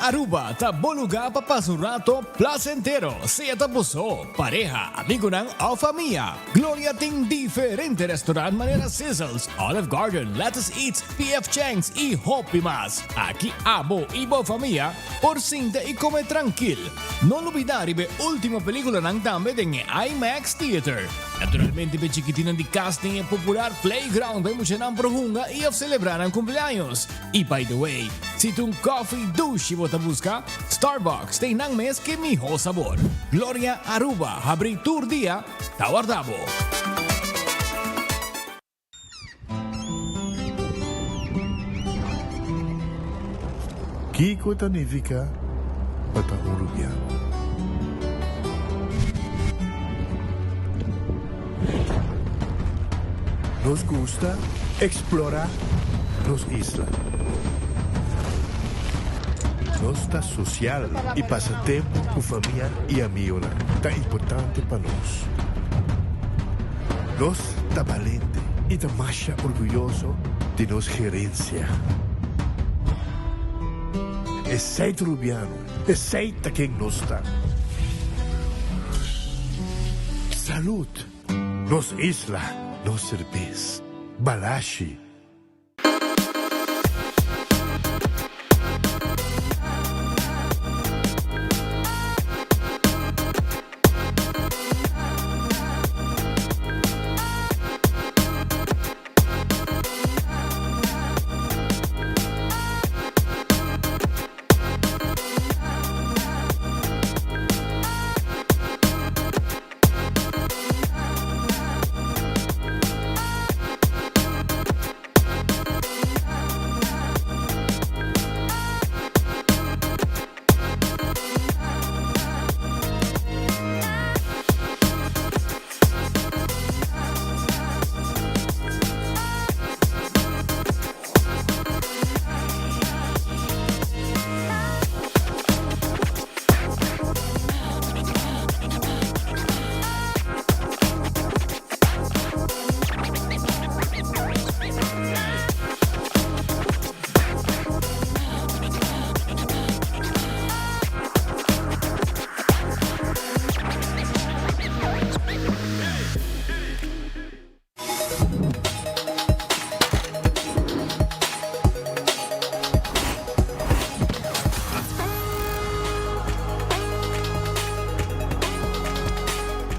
Aruba, taboluga papasurato, placentero, sea tapuso, pareja, amigo ng o familia. Gloria ting diferente restaurant manera Sizzles, Olive Garden, Lettuce Eats, PF Chang's y Hopi Mas. Aquí abo ibo familia, por cinta y come tranquil. No olvidar ibe última película ng tambe en IMAX Theater. Naturalmente be chiquitina di casting e popular playground be mucha ng prohunga y of celebrar ang cumpleaños. Y by the way, si tung coffee douche mo busca, Starbucks tem nang mes que miho sabor. Gloria Aruba, habri tour dia, tawardabo. Kiko Tanivika, Patahurubiano. Nos gusta explorar los islas. Nossa social e passatempo com família e amigos tá importante para nós. Nós tá valente e tá mais orgulhoso de nossa gerência. Aceita Rubiano, aceita quem nós está. Salud, nos isla, nos cerveza, balashi.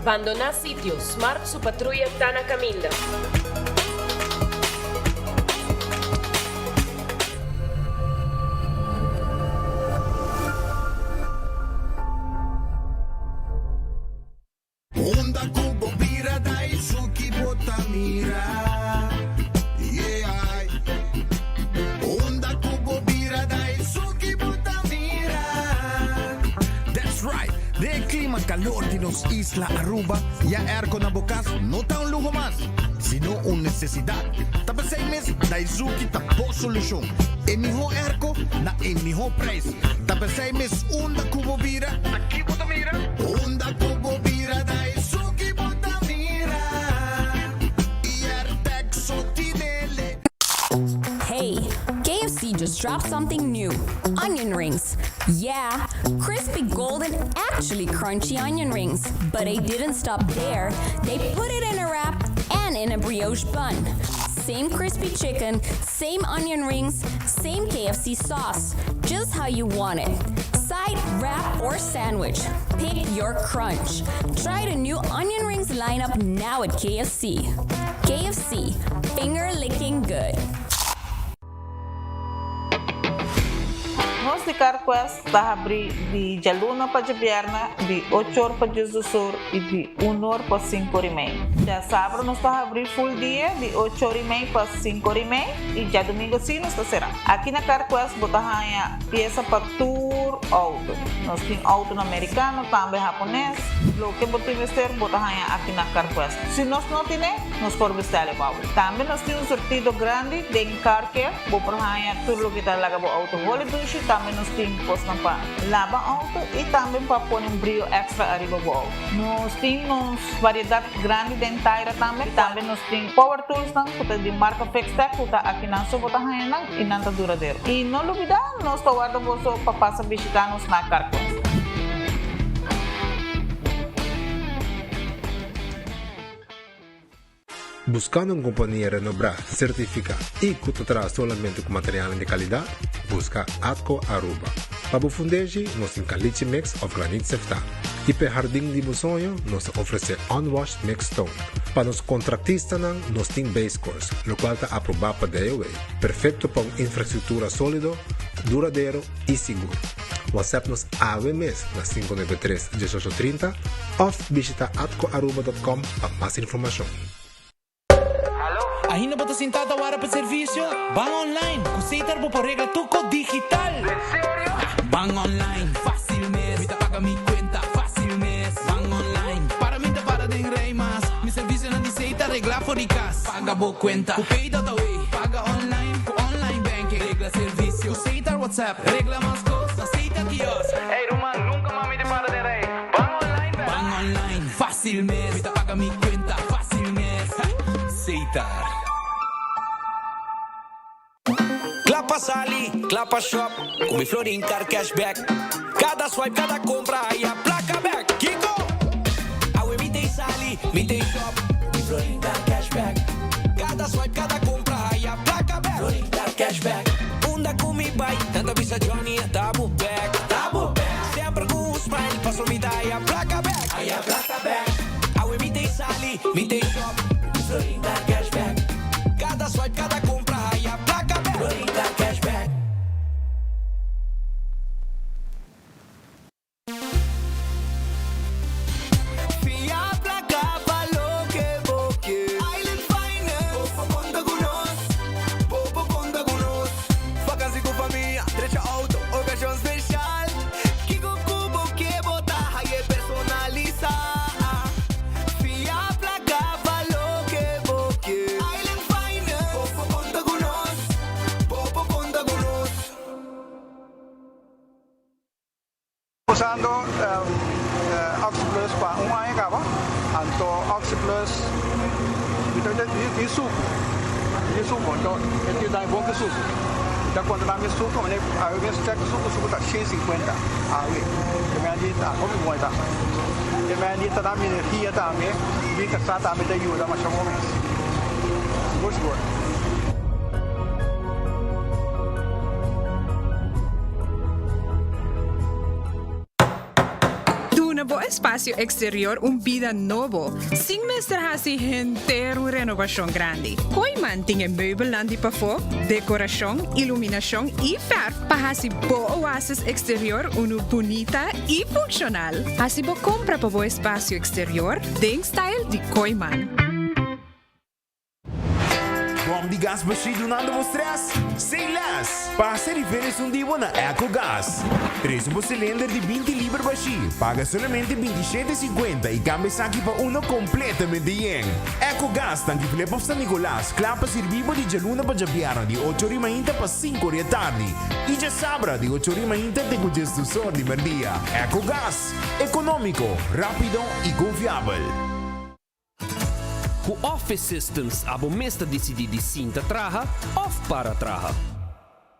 Abandonar sitios, Smart su patrulla Tana Caminda. Onda kubo bira dai suki botamira. Yeah. Onda kubo bira dai suki botamira. That's right. De clima calor de nos isla Aruba, ya airco na bocas no está un lujo más, sino una necesidad. Tapa 6 meses, Daisuki tapo solución. En mi airco, na en mi precio. Tapa 6 meses, onda cubo vira, aquí bota mira. Onda cubo vira, Daisuki bota mira. Y Artexo tinele. Hey, KFC just dropped something new. Onion rings. Yeah, crispy golden, actually crunchy onion rings. But they didn't stop there. They put it in a wrap and in a brioche bun. Same crispy chicken, same onion rings, same KFC sauce. Just how you want it. Side, wrap, or sandwich. Pick your crunch. Try the new onion rings lineup now at KFC. KFC, finger licking good. Nós de Carquest está abrir de jaluna para de vierna, de 8 horas para de sur e de 1 hora para 5 horas e meia. Já sábado nós está abrir full dia, de 8 horas e meia para 5 horas e meia e já domingo sim nós está será. Aqui na Carquest botar a peça para tour auto. Nós temos auto americano, também japonês. Lo que botar vestir botar aqui na Carquest. Se nós não temos, nós por vestir o auto. Também nós temos sortido grande de car care, botar tudo o que está lá para auto. Vole duche também nós temos posto para lavar auto e também para pôr um brilho extra arriba do auto. Nós temos variedade grande de inteira também. Também nós temos power tools de marca Fextech, que está aqui na sua botar e não está duradouro. E não olvidar, nós está guardando para passar visitar-nos na Carcos. Buscando uma companhia renombrada, certificada e que te traz somente com material de qualidade, busca Atco Aruba. Para fundeji, nós temos caliche mix of granite sefta. E para jardim de sonho, nós oferecemos unwashed mix stone. Para os contratistas, nós temos base course, o qual está aprovado para DOA. Perfeito para uma infraestrutura sólida, duradouro e seguro. WhatsApp-nos AWMS na 593-1830 ou visita atcoaruba.com para mais informação. Ainda bota sentada hora para serviço? Van online, kusitar po por regla tuco digital. ¿En serio? Van online, fácil mes. Mita paga mi cuenta, fácil mes. Van online, para mí te para de rey más. Mi servicio no dice regla por icas. Paga bo cuenta, kupay data way. Paga online, ku online banking. Regla servicio, kusitar WhatsApp. Regla más cosas, aceita kiosco. Hey Roman, nunca mami te para de rey. Van online, van online, fácil mes. Mita paga mi cuenta, fácil mes. Aceitar. Clapa Sali, Clapa Shop, com mi Florin Car Cashback. Cada swipe, cada compra, aí a placa back. Kiko! Awe mi tem Sali, mi tem Shop, mi Florin Car Cashback. Cada swipe, cada compra, aí a placa back. Florin Car Cashback. Unda com mi pai, tanta visa Johnny, tabo back. Tabo back. Sempre com um smile, passo mi dai a placa back. Aí a placa back. Awe mi tem Sali, mi tem Shop, mi Florin Car Cashback. Cada swipe, cada compra, aí a placa back. Florin Car Cashback. Usando Oxyplus para um ano acaba, então Oxyplus de suco, então ele dá bom que suco. Então quando dá mais suco, a gente checa suco está 150 a ver, que me anda como muito tá, que me anda também energia também, vi que está também te ajuda mais ou menos. Gosto. Nuevo espacio exterior, vida novo. Sin mestrarse entero renovación grande. Koiman tiene meubelandi para fo, decoración, iluminación y verf para así bo oasis exterior uno bonita y funcional. Así bo compra para bo espacio exterior, den style de Koiman. Bom de gás baixo nada vos stress? Sem less! Passa diferença divo na EcoGás. 3 cilindro de 20 libras baixo. Paga somente 27,50 e cambia aqui para uno completamente yen. EcoGás tanque flepa San Nicolás. Clapa servivo de Jaluna para Javiera de 8h30 para 5h da tarde. E já sabra de 8h30 de congestor de merdia. EcoGás. Econômico, rápido e confiável. O Office Systems abo mesta decidi de cinta traja ou para traja.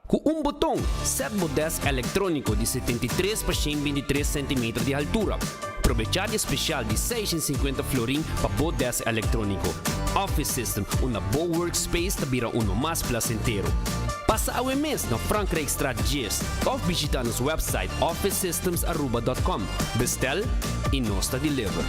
Com botão, set modesto eletrônico de 73 por 123 cm de altura. Aproveitar especial de 650 florin para modesto eletrônico. Office System, uma boa workspace que vira mais placentero. Passa ao mês na Frankrijkstraat 10 ou visita nosso website officesystemsaruba.com. Bestel e nós deliver.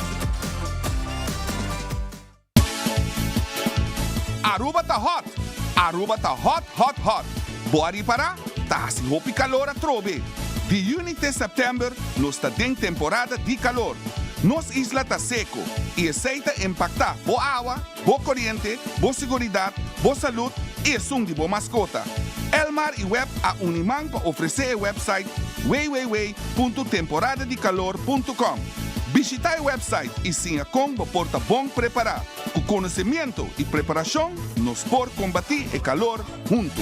Aruba tá hot! Aruba tá hot, hot, hot! Bora para? Tá assim roupa e calor a trobe. De junho até setembro, nós tá em temporada de calor. Nossa isla tá seco e aceita impactar boa água, boa corrente, boa segurança, boa saúde e som de boa mascota. Elmar e Web a Uniman para oferecer o website www.temporadadecalor.com. Visitar o website e sim a combo porta bom preparar. Com conhecimento e preparação, nos por combater o calor junto.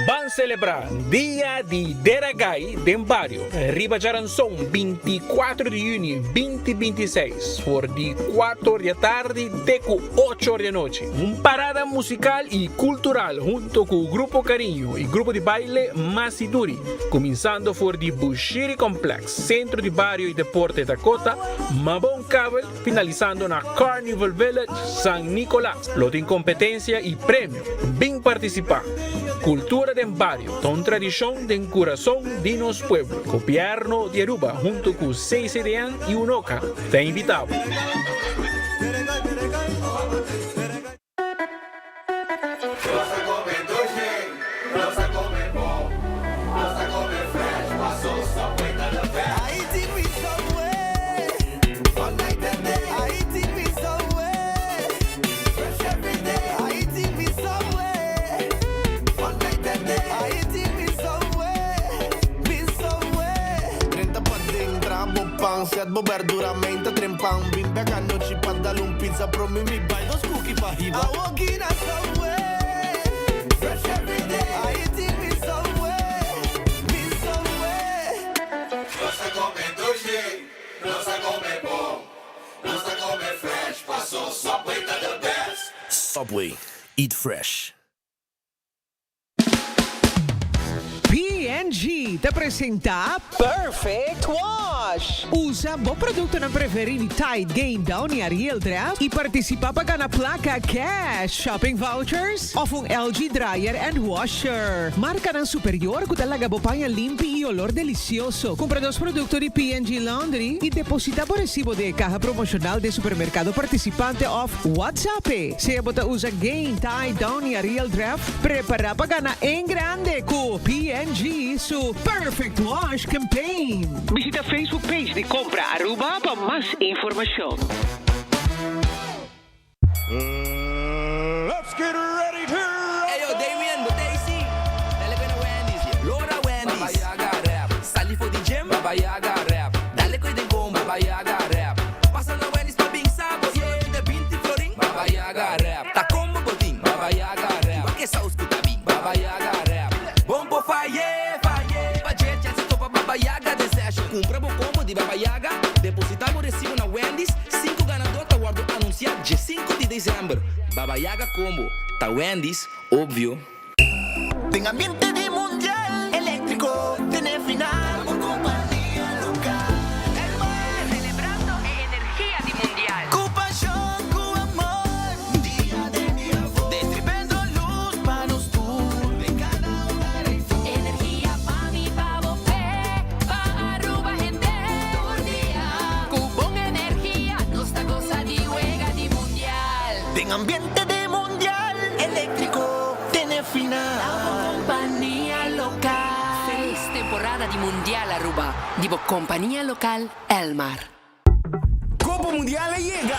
van celebrar Dia di Deragay del Barrio, Riba Jaranzon, 24 de junio 2026, por de 4 de tarde de 8 de noche. Un parada musical y cultural junto con el Grupo Cariño y Grupo de Baile Masiduri, comenzando por the Bushiri Complex, Centro de Barrio y Deporte Dakota, Mabon Cable, finalizando na Carnival Village San Nicolás. Lote en competencia y premio. Ven participar. Cultura del barrio, ton tradición del corazón de nos pueblos. Gobierno de Aruba junto con CCDN y UNOCA te invitamos. Set verduramente trempang bimbe canoci padalo un pizza pro me mi buy those cookie pa hiba I walk in a subway fresh every day I eat me somewhere no se come doji no se come bon no se come fresh paso Subway to the best Subway eat fresh. P&G te presenta Perfect Wash. Usa bom produto ng preferiti Tide Gain Down e Ariel Draft e participa pa na placa cash, shopping vouchers o un LG dryer and washer. Marca ng superior kung talaga bopanya limpi e olor delicioso. Compra dos produtos de P&G Laundry e deposita por recibo de caja promocional de supermercado participante of WhatsApp. Se bota usa Gain, Tide Down e Ariel Draft, prepara pa na en grande ko P&G su Perfect Wash Campaign. Visita Facebook page de Compra Aruba para más información. Let's get ready to Hey yo, Damien, but Daisy. Dale con Wendy's, Laura Wendy's. Baba Yaga rap. Sali for the gym, Baba Yaga rap. Dale con den combo, Baba Yaga rap. Pasa na Wendy's pa bing sabos, yeah, de 20 florin. Baba Yaga rap. Ta combo boting, Baba Yaga rap. Pa que sauce ku ta bing, Baba Yaga rap. Bombo faye, faye. Budget já se topa Baba Yaga desejo. Compra bo combo de Baba Yaga. Depositamos recibo na Wendy's. 5 ganador tá guardo anunciar dia 5 de dezembro. Baba Yaga combo. Tá Wendy's, óbvio. Tem ambiente de mundial eléctrico, tiene final por compañía local. El mar celebrando energía de mundial. Con pasión, con amor, día de mi amor. Distribuyendo luz para los tours. De cada hogar hay full. Energía pa' mi pavo fe, pa' Aruba gente todo día. Cupón energía, nuestra cosa de juega de mundial. Ten ambiente de mundial eléctrico, tiene final. Compañía local. Feliz temporada de mundial Aruba. Digo compañía local Elmar. Copa Mundial llega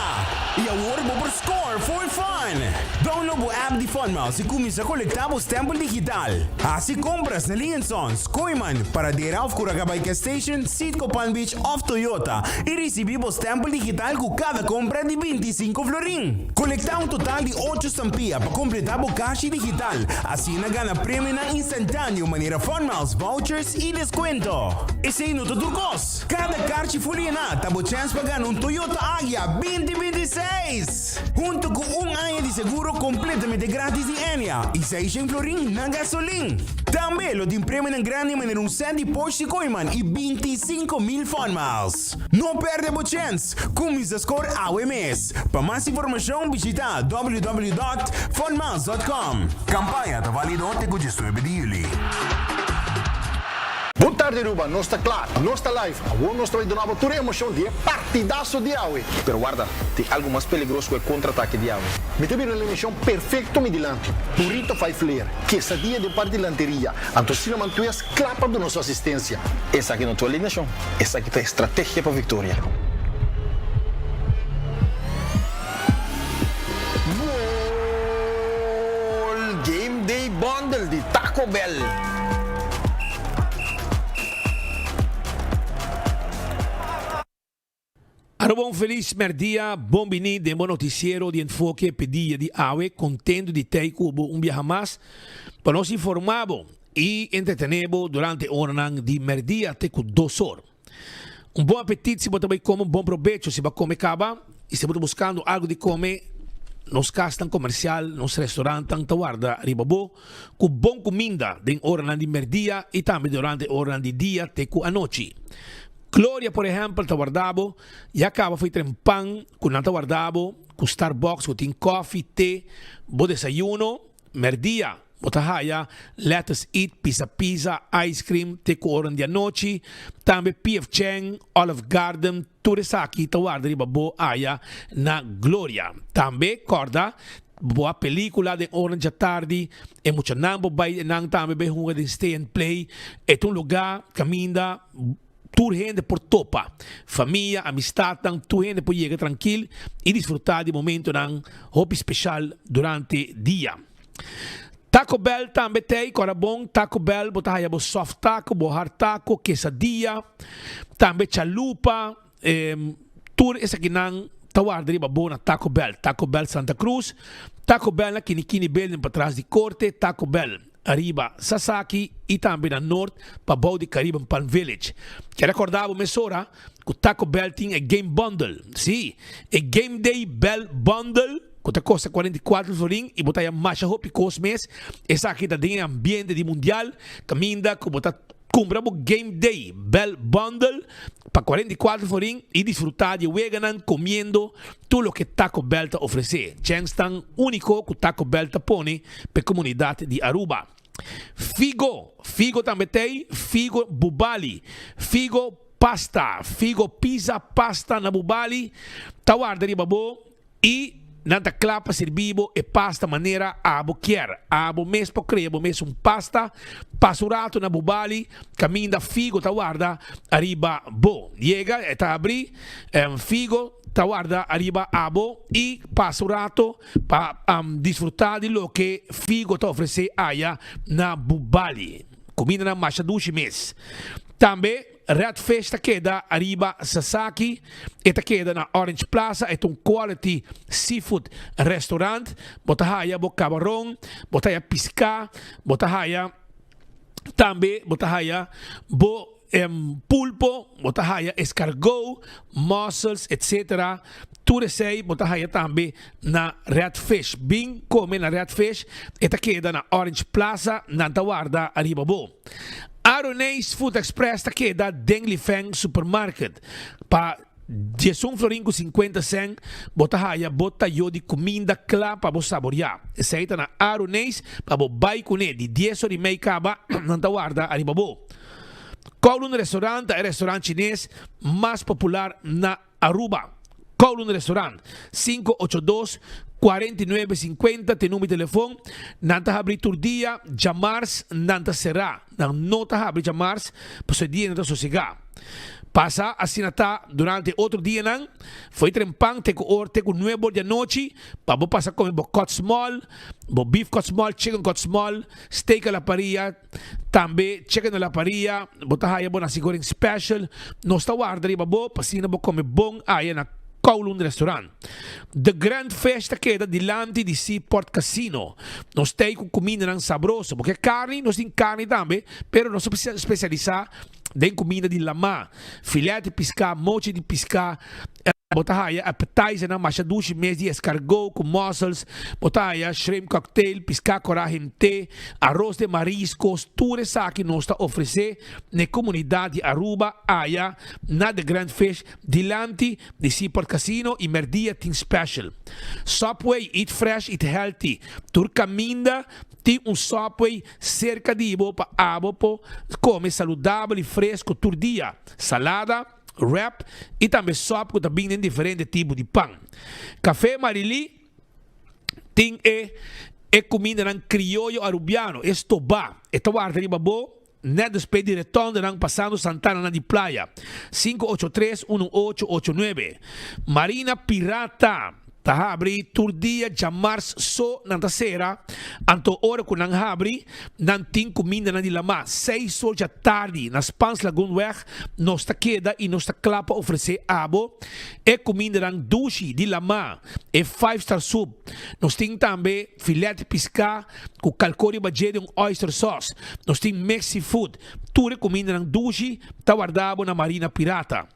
e award mo por score for fun. Download o app de Funmouse e começa a coletar o stampo digital. Assim compras na Liensons, Koiman, para Dera of Curacabaica Station, Sitco Palm Beach of Toyota e receber o stampo digital com cada compra de 25 florin. Coletar total de 8 estampillas para completar o caixa digital. Assim na gana prêmio na instantâneo maneira Funmouse, vouchers e desconto. Esse aí no turcos. Cada caixa foliana tá bo chance para ganhar Toyota Agya 2026. Junto com ano de seguro completamente grátis de Enya e 600 florin na gasolina. Também lo de prêmio na grande maneira set de Porsche Koiman e 25,000 Funmiles. Não perde a chance. Começa a score ao mês. Para mais informação, visita www.funmiles.com. Campanha está válida até o 19 de julho. Boa tarde, Aruba. Nós está claro, nós está live. Agora nós estamos de novo toda a emoção de partidaço de Aue. Pero guarda, tem algo mais perigoso que o contra-ataque de Aue. Me teve uma emissão perfeito midilante. Burrito faz flair, quesadilla de parte de lanteria. Antocina Mantuias clapa da nossa assistência. Essa aqui não é tua alineação. Essa aqui é a estratégia para a vitória. Gol! Game Day Bundle de Taco Bell. Bom feliz merdia, bom bini de noticiero de enfoque pedia de AWE, contendo de Tei Cubo, viaja mais, para nos informar e entretenemos durante a hora de merdia até com 2 horas. Um bom apetite se você também come, um bom proveito se você come caba e se você buscando algo de comer nos casas comercial, nos restaurantes, guarda ribabo, com bom comida de hora de merdia e também durante a hora de dia até com a noite. Gloria, por exemplo, está guardado, e acaba foi trempang, com nata guardado, com Starbucks, com tin coffee, té, bo desayuno, merdia, botahaya, let us eat, pizza, ice cream, te com hora de noite, também P.F. Chang, Olive Garden, turesaki, está guardado, bo aya na Gloria. Também, corda, boa película de orange à tarde, e muito nambo vai nang também bem hunga de stay and play, é um lugar, caminha, tu gente por topa, família, amistad, tu gente por llegar tranquilo e desfrutar de momento ng hobby especial durante dia. Taco Bell também tem, cora bom, Taco Bell, botahaya bo soft taco, bo hard taco, quesadilla, também chalupa, tour essa aqui nang tawar de riba na Taco Bell Santa Cruz, Taco Bell na Kinikini Building para trás de corte, Taco Bell arriba Sasaki e também na norte para Baudi Caribbean Palm Village. Quero acordar a mesora que o Taco Bell tem a Game Bundle. Sim, é Game Day Bell Bundle, que custa 44 florin e botar a marcha hopi cos mês. Essa aqui está em ambiente de mundial, caminha que botar compramos Game Day Bell Bundle para 44 florin e desfrutar de veganan comiendo tudo o que Taco Bell te oferece. Changstan único que Taco Bell te pone para a comunidade de Aruba. Figo também tem, Figo Bubali, Figo Pasta, Figo Pizza Pasta na Bubali, tawar de babo e nanta clapa servibo e pasta maneira abo quer. Abo mes po crebo mes pasta pasurato na Bubali, caminda Figo tawarda arriba bo. Llega eta abri Figo tawarda arriba abo e pasurato para disfrutar de lo que Figo te oferece aya na Bubali. Comida na machadushi mes. Também Red Fish queda arriba Sasaki, eta queda na Orange Plaza, é um quality seafood restaurant, botahaya bo camarão, botahaya pisca, botahaya também botahaya bo pulpo, botahaya escargot, mussels, etc. Tudo sei, botahaya também na Red Fish. Bem come na Red Fish, eta queda na Orange Plaza, na Tawarda arriba bo. Aronês Food Express está aqui da Denglifeng Supermarket para 10 florin com 50 cent, bota yo de comida clara para você saborear. Essa aí está na Aronês para você vai com ele de 10 horas e meia acaba na guarda arriba bo. Kowloon Restaurant é o restaurante chinês mais popular na Aruba. Kowloon Restaurant 582-4950 tem número de telefone. Nanta abrir todo dia, jamars nanta será. Não nota abrir jamars, para o dia nanta sossegar. Passa assim durante outro dia não. Foi trempang te com 9 da noite, para passar comer cut small, beef cut small, chicken cut small, steak a la parrilla, também chicken a la parrilla, botar aí bona sigurring special. Nós está guardando babo, passina bo comer bom aí na Kowloon Restaurant. The Grand Festa queda dilante di Seaport Casino. Nós temos com comida não sabrosa, porque carne, nós temos carne também, pero nós especializar em comida de lama, filé de pisca, mochi de pisca, botahaya appetizer na machadushi mês de escargot com mussels, botahaya shrimp cocktail, pisca coragem té, arroz de mariscos, tudo isso que nós está oferecer na comunidade Aruba, aya na The Grand Fish, dilante de Seaport Casino e merdia tem special. Subway, eat fresh, eat healthy. Tur caminda tem Subway cerca de ibo para abo po come saudável e fresco todo dia. Salada, wrap e também sopa que também tem diferentes tipos de pão. Café Marili tem comida ng criollo arubiano, estobá. Esta guarda riba bo, net después de retorno ng pasando Santana na di Playa. 583-1889. Marina Pirata. Tahabri turdia jamars so nang tasera anto ora ko nang habri nan ting comida na dilama 6 horas da tarde nas Pans Lagoonweg nos ta queda e nos ta clapa oferecer abo e comida nang dushi dilama e 5-star soup nos ting tambe filete pisca com calcori bagede oyster sauce nos ting Mexi food ture comida nang dushi ta guardabo na Marina Pirata.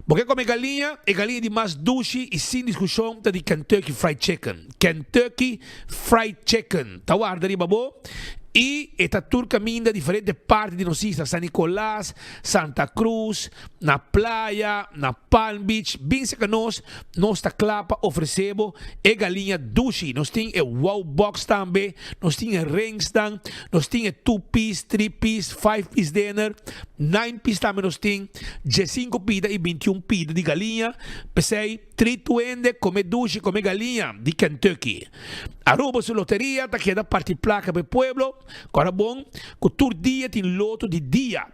Porque come galinha, é galinha de mais dushi e sem discussão tá de Kentucky Fried Chicken. Kentucky Fried Chicken. Tá guarda ali, babo? E esta tour caminha diferentes partes de nossa isla, San Nicolás, Santa Cruz, na praia, na Palm Beach, bem se que nós está clapa oferecemos e galinha dushi. Nós temos wow box também, nós temos rings também, nós temos 2-piece, 3-piece, 5-piece dinner, 9-piece também nós temos, 15 pida e 21 pida de galinha, pensei, 320 come dushi, come galinha de Kentucky. Aruba su loteria, tá queda parte placa para o pueblo. Agora bom, que tour dia tem loto de dia.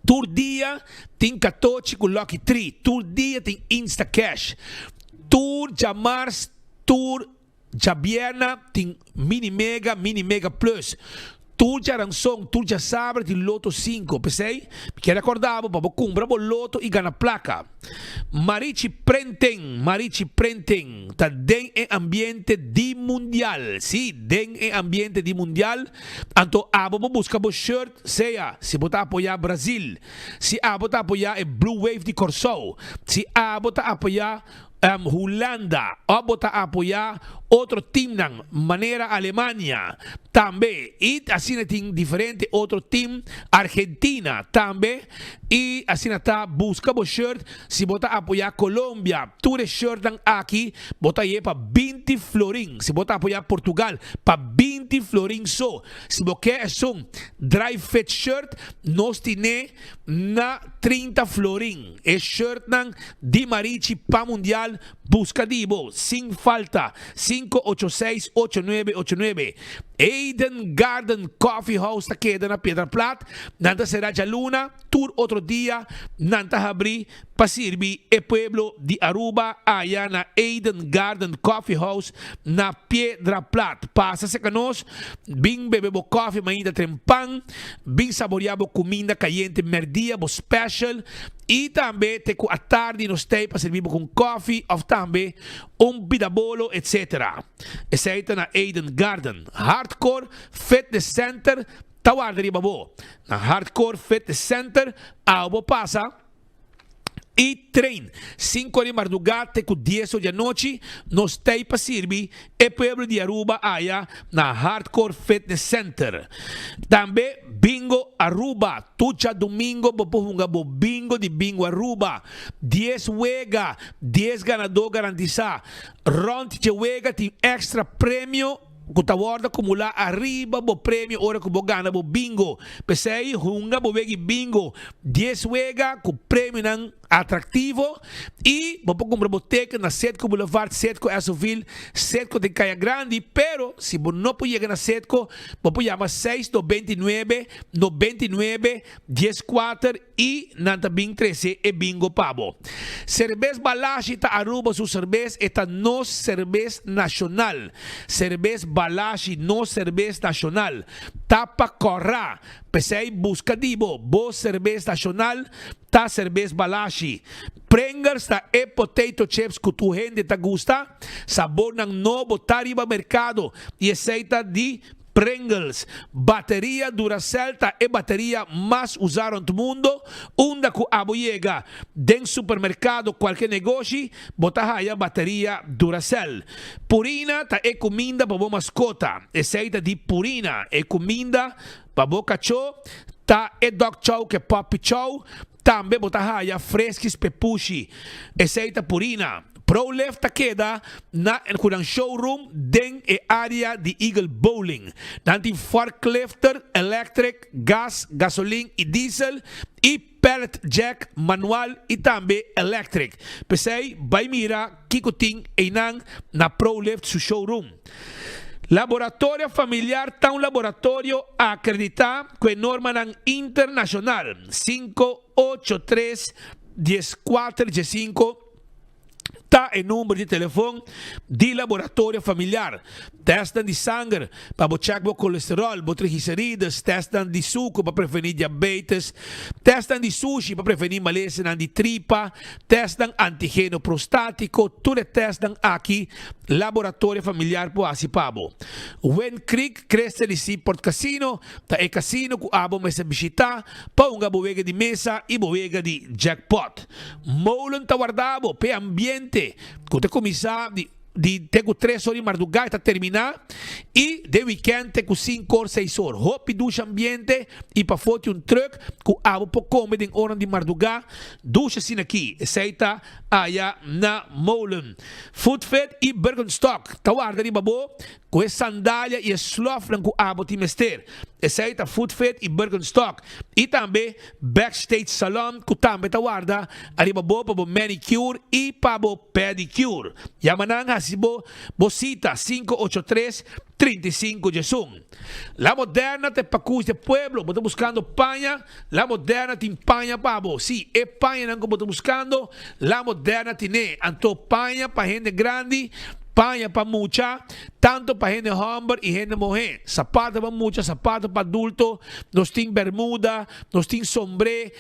Tour dia tem 14 com Lucky 3. Tour dia tem Insta Cash. Tour Jamars, Tour Jabiana tem Mini Mega Plus. Tour de Aranção, Tour de Sabre de Loto 5, pensei? Que recordava, para comprar o loto e ganhar placa. Marichi Prenten, tá den em ambiente de mundial. Sim, den em ambiente de mundial. Então, abo busca o shirt, seja, se botar apoiar Brasil, se abo tá apoiar Blue Wave de Corsol, se abo tá apoiar Holanda, abo tá apoiar outro time na maneira Alemanha também, e assim tem diferente outro time Argentina também, e assim tá busca o shirt, se botar apoiar Colômbia, tudo shirt aqui, botar aí para 20 florin, se botar apoiar Portugal, para 20 florin só, se você quer um dry fit shirt, nós temos na 30 florin, é shirt de Marichi para Mundial, busca dibo, sem falta, 586-8989. Eden Garden Coffee House ta queda na Pedra Plat. Nanta será de Luna. Tour outro dia. Nanta abri para servir e pueblo de Aruba. Allá na Eden Garden Coffee House na Pedra Plat. Passa-se que nós. Bem bebebo coffee, mas ainda tem pão. Bem saboreabo comida caliente, merdia, bo special. E também tem a tarde nos tem para servir com coffee ou também bidabolo, etc. Essa aí está na Eden Garden. Hardcore Fitness Center, tá guarda ali, babo. Na Hardcore Fitness Center, algo passa. E trein, 5 de madrugada com 10 da noite, nos tem para servir e pueblo de Aruba allá na Hardcore Fitness Center. Também Bingo Aruba, tucha domingo, bo bingo de Bingo Aruba. 10 wega, 10 ganador garantizado. Rond de wega tem extra prêmio. Kuta warda kumula arriba bo prêmio ora ku bo gana bo bingo. Pensei hunga bo wegi bingo 10 wega ku prêmio nang atrativo e bo compra boteca na Setco Boulevard, Setco Esoville, Setco de Caia Grande, pero se bo não pode chegar na Setco, bo chama 699 99 14 e nanta bing 13 e bingo pabo. Cerveza Balashi ta Aruba su cerveza eta no cerveza nacional. Cerveza Balashi no cerveza nacional. Tapa corra. Pensei busca dibo, bo cerveza nacional, ta cerveza Balashi. Pringles ta e potato chips que tu gente ta gusta, sabor ng novo tariba mercado e aceita de Pringles, bateria Duracell ta e bateria mais usada no mundo, unda ku aboyega den supermercado qualquer negócio, bota aí a bateria Duracell. Purina ta e comida para mascota, aceita de Purina e comida para cachorro, ta e dog chow que puppy chow, também bota aí a fresquis pepushi, aceita Purina. ProLeft ta queda na een showroom den e área de Eagle Bowling. Dan die forklifter, electric, gas, gasoline e diesel e pellet jack manual e também electric. Pensei, vai mira, kikoting e nang na ProLeft su showroom. Laboratório familiar tá um laboratório acreditado com norma internacional 583 14 15 tá em número de telefone de laboratório familiar. Testam de sangue para checar o colesterol, o triglicéridos, testam de suco para prevenir diabetes, testam de sushi para prevenir maleza de tripa, testam antígeno prostático, tudo testam aqui, laboratório familiar por Asipabo. When Creek cresce de si Port Casino, tá é casino que abo mas bisita, pa unga boega de mesa e boega de jackpot. Moulin Tawardabo, pe ambiente, que te comisa de tenho 3 horas de madrugada está terminar e de weekend tenho 5 horas, 6 horas. Hopi ducha ambiente e para foto truck que abo por comer em hora de madrugada, ducha assim aqui, aceita aí na Molen. Foodfed e Bergenstock, tawarda de babo, com a sandália e a slofran que abo te mester. Aceita Foodfed e Bergenstock. E também Backstage Salon, que também tawarda, ali babo para manicure e para pedicure. Yamanang hasibo, bosita 583-35 Jesum. La Moderna te pacus de pueblo, boto buscando paña, la Moderna te paña pabo. Sí, é paña nango boto buscando, la Moderna tiene anto paña para gente grande, paña para mucha, tanto para gente hombre y gente mujer. Zapatos para mucha, zapatos para adulto, nos tin bermuda, nos tin sombre,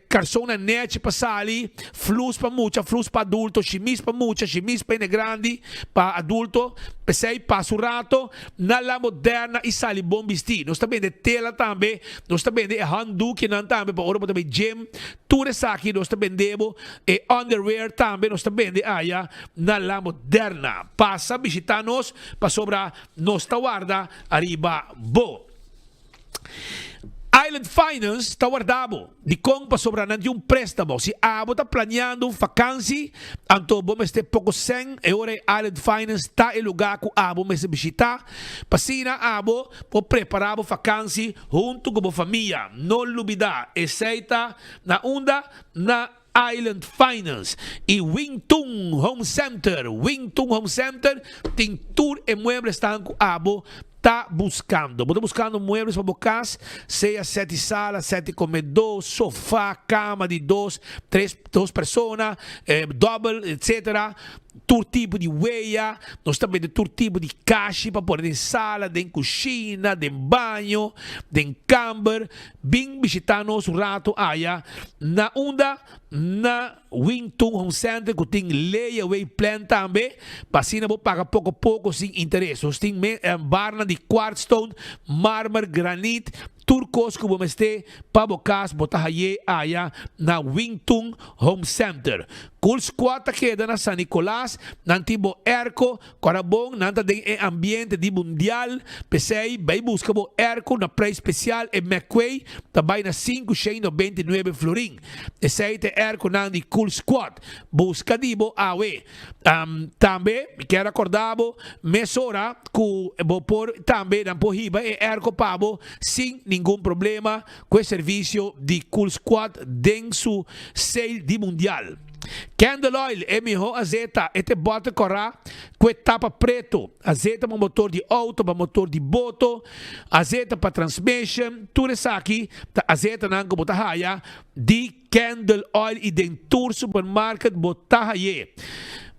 calzona net para sali, flus para mucha, flus para adulto, chemise para mucha, chemise para gente grande, para adulto, pesei para su rato, na la Moderna e sali bom vestir. Nós também de tela também, nós também de handuk que não também para hora também gym, tudo isso aqui nós também debo e underwear também nós também de aya na la Moderna. Passa visitar-nos para sobra nos tawarda arriba bo. Island Finance tawardabo di kong pa sobra de préstamo. Si abo tá planeando vacância, anto bom este pouco sem e ora Island Finance tá em lugar que abo me se visitar. Pasina abo po preparar vacância junto com a família. Não lubida, aceita na onda na Island Finance e Wingtung Home Center. Wingtung Home Center tem tour e muebles tanco abo tá buscando. Estou buscando muebles para casa, seja 7 salas, 7 comedor, sofá, cama de 2 pessoas, double, etc. Todo tipo de weia, nós também de todo tipo de caixa para pôr em sala, em cozinha, em banho, em camber, bem visitar nosso rato aya na onda na Wingtung Home Center que tem layaway plan também, para assim não vou pagar pouco a pouco sem interesse. Nós tem barna de quartzstone, mármore, granite, turcos que vamos ter para bocas botar aí aya na Wingtung Home Center. Cool squad queda na San Nicolás, nantibo erco, corabong, nanta de ambiente de mundial, pesei, vai buscar bo erco na preço especial e McQuay, também na 5,99 florin. Pesei te erco na de Cool Squad, busca dibo awe. Também, quero acordar bo, mesora, que bo por também na porriba e erco pabo, sem nenhum problema, com o serviço de Cool Squad dentro sale de mundial. Candle Oil é melhor azeite, este bota corá com tapa preto, azeite para motor de auto, para motor de boto, azeite para transmission, tudo isso aqui, azeite não que botar raia de Candle Oil e dentro supermarket botar raia.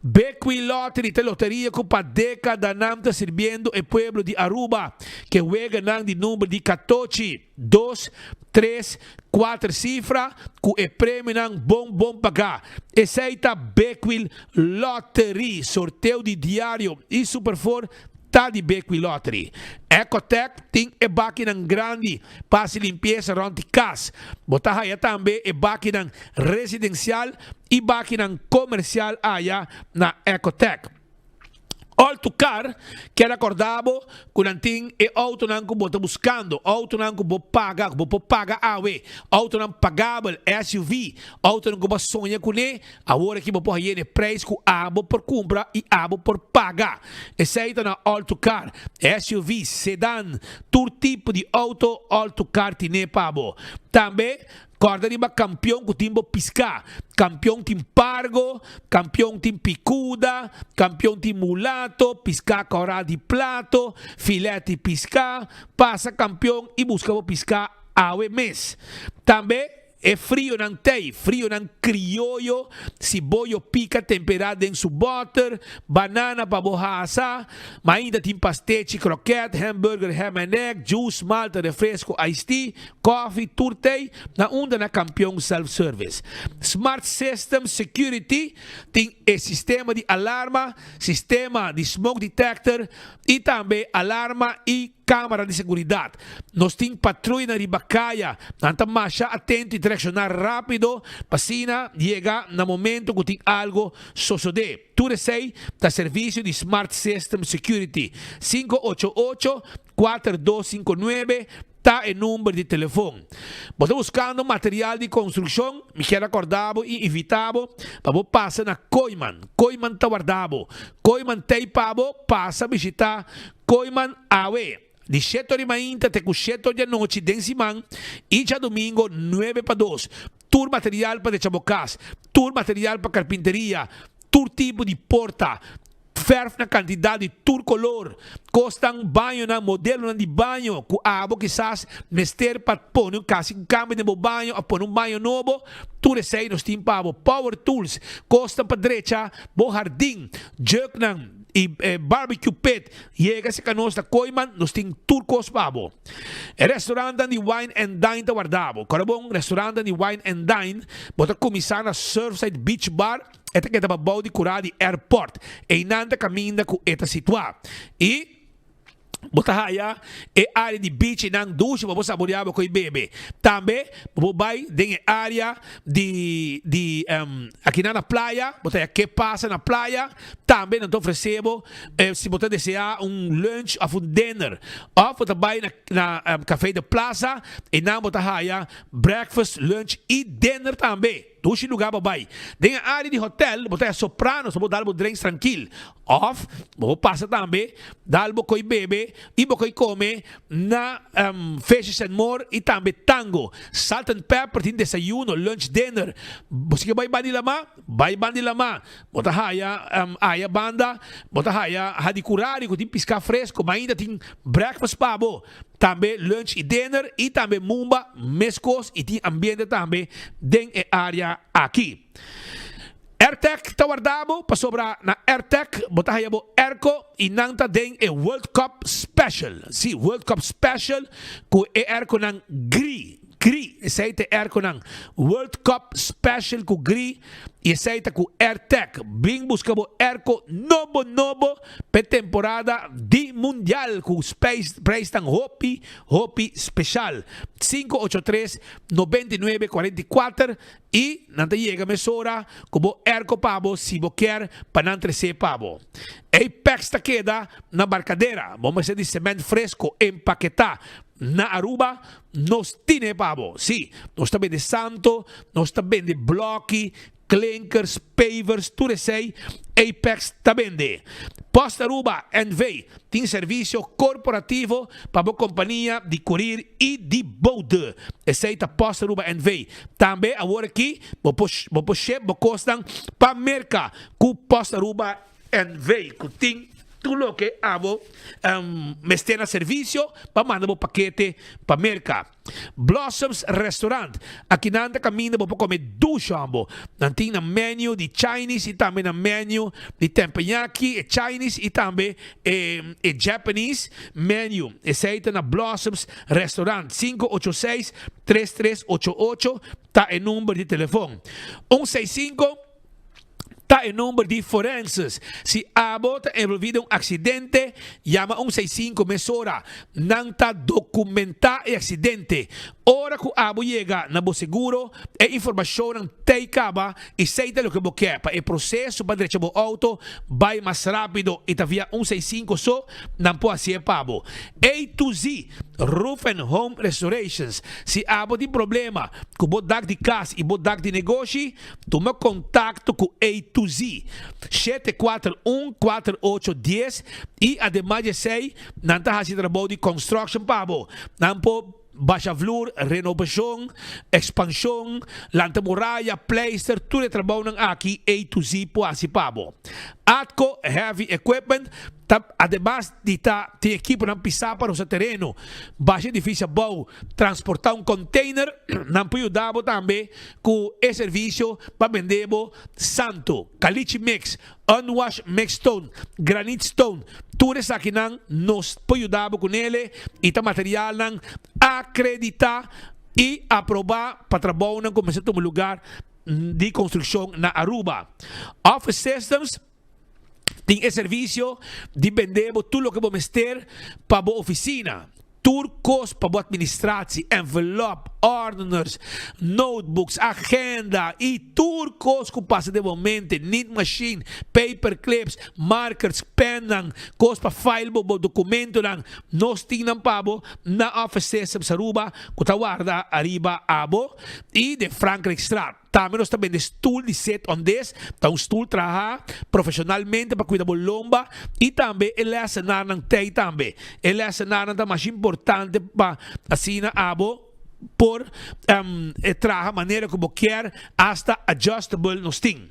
Bequi Lottery, te loteria que para década não está servindo o pueblo de Aruba, que juega não de número de 14, 2, 3, 4 cifras, que é prêmio não bom pagar. Aceita Bequi Lottery, sorteio de diário e superfor, tá de Bequi Lottery. Ecotec tem e máquina grande para se limpeza around the casa. Botar aí também e máquina residencial e máquina comercial aí na Ecotec. All to car, que era acordado, quando e auto não que bota buscando, auto não que paga awe, auto não pagável, SUV, auto não que sonha com ele, agora que você aí ne preço que abo por compra e abo por pagar. Esse aí tá na all to car, SUV, sedan, todo tipo de auto, all to car tem pabo. Também corda de campeão que timbo piscar, campeão tim pargo, campeão tim picuda, campeão tim mulato, piscar corda de plato, filete piscar, passa campeão e busca piscar awe mês. Também é frio não tem, frio não criollo, cibollo pica temperado em su butter, banana para borraça, mas ainda tem pastete, croquete, hambúrguer, ham and egg, juice, malta, refresco, iced tea, coffee, turtei, na onda na campeão self-service. Smart System Security tem sistema de alarma, sistema de smoke detector e também alarma e câmara de segurança. Nós temos patrulha na ribacaia, nanta marcha atento e direcionar rápido, para chegar no momento que tem algo suceder. Tu sei da serviço de Smart System Security 588-4259 está o número de telefone. Você buscando material de construção, me quero acordar e invitar para passar na Coiman. Coiman está guardado. Coiman tem para passa a visitar Coiman Awe. De 7h30 até 7h da noite, densimang, e já domingo, 9-2. Tour material para chabocas, tour material para carpinteria, tour tipo de porta, ferf na quantidade, tour color, costam banho na modelo de banho, com abo quizás mester para pôr um cambio de banho, a pôr banho novo, tour sei nos tem para power tools, costam para direita, bo jardim, jug nang, e barbecue pit, chega-se que nós da Coiman, nós temos turcos pabo. Restaurante de Wine and Dine da guardavo. Carabong, restaurante de Wine and Dine, bota começar na Surfside Beach Bar, esta que é da de curar de airport, e nanda caminha com esta situada. E botahaya é área de beach nang ducha para saborear com o bebê. Também vai em área de aqui na praia, botahaya que passa na praia. Também não oferecemos se você desejar lunch ou dinner. Ou você vai na café da plaza e não botahaya breakfast, lunch e dinner também. Dois lugar babai. Tem a área de hotel, botar soprano, só dar drinks tranquilo. Off, vou passar também, dar coi bebê e bocoi come na Fishes and More e também tango. Salt and pepper, tem desayuno, lunch, dinner. Você que vai bandilama? Vai bandilama. Bota haya banda, bota haya hadikurari, que tem piscar fresco, mas ainda tem breakfast pabo. Também lunch e dinner e também mumba, mescos e tem ambiente também dentro da área aqui. AirTech está guardado para sobrar na AirTech, botar aí o Erco e nanta dentro é World Cup Special. Sim, World Cup Special com é Erco nang gri. Esse aí é Erco nang World Cup Special com gri e esse aí com AirTech. Bem buscamos Erco novo para temporada de mundial com space price tang Hopi Special 583-9944 e nanta chega mesora como Erco pabo se você quer para não trazer pabo. Apex ta queda na barcadeira. Vamos fazer de cimento fresco empaquetar. Na Aruba, nós temos pavo. Sim, nós também de santo, nós também de bloque, clinkers, pavers, tudo isso aí. Apex também de. Post Aruba NV tem serviço corporativo para a companhia de courier e de boat. Esse aí é Post Aruba NV. Também agora aqui, você costam para merca com Post Aruba NV. Que tem tudo que abo mester na serviço para mandar o paquete para merca. Blossoms Restaurant. Aqui nanda caminho para comer duchambo. Tem na menu de Chinese e também na menu de teppanyaki, Chinese e também Japanese menu. Esse aí está na Blossoms Restaurant. 586-3388 está o número de telefone. 165 está o número de forenses. Se abo está envolvido em um acidente, chama 165 mesora. Não está documentado o acidente. Ora que o abo chega na bo seguro, a informação não tem caba e sei o que você quer. Para o processo para direito do auto, vai mais rápido e tá via 165 só, não pode ser pabo. A to Z, Roof and Home Restorations. Se abo tem problema com o bodak de casa e bodak de negócio, toma contato com A to Z. 741-4810 e ademais de sei, não está fazendo trabalho de construction pabo. Não pode baixa vloer, renovação, expansão, lanta muralha, pleister, tudo é trabalho ng aqui A to Z po asipabo. Atco Heavy Equipment, además de ter equipo ng pisapa sa terreno, baixa difícil bom transportar container, não pode dar também com esse serviço para vender santo, caliche mix, unwashed mix stone, granite stone, tudo isso aqui nos pode dar com ele e tá material ng acreditar e aprovar para trabalho ng começar um lugar de construção na Aruba. Office Systems tem esse serviço de vender tudo o que vamos ter para a oficina. Turcos para a administração, envelope, orders, notebooks, agenda e turcos que passa de momento, need machine, paper clips, markers, pen, cos para file o documento, nós tínhamos pabo na Office Systems Aruba, que guarda arriba abo e de Franklin Straat. Também nós também de stool de set on this, tá stool trabalha profissionalmente para cuidar da lomba e também ele assinar ng tay também. Ele assinar ng mais importante para assinar abo por trabalhar maneira como quer hasta adjustable nos ting.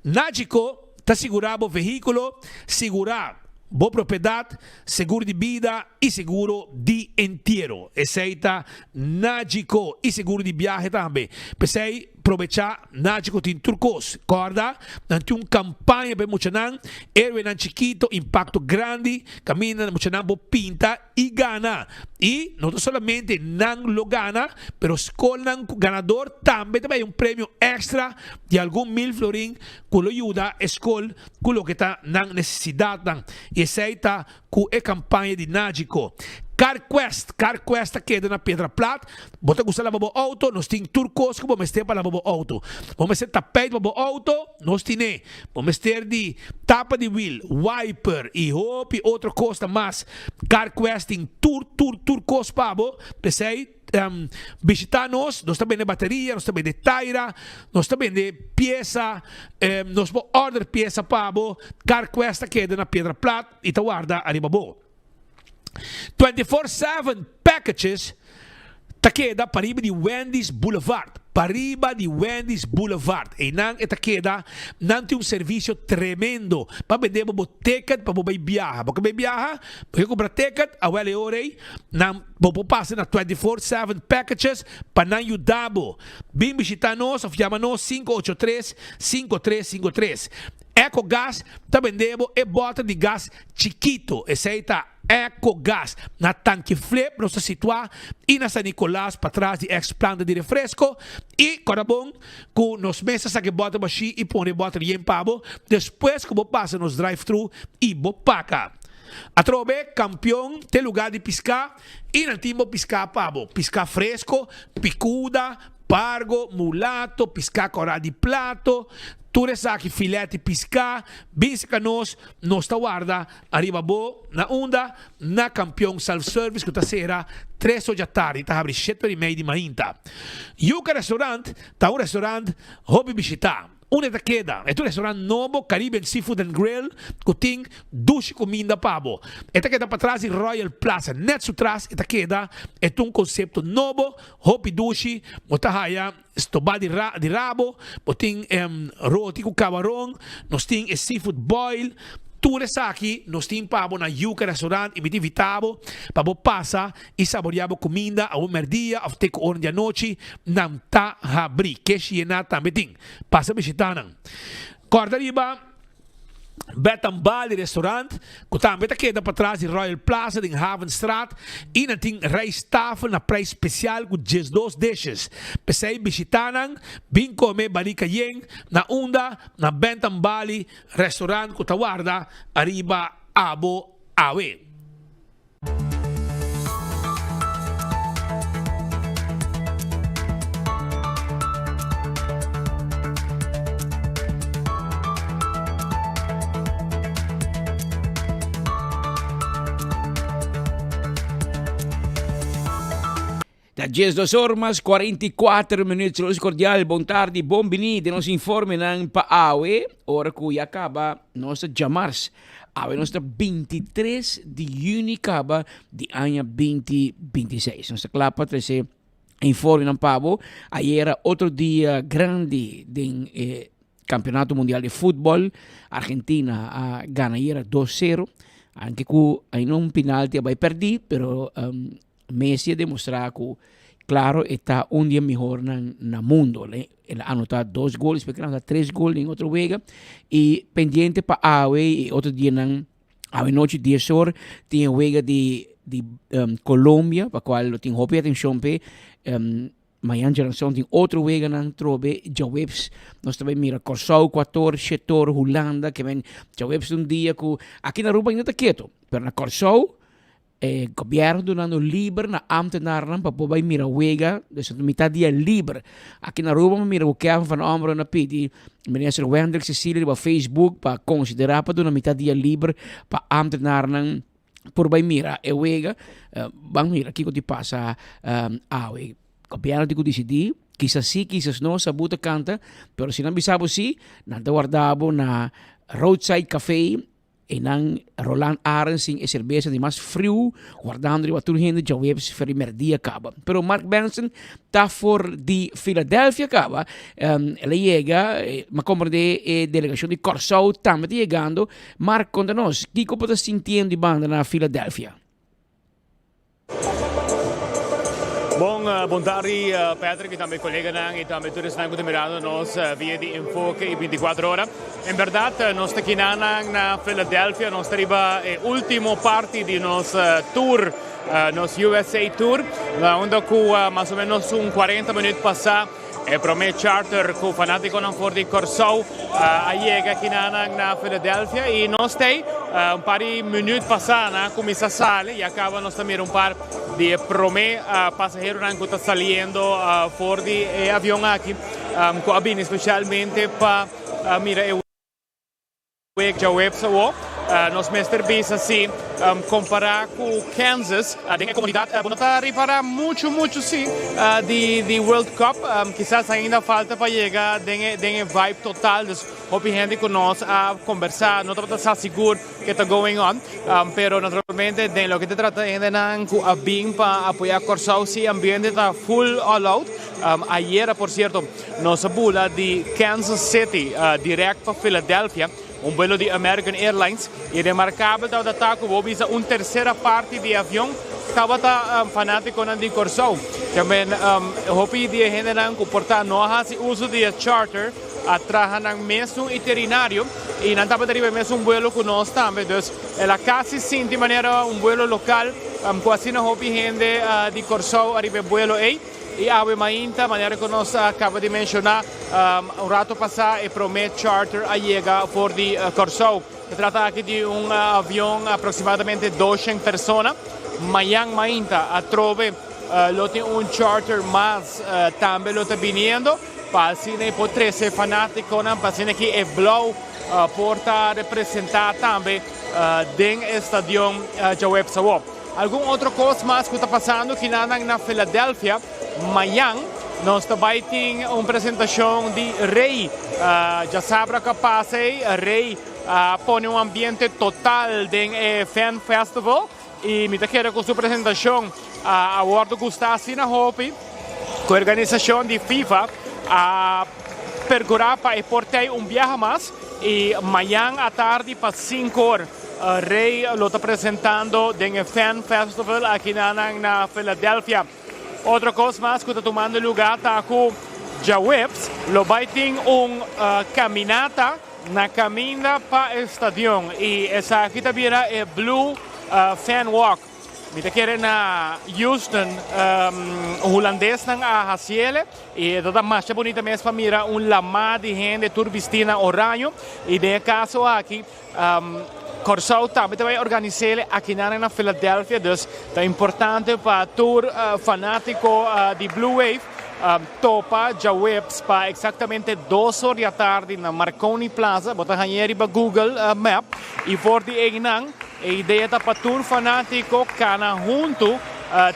Nagico tá segurar o veículo, segurar boa propriedade, seguro de vida e seguro de inteiro. Aceita Nagico e seguro de viagem também. Pensei aproveitar Nagico tem turcos. Corda, não tem uma campanha para muchanan, erwe nan chiquito, impacto grande, camina muchanan bo pinta e gana. E não solamente nan lo gana, pero escola nan ganador também um prêmio extra de algum 1,000 florin que lo ajuda a escola com lo que está nan necessidade. E aceita com a campanha de Nagico. CarQuest queda na Pedra Plata. Bota gusta lavar o auto, nós tem turcos que vamos ter para lavar o auto. Vamos ter tapete para o auto, nós tem. Vamos ter de tapa de wheel, wiper e roupa e outra coisa mais. CarQuest tem turcos para pensei visitar nós também de bateria, nós também de taira, nós também de peça, nós vamos order peça para CarQuest queda na Pedra Plata e tá guarda arriba bo. 24/7 packages taqueda pariba de Wendy's Boulevard. Pariba de Wendy's Boulevard. E nang etaqueda nang tem serviço tremendo para vender o ticket para vai viajar. Porque viaja, porque compra ticket, a wele orei, nang passa na 24/7 packages para nang yudabo. Bim visitar nós, ou chama nós 583-5353. EcoGás está vendendo e bota de gás chiquito. Esse aí tá EcoGás. Na tanque flip, nós se situar e na San Nicolás, para trás de ex-planta de refresco. E, corabom, com nos mesas que bota baixi e põe bota de empabo. Depois que você passa nos drive-thru e você paga. A trobe, campeão, tem lugar de piscar e não tem piscar pabo. Piscar fresco, picuda, pargo, mulato, piscar corá de plato. Tudo isso aqui, filete, piscar, bisca nós tá guarda, arriba bo, na onda, na campeão self-service, que tá será 3 horas da tarde, tá abre 7h30 de manhã. Yuca Restaurant, tá um restaurante, hobby visitar. Una taqueda, é um restaurante novo, Caribbean Seafood and Grill, que tem duas comidas pavo. Esta queda para trás de Royal Plaza, net atrás, esta queda é um conceito novo, hopi dushi, motahaya, estobá de rabo, tem roti com camarão, nós tem seafood boil. Tudo isso aqui, nós temos pavo na Yuca Restaurant, e me invitamos para passar e saborear a comida a uma dia, a ter hora de noite, não está abrir, que cheia também tem. Passa a visitar. Corda riba, Betambali Restaurant, que também está queda para trás de Royal Plaza, em Havenstraat, e não tem rijsttafel na prijs especial com 12 dishes. Pesei visitanan, bem comer balika yen, na onda, na Betambali Restaurant, que está guarda, arriba, abo, awe. Da 10 horas, 44 minutos, los cordial, bom tarde, bom venite, nos informe ng paawe, ora ku acaba, nos chamars Awe nostra 23 de junho acaba de ano 2026. Nossa clapa trece informe não pavo. Aí era outro dia grande do Campeonato Mundial de Futebol. Argentina ganhou 2-0. Anche que aí não penalti vai perder, pero Messi demonstrar que claro está dia melhor no mundo. Ele anotado 2 gols, porque não 3 gols em outro vega. E pendiente para Awe e outro dia Awe noite 10 horas tinha vega de Colômbia, para qual tem hope atenção pe Mayan geração tem outro vega não trobe Jawebs nós também mira Corsau 14 setor Holanda que vem Jawebs dia que aqui na Aruba ainda está quieto, pero na Corsau governo donando livre na ambtenaar para poder mira vega dus metade dia livre aqui na Aruba mira o que van ombro na pidi minister Wendel Cecilia para Facebook para considerar para donar metade dia livre para ambtenaar por vai mira vega bang mira aqui que te passa awe governo dico decidi quizás sí quizás no sabuta canta pero si não bisabo sí nada guardabo na roadside café e nang Roland Arendsing e cerveja de mais frio, guardando wat toen heen de Jawebs primeiro dia acaba. Pero Mark Benson tá for de Philadelphia acaba. Ele chega, mas como de delegação de Corsau também chegando. Mark, conta-nos, que como está sentindo de banda na Philadelphia? Bom tarde, Patrick, e também colega e também todos estão mirando nós via de Enfoque e 24 horas. Em verdade, nós estamos aqui na Philadelphia, nós estamos na última parte de nosso tour, nosso USA Tour, onde com mais ou menos 40 minutos passar. Para o charter com o fanático não for de Corsau, chega aqui na Philadelphia e nós temos par de minutos passar, começa a sala e acaba nós também par de prome passageiros que estão saindo fora de avião aqui, com a bine especialmente para mira Jawebs nos Mr. Beast assim comparar com Kansas tem a comunidade está reparar muito sim de World Cup quizás ainda falta para chegar tem vibe total dos hope gente com nós a conversar não está seguro que está going on pero naturalmente tem lo que te trata ainda com a bem para apoiar Corsau se ambiente está full all out ayer por cierto nossa bula de Kansas City direto para Philadelphia vuelo de American Airlines e remarcável da ataque houve uma terceira parte de avião estava fanático de Corsau também houve de gente não comportar não faz uso de charter atrás no mesmo itinerário e não estava derivando mesmo vuelo com nós também então ela quase sim de maneira vuelo local quase não houve gente de Corsau arriba vuelo aí e Awe Mainta, maneira que nós acaba de mencionar, rato passado e promete charter a chega por de Corsau. Se trata aqui de avião aproximadamente 200 pessoas. Amanhã Mainta a trove tem charter mas também lo está vindo para assim poder ser fanático, para assim que é blow porta representar também den estadio Jawebs. Algum outro coisa mais que está passando aqui na Philadelphia, amanhã nós também temos uma apresentação de Rei. Já sabe que passa aí, Rei põe ambiente total de Fan Festival e me quero com sua apresentação a World Gustasi na Hope, com a organização de FIFA, percorrer para portar viagem mais e amanhã à tarde para 5 horas. Rei lo está apresentando en el Fan Festival aquí na Philadelphia. Otra cosa más que está tomando lugar está con Jawebs, lo va a tener caminata na caminda para el estadio y esa aquí también es Blue Fan Walk. Mi te quiere na Houston holandês nang ahasiele e toda marcha bonita mesmo para mirar lama de gente turbistina oranho e de caso aqui Corsau também vai organizar aqui na Philadelphia, dus é importante para tour fanático de Blue Wave topa Jawebs para exatamente 2 horas da tarde na Marconi Plaza, bota hanheri para Google Map e for de Egnang, a ideia é para tour fanático cana junto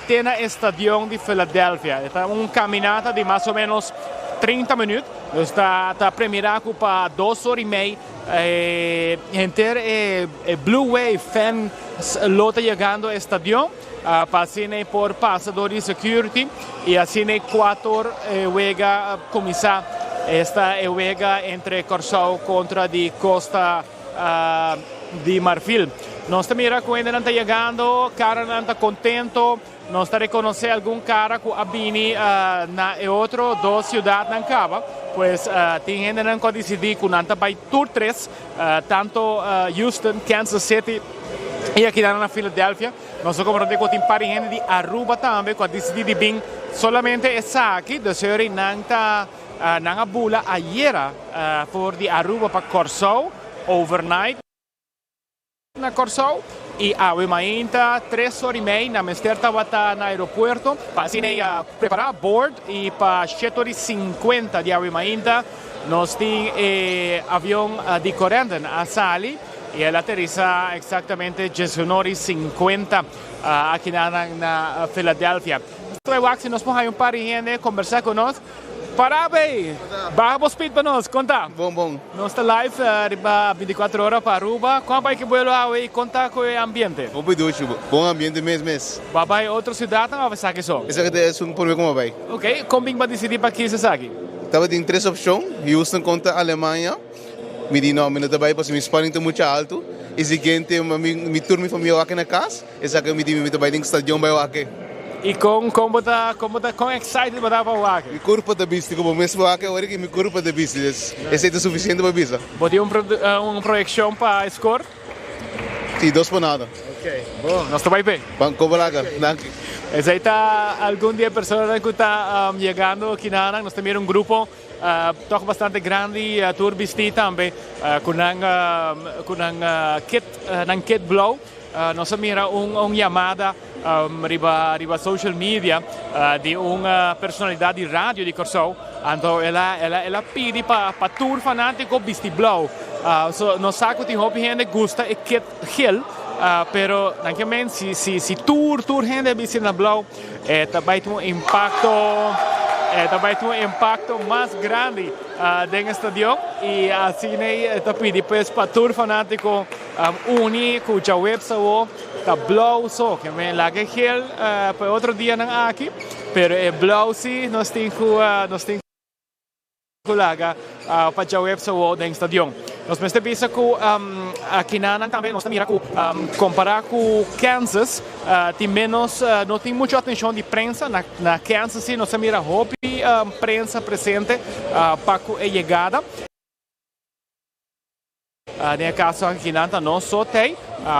tem na estadio de Philadelphia. É uma caminhada de mais ou menos 30 minutos. Está premierado para 2 horas y media. Gente Blue Wave fan lota llegando al estadio. Pasine por pasador de security. Y así 4 juega comisar. Esta juega entre Corsao contra de Costa de Marfil. Nós mira quando está chegando, cara não está contento, nós está reconhecer algum cara que abini na outro 2 cidades não cava, pois tem gente não pode decidir que não está vai tour 3, tanto Houston, Kansas City e aqui na Filadélfia. Nós somos como tem para gente de Aruba também, que decidir de bem somente essa aqui, de ser não está na bula ayer for de Aruba para Corsao overnight. Na Corsao e a ainda 3 horas e meia na mesterta bata no aeroporto para assim preparar board e para 7:50 de ainda nós temos avião de Corendon a Sali e ela aterriza exatamente 19:50 aqui na Filadélfia. Se nós podemos par de gente conversar conosco. Parabéns! Vamos speed para nós, conta. Bom. Nós está live 24 horas para Aruba. Como vai que vuelo e conta com o ambiente? Bom ambiente mesmo. Vai outra cidade ou vai sair só? Essa aqui é um problema como vai. Ok, como vai decidir para aqui se aqui? Estava em 3 opções. Houston contra Alemanha. Me diz não, me não vai porque meu sparring está muito alto. E seguinte, me turno para mim aqui na casa. Essa que me diz me vai em estadião vai aqui. E como excited para o Mi corpo da bici, como mesmo aqui agora que mi corpo da bici, esse é suficiente para bici. Pode uma projeção para score? Sim, 2 para nada. Ok, bom, nós estamos bem. Vamos cobrar, danke. Essa está algum dia pessoas que está chegando aqui na nós temos grupo toch bastante grande tour vestido também com kit blow. Nós mira chamada riba social media de uma personalidade de rádio de Corsao. Então ela pede para tour fanático vestido blow. Nós sabemos que tem gente que gosta de kit hill. Pero nankamente si tour gente vestido blow também tem impacto mais grande dentro do estádio e assim está pedindo para tour fanático único já website tá blow só que me lá que hill para outro dia não aqui pero blow sim nós temos laga para já website dentro do estádio. Nós pensamos que aqui na também nós mira comparar com Kansas tem menos não tem muita atenção de prensa na Kansas sim nós mira hope prensa presente para a chegada. Nel caso aqui não só tem,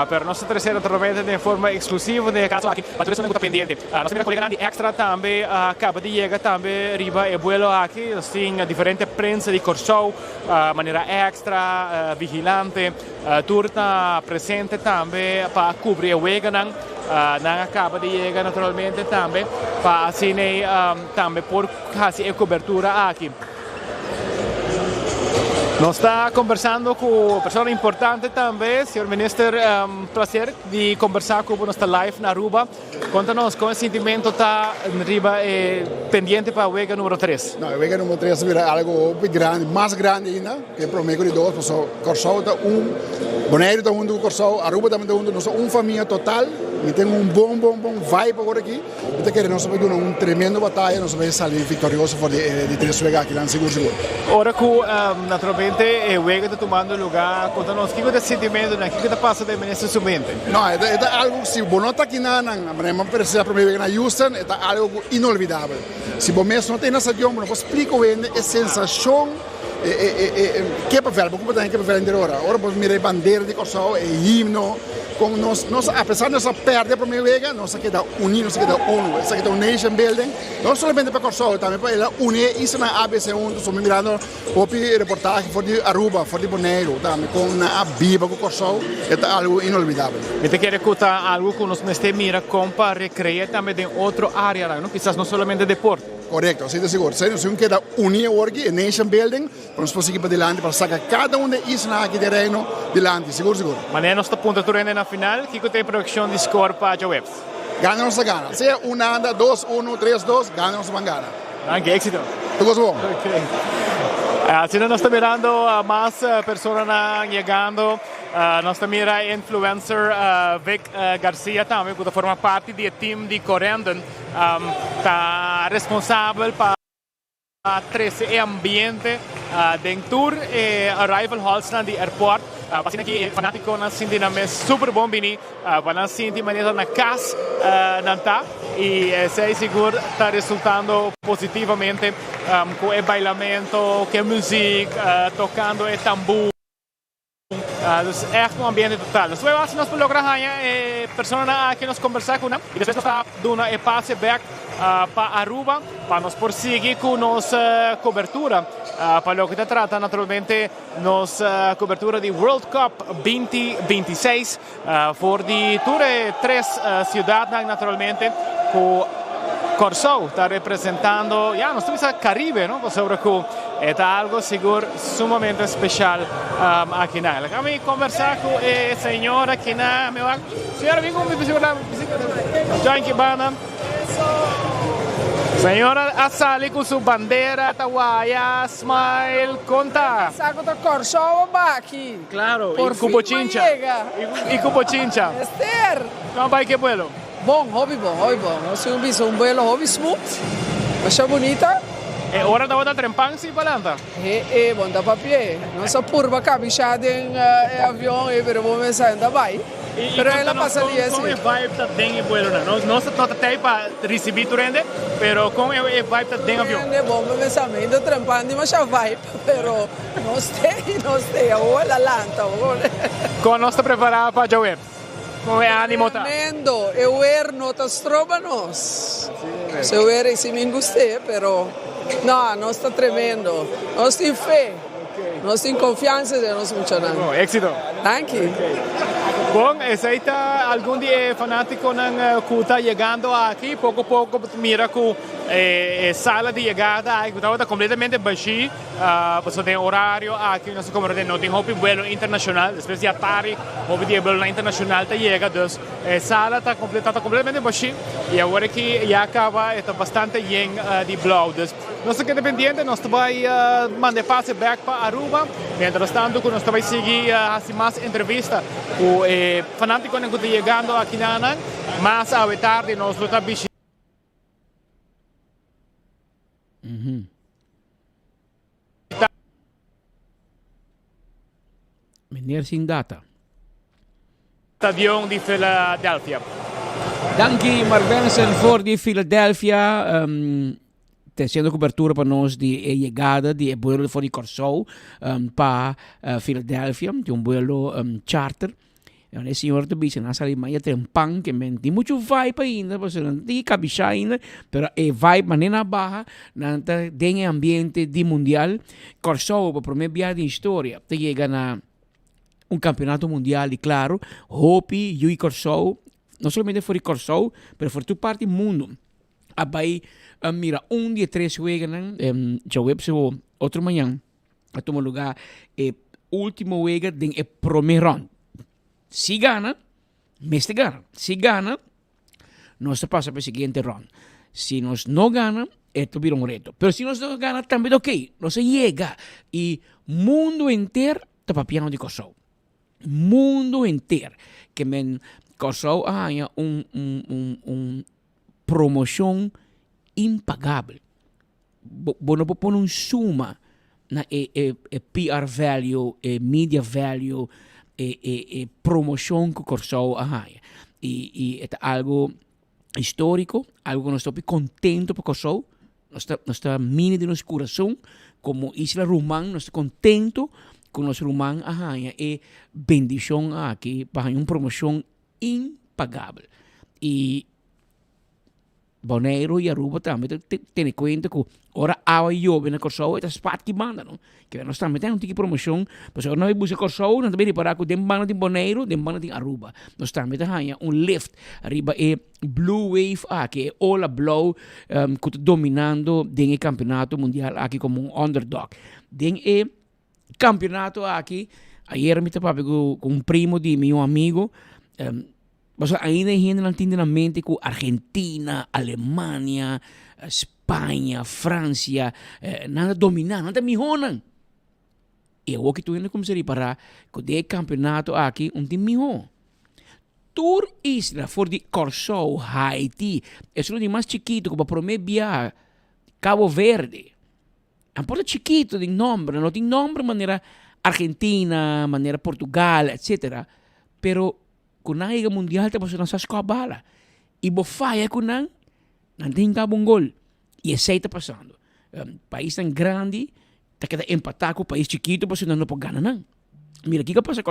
pero nossa terceira tormenta de forma exclusiva nel caso aqui, para tudo isso pendente. Nossa minha colega de extra também acaba de chegar também riba e vuelo aqui, nós tem diferente prensa de Corsao, maneira extra, vigilante, turta presente também para cobrir o Weganan, não acaba de chegar naturalmente também para assim também por fazer a cobertura aqui. Nós estamos conversando com pessoas importantes também, senhor ministro, prazer de conversar com nossa live na Aruba. Conta-nos como o sentimento está arriba pendiente para a Vega número 3. Não, a Vega número 3 é algo grande, mais grande ainda, que é para o meio de 2, porque Corsao está Bonaire está do Corsao, Aruba também está nós somos família total, e tem bom vibe agora aqui, e queremos nós vamos dar uma tremenda batalha, nós vamos sair vitorioso de 3 Vega aqui, seguro. Ora que, naturalmente, o Vega está tomando lugar, conta-nos, o que é o sentimento, o que está passando nesse momento? Não, é algo, se você não está aqui na precisa para Vega na Houston, é algo inolvidável. Se você não tem nessa idioma, não posso explicar a sensação. Que é papel? Como tem que papel ainda agora? Agora vamos mirar a bandeira de Corsao, himno. Com nós, apesar de nós perder para a Vega, nós aqui da unir, nós aqui da ONU, nós aqui da Nation Building, não somente para Corsao, também para ela unir isso na ABC1, estamos mirando o reportagem for de Aruba, for de Bonaire, também com a Biba com Corsao, é algo inolvidável. Eu quero contar algo que nós mira para recrear também em outra área, não? Quizás não somente deporte. Correto, sim, seguro. Se nós queremos unir hoje a Nation Building, vamos conseguir para adelante para sacar cada um de islas aqui de reino adelante, seguro. Mas nós estamos pontuando na final, que tem projeção de score para a Webs? Gana nossa gana. Se é 1-2, 1, 3-2, gana nossa gana. Anche éxito. Tu gosto bom. Si no nos está mirando más personas llegando, nos está mira influencer Vic Garcia también, que forma parte del team de Corendon, está responsable para 13 ambiente den tour arrival halls na di airport pasin aqui fanático na sindi na mes super bom bini para sindi maneira na cas nanta e sei seguro está resultando positivamente com o bailamento, com a música, tocando o tambor. Dus echt um ambiente total. Dus wij was nos por lograr ganhar persona que nos conversar com e depois nós está dando e passe back para Aruba para nos prosseguir com nossa cobertura para o que trata naturalmente nossa cobertura de World Cup 2026 for die tour três cidades naturalmente com Corsou está representando, ya no estamos a Caribe, ¿no? Pues sobre que es algo seguro sumamente especial aquí en la. Déjame conversar con señora que na me va. Señora, vengo mi bicicleta. Join Kibana. Señora Asali con su bandera, Tawaya, Smile, conta. Saco da Corsou aqui. Claro, Por y Cubo Chincha. Y Cubo Chincha. Esther. ¿Cómo va que vuelo? Bom, hobby bom. Nós temos um vuelo hobby smooth, achei bonita. É hora da outra trempang se balanta. Bom da papel. Nossa curva cabichada em avião, pero vamos sair da vai. Pero ela passa ali assim. Como é vibe tá dentro do vuelo, né? Nós tá até para receber turende, pero como é vibe tá dentro do avião. É bom, mas ainda trempando, mas já vai, pero não sei, olha lanta, olha. Como nós tá preparado para Joe? Como é ânimo tá? Tremendo, eu notas trobanos. Se eu se me gostei, pero não está tremendo. Nós temos fé, nós temos confiança de nós funcionando. Bom, éxito. Thank you. Bom, esse está algum dia fanático que está chegando aqui, pouco a pouco mira que sala de chegada aqui está completamente vazia, você tem horário aqui nós como não tem hobby vuelo internacional, depois de tarde hobby de vuelo internacional está chega, então sala está completamente vazia e agora que já acaba está bastante cheio de blogs. Nós estamos pendientes, nós vai mandar passe back para Aruba, mientras tanto nós vai seguir assim mais entrevistas com fanáticos que estão chegando aqui na Anang, mas à tarde nós estamos visitando. Meneer sin data. Stadion di Philadelphia. Danke, Mark Benson, voor die Philadelphia. Tendo cobertura para nós de chegada de vuelo for de Corsou para Philadelphia, de vuelo charter. E senhor de bici na sala mais tem pão que tem muito vibe ainda, você não tem cabeça ainda, pero é vibe maneira barra, não tem ambiente de mundial. Corsou, para primeira viagem de história, te chega na campeonato mundial e claro, Hopi, Yui Corsou, não somente for de Corsou, mas for tu parte do mundo. Abai mira, dia 3 juegan, já web se outro manhã, a tomar lugar, último juega den primeiro round. Se gana, mestre gana. Se gana, nós passa para o seguinte round. Se nós não gana, esto vira reto. Pero se nós não gana, também ok. Nós chega e mundo inteiro está papiando de Corsou. Mundo inteiro. Que men Corsou há promoção impagável. Não pode pôr suma na PR value, media value, promoção que Corsou e é algo histórico, algo que nós estamos contentos por Corsou, nós estamos mini de nosso coração, como Isla Román, nós estamos contentos com nosso Román, e bendição aqui para uma promoção impagável. E Bonaire e Aruba também tem conta que ora água e chove na Corsou é spot que manda, não? Que nós também temos uma promoção, mas agora nós buscamos Corsou, nós também para que tem banda de Bonaire, tem banda de Aruba. Nós também temos lift arriba é Blue Wave que é Ola Blow que está dominando o campeonato mundial aqui como underdog. Tem campeonato aqui, ayer me estava com primo de meu amigo. Mas ainda hay gente que entiende la mente que Argentina, Alemania, Espanha, Francia, nada dominar, nada mihonan. E o que tu ainda começaria para que o campeonato aqui time miho. Tour Isla for de Corso, Haiti, é o de mais chiquito que para prometer viajar Cabo Verde. É um pouco chiquito de nome, não tem nome maneira Argentina, maneira Portugal, etc. Pero com a Liga Mundial tem uma escola. E bo faia com não tem cabo gol. E esse está passando. País tão grande, tá queda empatar com o país chiquito, você não pode ganhar não. Mira, o que passa com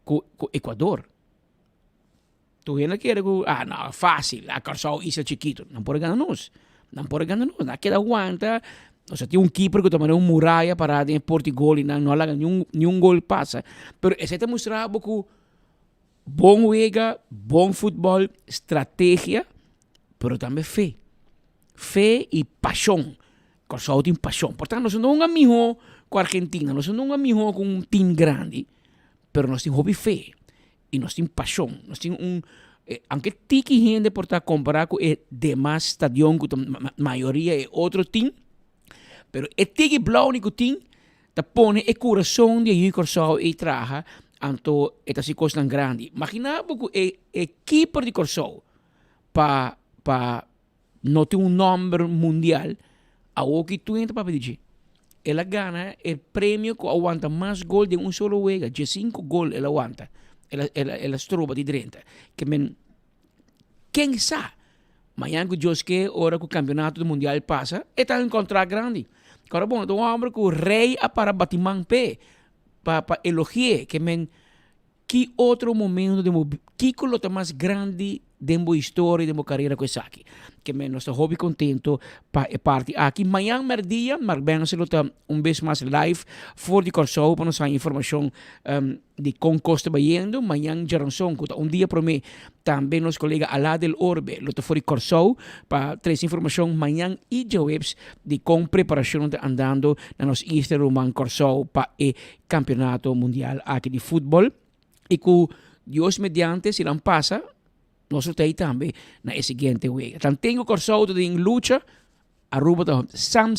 o Equador? Tu ainda quer que, não, fácil, a Corso é chiquito. Não pode ganhar nós. Não pode ganhar nós. Não queda aguanta. Ou seja, tem keeper que toma muralha parada em Portugal e não haga nenhum gol passa. Pero esse está mostrando que bom liga, bom futebol, estratégia, pero também fé. Fé e paixão. Corso tem paixão. Portanto, nós não somos um amigo com a Argentina, nós somos um amigo com um time grande, pero nós temos hobby fé. E nós temos paixão. Nós temos aunque tiki gente por estar comparar com o demais estadião, que a maioria é outro time, pero o tiki blau que tem, te põe o coração de aí Corso e traga, anto esta se coisa tão grande. Imagina que o keeper de Corso, para não ter nome mundial, a o que tu entra para pedir. Ela ganha o prêmio que aguanta mais gol de solo juego, de 5 gols ela aguanta. Ela trova de direita. Quem sabe? Amanhã que Deus quer, hora que o campeonato mundial passa, está em contrato grande. Agora, bom, então homem que o rei é para batimang pé, para elogiar, que outro momento, que colota mais grande da história da carreira com essa aqui. Que nosso hobby contento para parte aqui. Amanhã, merdia, mas bem, se luta vez mais live, for de Corso, para nos dar informação de como costa bayendo. Amanhã, Jaronson, dia para mim, também nosso colega Alá del Orbe, luta for de Corso, para trazer informação amanhã e de webs de como preparação está andando na nossa Easter Roman Corso para o campeonato mundial aqui de futebol. E que Deus mediante, se não passa, nós temos também na seguinte week. Então, tenho Corso em luta, Aruba Sam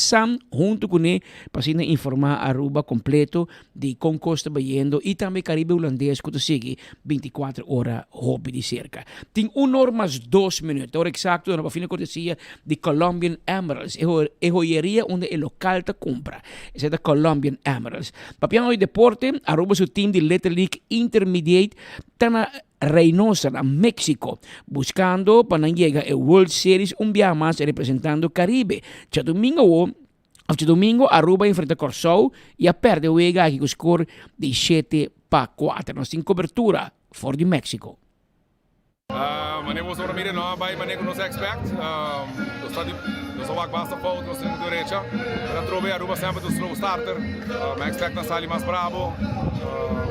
junto com ele, para informar Aruba completo de como costa bayendo e também Caribe holandês que segue 24 horas hobby de cerca. Tem 1 hora mais 2 minutos, hora exato, na fina cortesia de Colombian Emeralds, é joieria onde o local te compra. Essa é da Colombian Emeralds. Papiano de deporte, Aruba seu time de Little League Intermediate, está na Reynosa, na México, buscando para llegar a World Series día más representando Caribe. Este domingo, Aruba enfrenta Corso e a perde o Ega com o score de 7-4. Nós temos cobertura for de México. Wanneer we zo'n midden nou bij, wanneer we ons expect, dus dat is ook basta fout, dus in de derecha. Dat trobe Aruba sempre do slow starter, me expect na sali mais bravo,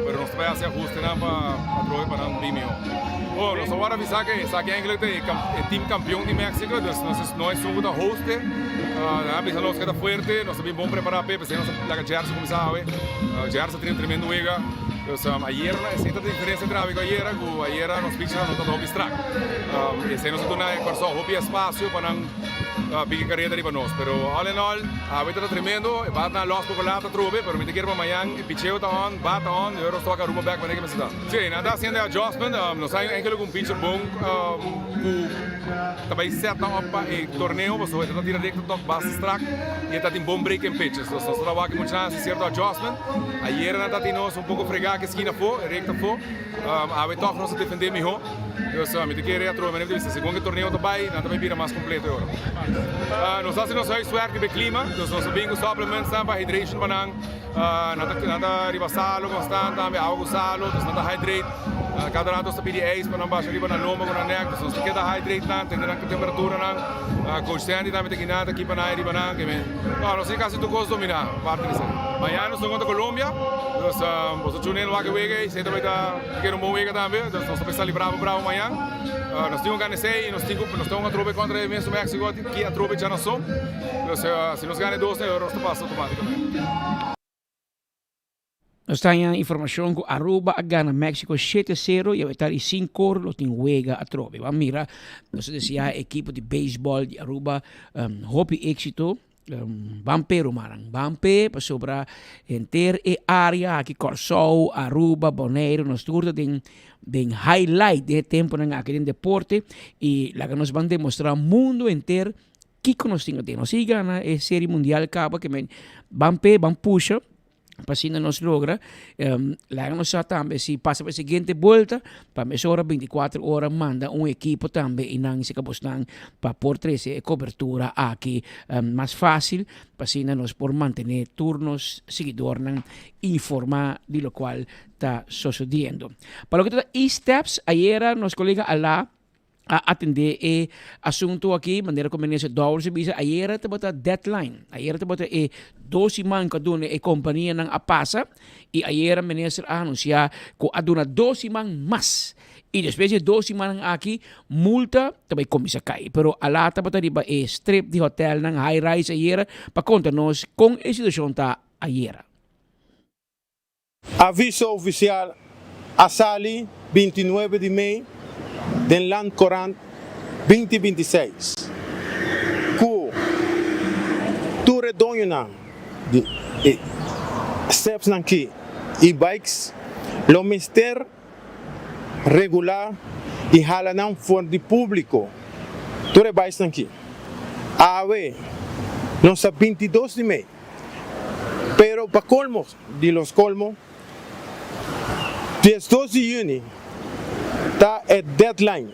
pero nos vai se ajuste na para trobe para um bimio. Oh, nós agora avisar que eigenlijk é team campeão de México, dus nós somos da host, avisa nós que está forte, nós bem bom preparar para se nós lá que Gerson começar a Gerson tem tremendo liga. Dus ayer essa a diferença entre ayer nos picha não está distract. Esse nos dona Corso hobby espaço para não big carreira de nós, pero all in all, a vida está tremendo, vai na loss por lá tá trobe, pero me te quero amanhã, picheo tá on, bata on, eu estou a Aruba back para que me está. Sim, nada sendo adjustment, nós sai enquanto com pitcher bom, também certo para o torneio, você está tira direto toque base strike e está tem bom break em pitches. Nós estamos aqui muito chance certo adjustment. Ayer nada tem nós pouco fregar que esquina for, recta for. A ver toque nós defender melhor. Eu me te quero atro, mas não segundo torneio também, nada vai vir mais completo agora. Nós fazemos nosso suerte de clima, nós bingos supplements para hydration para nada ribasalo constante, também água salo, nada hydrate. Cada rato está pedindo ice para não baixar riba na lomba com a neck, nós temos que dar hydrate não, tem que temperatura não. Coach Sandy também tem que nada aqui para na riba não, que me. Nós temos quase tudo coisa dominar, parte disso. Amanhã nós vamos contra Colômbia, nós vamos juntar no Waka Wega, sempre vai dar que um bom Wega também, nós vamos pensar ali bravo amanhã. Nós temos ganhar sei, nós temos uma tropa contra o México, que a tropa já não são. Se nós ganhamos 2 euros, nós passa automaticamente. Nós temos informação que Aruba a Ghana, México 7-0 e vai estar em 5 lo tem Wega a trove. Vamos mirar, nós dizia equipe de beisebol de Aruba, hopi éxito. Vampero marang Vampe pa sobra enter e área aqui Corsou, Aruba, Bonaire, nós turta den highlight de tempo na aquele deporte e lá que nós vamos demonstrar mundo inteiro que nós temos nós siga na série mundial acaba que Vampe puxa para assim nós logra lá nós também se passa para a seguinte volta para mesura 24 horas manda equipo também e não se acabostan para por 13 cobertura aqui mais fácil para assim nós por manter turnos seguidor informar de lo qual está sucedendo para lo que está e-steps ayer nos colega Alá a atender e assunto aqui, maneira como nesse dólar se bisa, ayer te bota deadline, ayer te bota 12 man kaduna e companhia nang apasa, e ayer minister anuncia que aduna 12 man mas, e depois de 12 man aqui, multa também komisa kai, pero alata bota riba strip de hotel nang high rise ayer, pa conta nos com a situação ta ayer. Aviso oficial a Sali 29 de maio del Land Coran 2026. Ku tu redonho na steps nanki e bikes lo mister regular e halanam for de público. Tu rebais nanki. Ave nossa 22 de maio. Pero para colmos de los colmos 12 de junio está el deadline.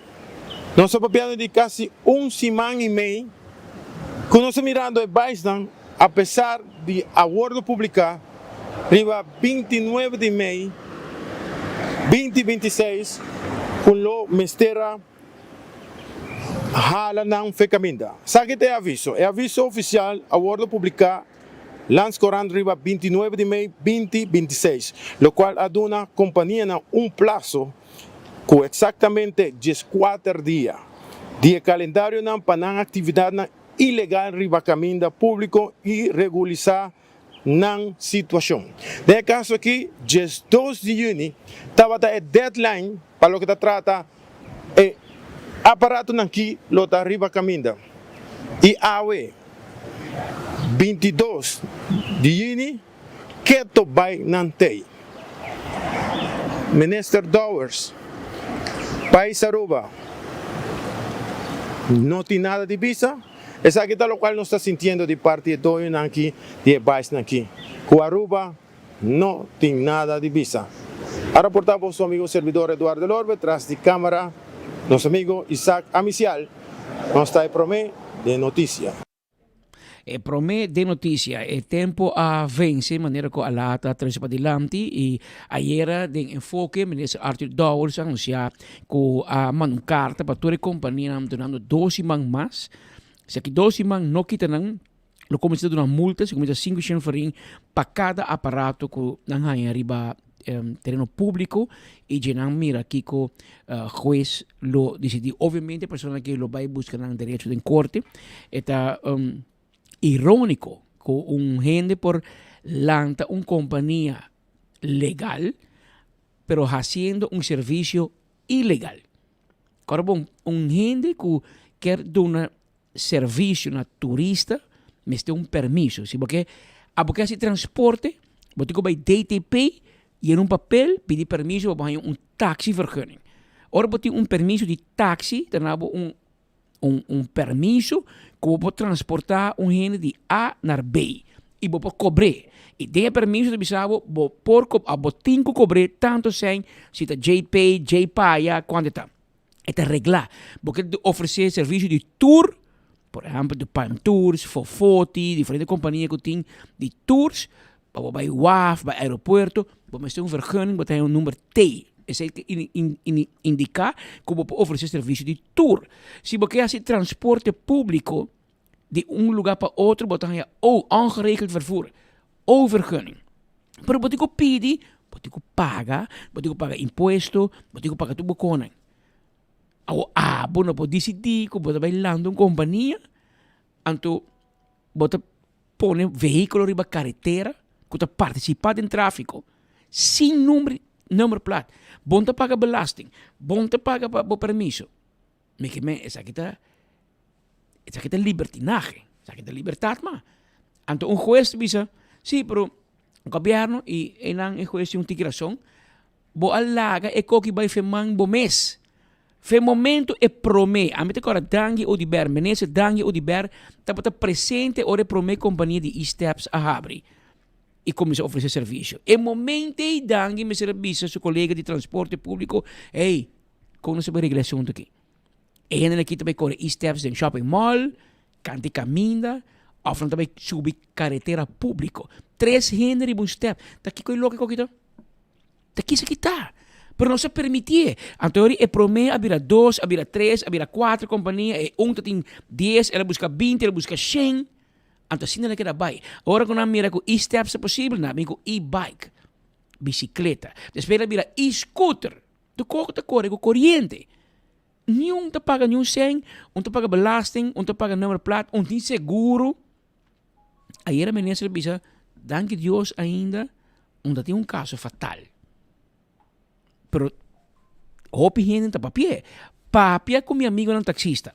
Nós estamos papiando de casi semana e meia. Que nós estamos mirando el Baisdan, apesar de acordo publicar, arriba 29 de maio 2026, com o mistera hala não fecaminda. Sabe que é aviso? É aviso oficial, acordo publicar, Lance Coran arriba 29 de maio 2026, lo qual aduna companhia prazo com exatamente 14 dias de calendário para atividade ilegal riba caminho público e regularizar na situação. Nesse caso aqui, 2 de junho, estava a deadline para o que trata e aparato aqui lo está riba caminho. E awe 22 de junho que to vai nantei. Minister Dowers País Aruba no tem nada de visa. Es aqui lo cual nos está sintiendo de parte de todo aquí, de país aquí. Que Aruba no tem nada de visa. A reportar por su amigo servidor Eduardo Lorbe, tras de cámara, nuestro amigo Isaac Amicial, nos está promé de noticia. Promé de notícia, tempo a vence, maneira que a lata três para adiante e ayer de enfoque, ministro Arthur Dowers anuncia que a manu carta para toda a companhia donando 12 man mais, se aqui 12 man não quita não, lo começa a dar uma multa, se começa 5 chenfarim para cada aparato que não há arriba terreno público e já não mira aqui que o juiz lo decidiu. Obviamente a pessoa que lo vai buscar no direito de corte, está irónico que gente por lanta una compañía legal, pero haciendo un servicio ilegal. Ahora, gente que quiere dar un servicio a turista, me está un permiso. ¿Sí? Porque hace transporte, porque vai DTP y en un papel pide permiso para un taxivergunning. Ahora, porque un permiso de taxi, tenemos un permiso que pode transportar gente de A naar B e pode cobrar. E tem permiso de bisabo por a botinho cobrar tanto sem se tá JP, JPaya, quando tá. É reglar. Porque oferecer serviço de tour, por exemplo, de Palm Tours, Fofoti, diferentes companhias que tem de tours, bij WAF, bij aeroporto, mas tem vergunning, mas tem número T. Es que indica como oferecer serviço de tour. Se você hace transporte público de lugar para outro, botan je ongeregeld vervoer, vergunning. Pero você pede, você paga imposto, você paga tudo conan. Não pode decidir que você vai lando uma companhia, então você põe veículo riba carretera, que você participa em tráfico. Sin nummerplaat. Bom te paga belasting. Bom te paga por permiso. Me que me, esa kita libertinaje. Esa kita libertad, ma. Anto un juez bisa, sí, pero o governo e enang e juez yung tigrason, bo alaga e koki bay femang bo mes. Fe momento e prome, amete kora dangi o di ber, menese dangi o di ber, tapata presente ore prome companhia di e-steps a habri. E come se oferecer serviço. E momento e dangi me serviço su collega di transporte público, hey, como se regulação aqui. E ele aqui também corre e-steps em shopping mall, canti caminda, of também subir carretera público. 300 ribu step. Daqui coi louco coquito. Daqui se quitar. Pero não se permitir. Antori e prome abira 2, abira 3, abira 4 companhia e tem 10, ela busca 20, ela busca 100. Anto assim ela queda vai. Ora quando mira com e-steps é possível, na com e-bike, bicicleta. Depois ela vira e-scooter. Tu corre com corrente. Nenhum te paga nenhum 100, te paga belasting, te paga nummerplaat, tem seguro. Aí era menina bisa, danke Deus ainda, tem um caso fatal. Pero hopi gente tá papie. Papia com meu amigo no taxista.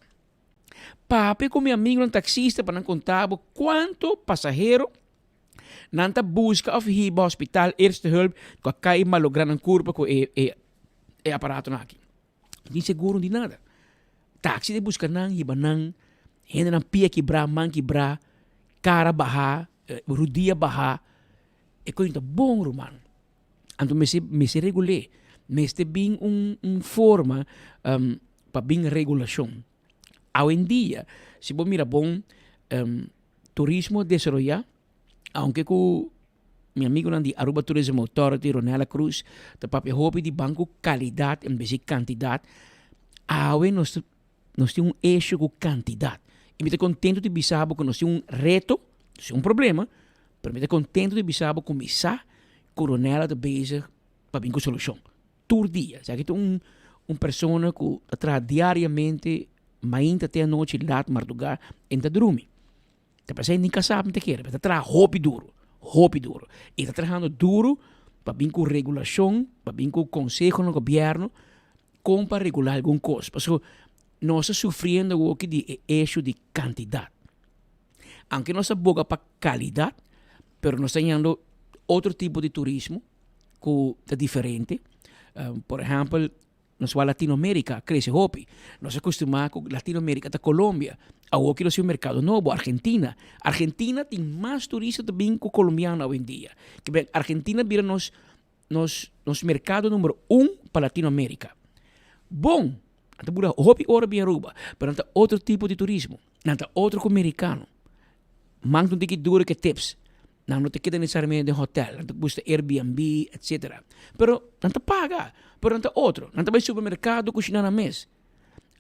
Papia com meu amigo no taxista para não contar quanto passageiro nanta busca of hiba hospital eerste hulp com cai malogran curva com e aparato aqui. Não seguro de nada. Taxi de busca nang hiba nang, gente nang pia quebrar, man quebrar, cara barrar, rodia barrar. E coisa bom, romano. Então me se regulei. Mas tem forma para bem regulação. Hoje em dia, se você mira bom, turismo desarrollar, aunque com meu amigo de Aruba Tourism Authority, Ronela Cruz, de papel hobby de banco qualidade em vez de quantidade, hoje nós temos eixo com quantidade. E me estou contente de bisar que nós temos reto, nós problema, mas me estou contente de bisar que começar com Ronela de bezig para bem com solução. Todo dia. Sabe que pessoa que trabalha diariamente, mainta até a noite, lá, madrugada, e está dormindo. Está pensando em casar, não te quer. Está trabalhando hobby duro. E está trabalhando duro para vir com regulação, para vir com conselho no governo, como para regular alguma coisa. Porque nós estamos sofrendo o que de eixo de quantidade. Aunque nós boga para qualidade, mas nós estamos tendo outro tipo de turismo que é diferente. Por exemplo, nós vamos a Latinoamérica, cresce hobby. Nós acostumamos com Latinoamérica, da Colômbia. Aqui nós temos um mercado novo, Argentina. Argentina tem mais turistas também que o colombiano hoje em dia. Argentina vira nosso mercado número 1 para Latinoamérica. Bom, anta pura hobby ora bem Aruba, mas anta outro tipo de turismo. Anta outro americano. Mangto um ticket duro que tips. Não te queda necessariamente em hotel, não te custa Airbnb, etc. Pero não te paga, pero não te outro. Não te vai ao supermercado cozinhar na mesa.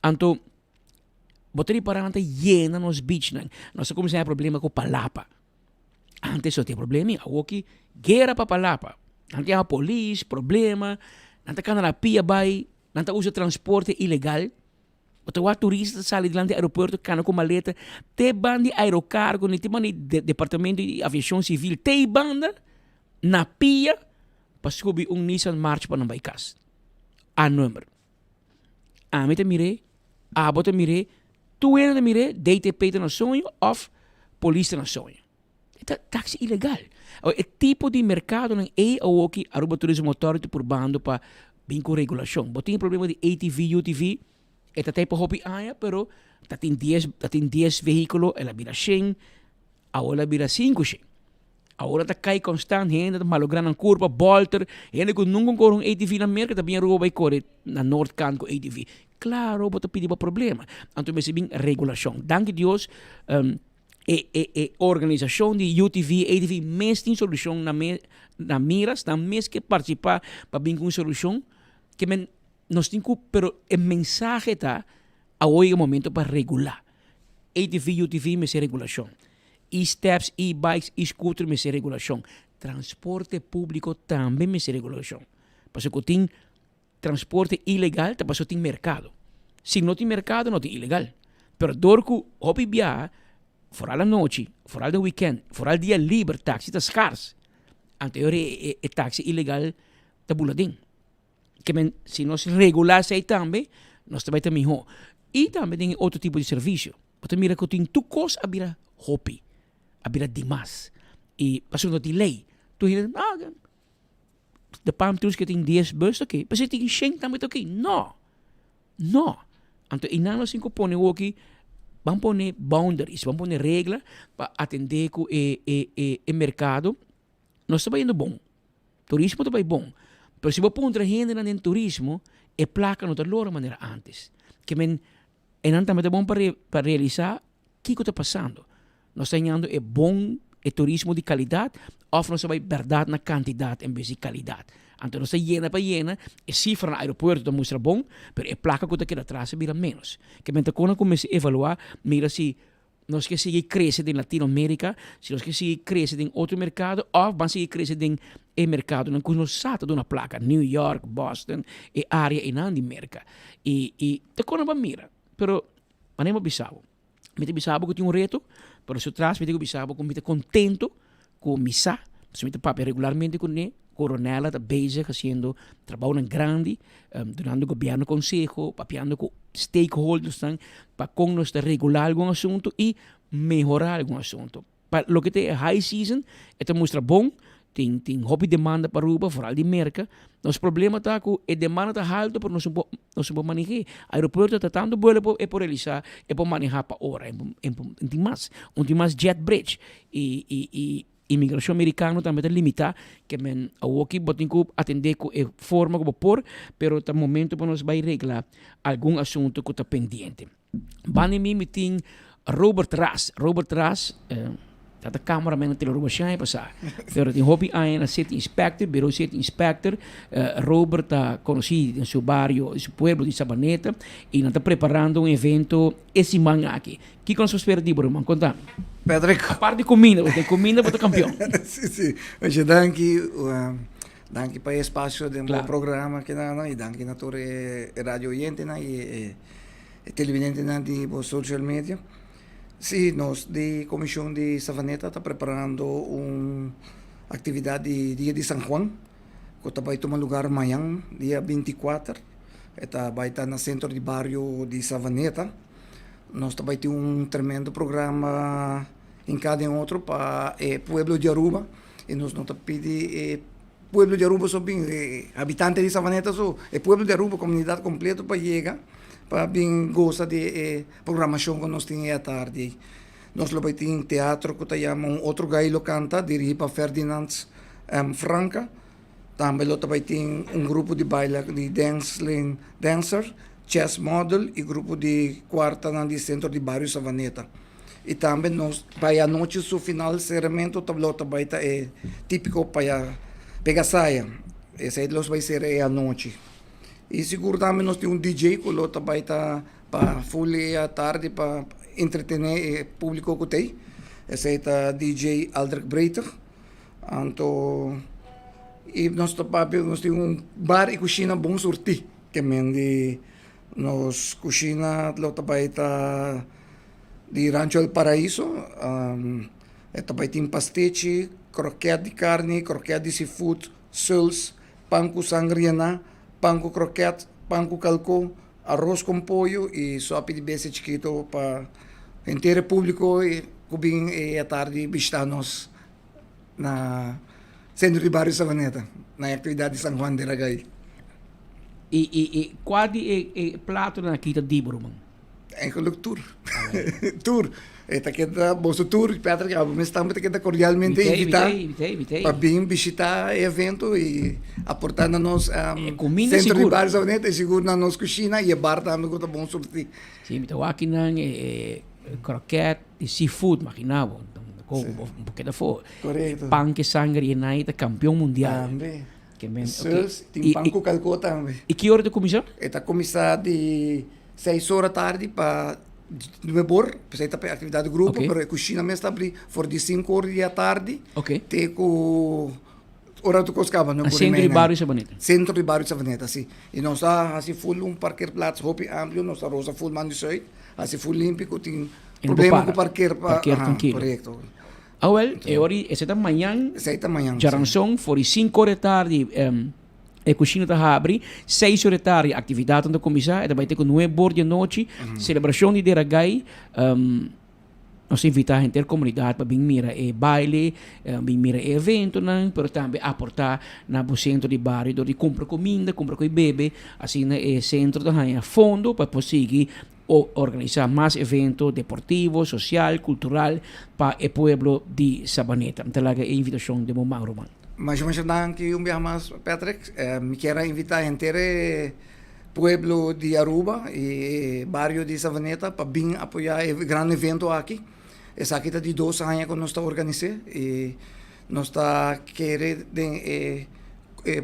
Então, botei para não te llena nos beach. Nós começamos a ter problema com Palapa. Antes só tinha problema, aqui, guerra para Palapa. Não tinha polícia, problema, não te cana na pia, não te usa transporte ilegal. O turista sai de do aeroporto, cana com maleta, te banda aerocargo, te banda departamento de aviação civil, te banda na pia, para subir Nissan March para não vai casa. A número. A mim te mirei, a bota mirei, tu ainda mirei, DTP na sonho, of polícia na sonho. É táxi ilegal. O tipo de mercado não é o que Aruba Tourism Authority por bando para bem com regulação. Botinha problema de ATV, UTV, esta tipo hobby aya, pero tem 10 veículos, ela vira 100, agora vira 5. Agora está cai constante, gente malogrando curva, bolter, gente que nunca corre um ATV na América, também a rua vai correr na North Can com ATV. Claro, bota pedir problema. Então, me bem regulação. Danke Deus, organização de UTV, ATV, mais tem solução na miras, na mês que participar para vir com solução, que nós temos, pero o mensagem está a hoje é o momento para regular. ATV, UTV, me ser regulação. E-steps, e-bikes, e-scooter, me ser regulação. Transporte público também me ser regulação. Porque que tem transporte ilegal, porque tem mercado. Se não tem mercado, não tem ilegal. Pero dorco, hobby viajar, fora a noite, fora o weekend, fora o dia livre, táxi está escasso. anteriore e taxi ilegal da bulading. Que men, se nós regular sei também, nós também tem melhor. E também tem outro tipo de serviço. Porque mira que tem tu coisa abira hobby, abira demais. E passando de lei, tu diz, de pam terus que tem 10 bus, ok. Mas tem 100 também, ok. Não. Então, inano assim que põe aqui, vamos pôr boundaries, vamos pôr regras para atender com o mercado. Nós estamos indo bom. Turismo está bom. Mas se você põe gente no turismo, a placa não está de maneira antes. Que men, também é bom para realizar o que está passando. Nós estamos tendo bom turismo de qualidade, ou nós estamos verdade na quantidade em vez de qualidade. Então, nós estamos llena, a cifra no aeroporto mostra bom, mas a placa que está aqui atrás vira menos. Que men, quando começa a evaluar, mira se nós que seguir crescendo em Latinoamérica, se nós que seguir crescendo em outro mercado, ou vamos seguir crescendo em mercado, não nós sata de uma placa, New York, Boston, e área em América. E te quando mira, pero manemo bisabo. Mete bisabo que tem um reto, pero se traz mete bisabo que mete contento com missa, se mete papel regularmente com ele, coronela está bezig haciendo trabalho grande, durante o governo consejo, papiando com stakeholders para com nós regular algum assunto e melhorar algum assunto. Para lo que tem high season, это mostra bom, tem hobby demanda para Aruba, vooral de merca. Nosso problema está com a demanda está alta, para nós não podemos manejar. O aeroporto está tanto bom para realizar, para manejar para hora. Tem mais jet bridge e imigração americana também está limitada, que men aqui botem que atender com a forma como por, pero no momento para nós vai reglar algum assunto que está pendente. Banimi tem Robert Ras, dat de cameraman til Robert Shine passar. Pero tem hobby ainda city inspector, bureau city inspector, Robert está conhecido em seu barrio, em seu pueblo de Sabaneta, e está preparando evento esse manhã aqui. Que que nós espera de Bruno? Conta. Patrick. A parte de comida, você tem comida para o campeão. Sim. Hoje danke para o espaço do programa que e danke na rádio oyente e televidente de social media. Sim, nós de Comissão de Savaneta está preparando uma atividade de Dia de San Juan, que vai tomar lugar amanhã, dia 24. Vai estar no centro de barrio de Savaneta. Nós também temos um tremendo programa em cada outro para o pueblo de Aruba. E nós não pedimos o pueblo de Aruba, habitantes de Savaneta, o pueblo de Aruba, comunidade completa para chegar. Para bem gosta de programação que nós temos à tarde. Nós vamos ter um teatro que chamamos Outro Gailo Canta, dirigido para Ferdinand Franca. Também vai ter um grupo de baile de dancer, chess model e grupo de quarta no centro de bairro Savaneta. E também nós vai à noite, no final do encerramento, o vai estar típico para pegar saia. Esse aí vai ser à noite. E seguro também nós temos um DJ que vai estar para folhe à tarde para entretener o público que tem. Esse é o DJ Aldrich Breiter. Então, e nós temos um bar e cozinha bom sortir. Que nós cozinha vai estar de Rancho El Paraíso. Vai ter pastiche, croquete de carne, croquete de seafood, suls, panko sangriana, panko croquete, panko calco, arroz com pollo e sopa de beijo chiquito para o inteiro público e à tarde visitar-nos na centro de bairro Savaneta, na atividade de San Juan de Ragay. E qual é o prato na quinta de Bruman? É o tour. Tour. Esta queda bolso tour, Pedro, que me estamos cordialmente invitar para vir visitar o evento e aportar na nossa centro de bares e seguro na nossa cozinha e bar também que bom sortir. Sim, então aqui não croquete e seafood, imaginava, um pouquinho de fora. Correto. Pão que sangre e naita campeão mundial. Também. Tem pão com calco também. E que hora de comissão? Está começar de 6 horas da tarde para Novembro, precisa ter atividade de grupo, mas a cozinha mesmo está abrindo for de 5 horas da tarde. Tem com hora do Coscaba, no centro de bairro Savaneta. Centro de bairro Savaneta, sim. E nós está assim full parqueerplaats, hoop amplo, nós está rosa full man de assim full limpo, tem problema com parqueer tranquilo. Correto. Well, esse da manhã. Esse da manhã. Jaranson, for 5 horas da tarde, a cozinha está abre, 6 horas da tarde, atividade da comissão, e também tem com 9 horas da noite, celebração de Deragai, nós invitamos a inteira comunidade para vir mirar baile, vir mirar evento, mas também aportar na centro de bairro, onde compra comida, compra coi bebê, assim, é centro de fundo para conseguir organizar mais eventos deportivos, social, cultural para o pueblo de Sabaneta. Então, é a invitação de Momang Roman. Mas eu acho que mais, Patrick, me quero invitar a inteiro pueblo de Aruba e bairro de Sabaneta para vir apoiar o grande evento aqui. Essa aqui está de 2 anos que nós estamos organizando e nós estamos querendo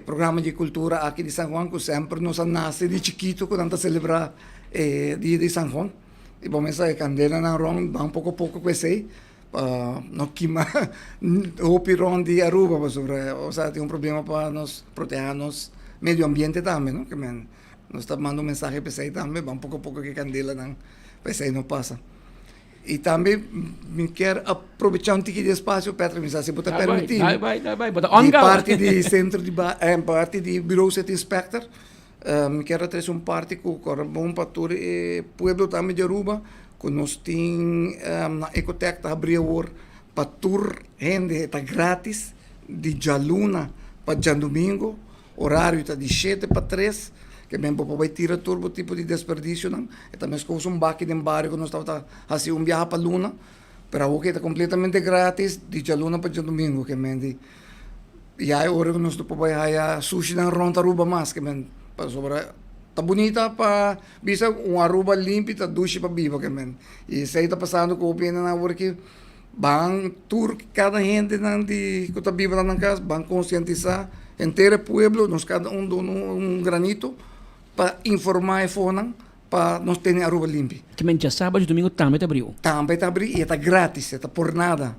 programa de cultura aqui de San Juan, que sempre nós nasce de chiquito quando estamos celebrar dia de San Juan. E vamos a candela na ron, va un poco com esse não queima o pirão de Aruba, o sea, tem problema para nós proteger nos meio ambiente também, não? Que nós estamos mandando mensagem para você também, va un poco que candela não, para você não passa. E também me quero aproveitar um pouquinho de espaço, Petra, se você permitir. Vai. De parte de centro de parte de Bureau City Inspector, me quero trazer parte que é bom para todo o pueblo também de Aruba, que nós temos na Ecotec está abrindo para tour gente está grátis de Jaluna para Jan Domingo, horário está de 7 para 3. Que mesmo para tirar todo tipo de desperdício, não? E também escolhemos baque de barrio que nós estávamos fazendo viagem para Luna, para o que está completamente grátis, de Luna para domingo, que mesmo e aí agora que nós estamos a sushi na Ronda Aruba mais, que mesmo para sobre tá bonita para bisa Aruba limpa, tá duche para viva, que mesmo e isso aí está passando com o pena na hora que vão tour cada gente que está viva na casa, vão conscientizar inteiro pueblo, nós cada um granito para informar a fona para nós termos a Aruba limpa. Que mentia sábado e domingo também está abriu. Também está abriu e está grátis, está por nada.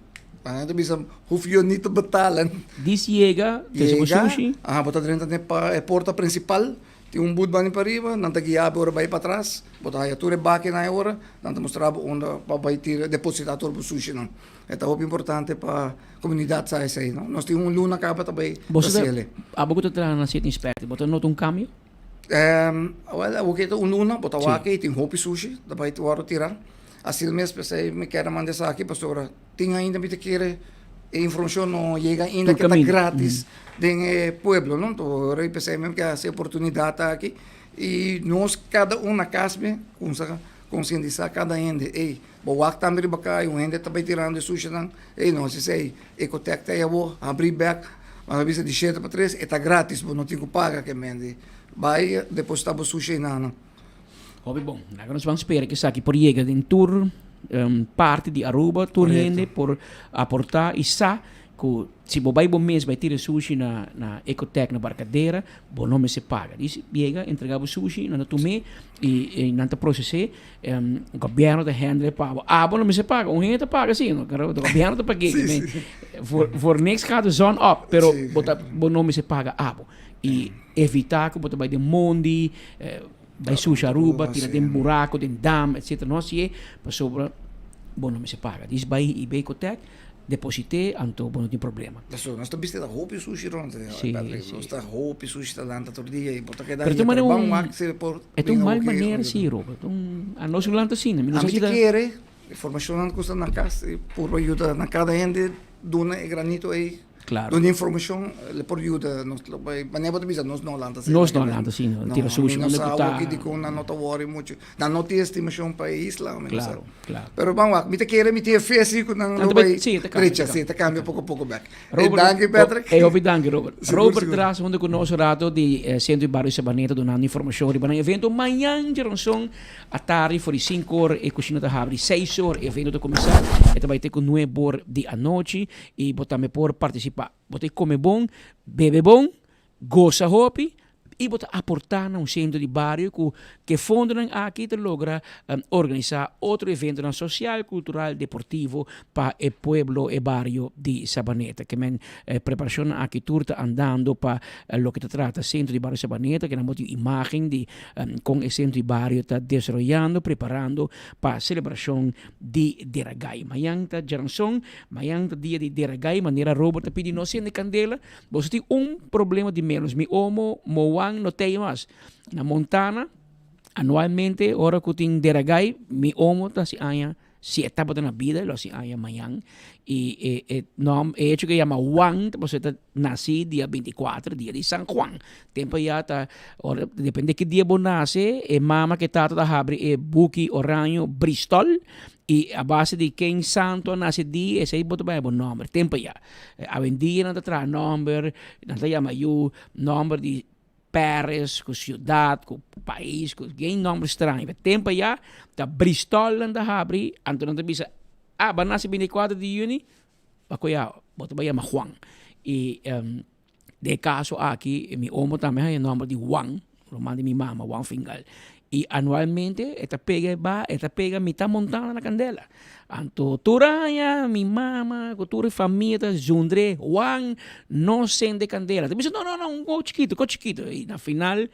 Então bisa hoef je niet te betalen. Diz chega, tem sushi. Bota dentro da porta principal, tem boot bani para riba, não está guiado para vai para trás, bota aí tudo baque na hora, não está mostrando onde para vai tirar depositar todo o sushi não. É muito importante para a comunidade sair aí, não? Nós temos luna capa também. Você a boca está na City Inspector, bota nota caminho? O que é luna, bota o aqui, tem hopi sushi, da vai tirar. Assim mesmo, você me quer mandar isso aqui, pastora. Tem ainda me quer informação não chega ainda que está grátis no pueblo, não? Então, eu pensei mesmo que essa oportunidade aqui e nós cada na casa conscientizar cada gente. Ei, boa também bacai, um gente também tirando sushi não. Ei, não sei, Ecotec tá aí vou abrir back, mas avisa de 7 para 3, está grátis, não tem que pagar que mende. Vai depositar o sushi não. Hobby bom, agora nós vamos esperar que isso aqui por chegar em tour parte de Aruba, tour gente por aportar e sa que se você vai bom mês vai tirar sushi na Ecotec na barcadeira, bom nome se paga. Diz chega entregar o sushi na tomé e na processar, o governo da handle paga. Bom nome se paga, gente paga sim, o governo paga. For next cada zone up, pero bom nome se paga e evitar que você vai de mundi vai sushi Aruba, tira de buraco, de dam, etc. Não se para sobre bom nome se paga. Diz vai e Ecotec deposité, então não tem problema. Nós estamos vestindo a roupa e sushi ronde. Nós estamos roupa e sushi talanta todo dia e bota que dá. Pero também é uma mal maneira sim, Robert. A nós lanta assim, a gente quer informação que está na casa por ajuda na cada gente dona e granito aí. Claro. Dona informação por ajuda nós vai maneira de nós não lanta assim. Nós não lanta assim, tira sushi não sabe que digo na nota worry muito. Na nota estimação para isla, claro. Pero vamos, me te quer me te fez assim não vai. Sim, te cambia pouco back. Danke Patrick. Danke Robert. Robert traz onde conosco rato de centro de bairro Sabaneta donando informação de banana evento amanhã de ranção à tarde for 5 horas e cozinha da abre 6 horas evento de começar. Então vai ter com 9 horas de a noite e botar-me por participar. Botei come bom, bebe bom, goza hopi e bota aportar na centro de barrio que fundam aqui te logra organizar outro evento na social, cultural, deportivo para o pueblo e barrio de Sabaneta, que men preparação aqui turta andando para lo que te trata centro de barrio Sabaneta, que na modo imagen de com o centro de barrio está desarrollando, preparando para a celebração de Deragay. Mayang ta Jaranson, mayang ta dia de Deragay, maneira Robert pedi no de candela, você tem problema de menos, mi homo, moang, no temas. Na Montana, anualmente, ora que tem Deragay, mi homo ta si aya, si etapa da vida, lo si aya mayang, no, hecho que llama Juan, você tá nasci dia 24, dia de San Juan. Tempo ya ta, ora, depende que dia bo nasce, mama que tata da abre buki oranho Bristol, e a base de quem santo nasce dia, esse aí bota bem bom nome, tempo já. A vendia não tra nome, não te chama you, nome de Paris, com cidade, com país, com quem nome estranho. Tempo já, da Bristol não abre, então não te bisa, ba nasce 24 de junho, bacoya, bota bem chama Juan. E de caso aqui, mi homo também é nome de Juan, romano de mi mama, Juan Fingal. Y anualmente esta pega mitad montada na candela. Anto turaya, mi mama, cultura família, Jundre, Juan, no sende candela. Te dice, no, un go chiquito. Y na final,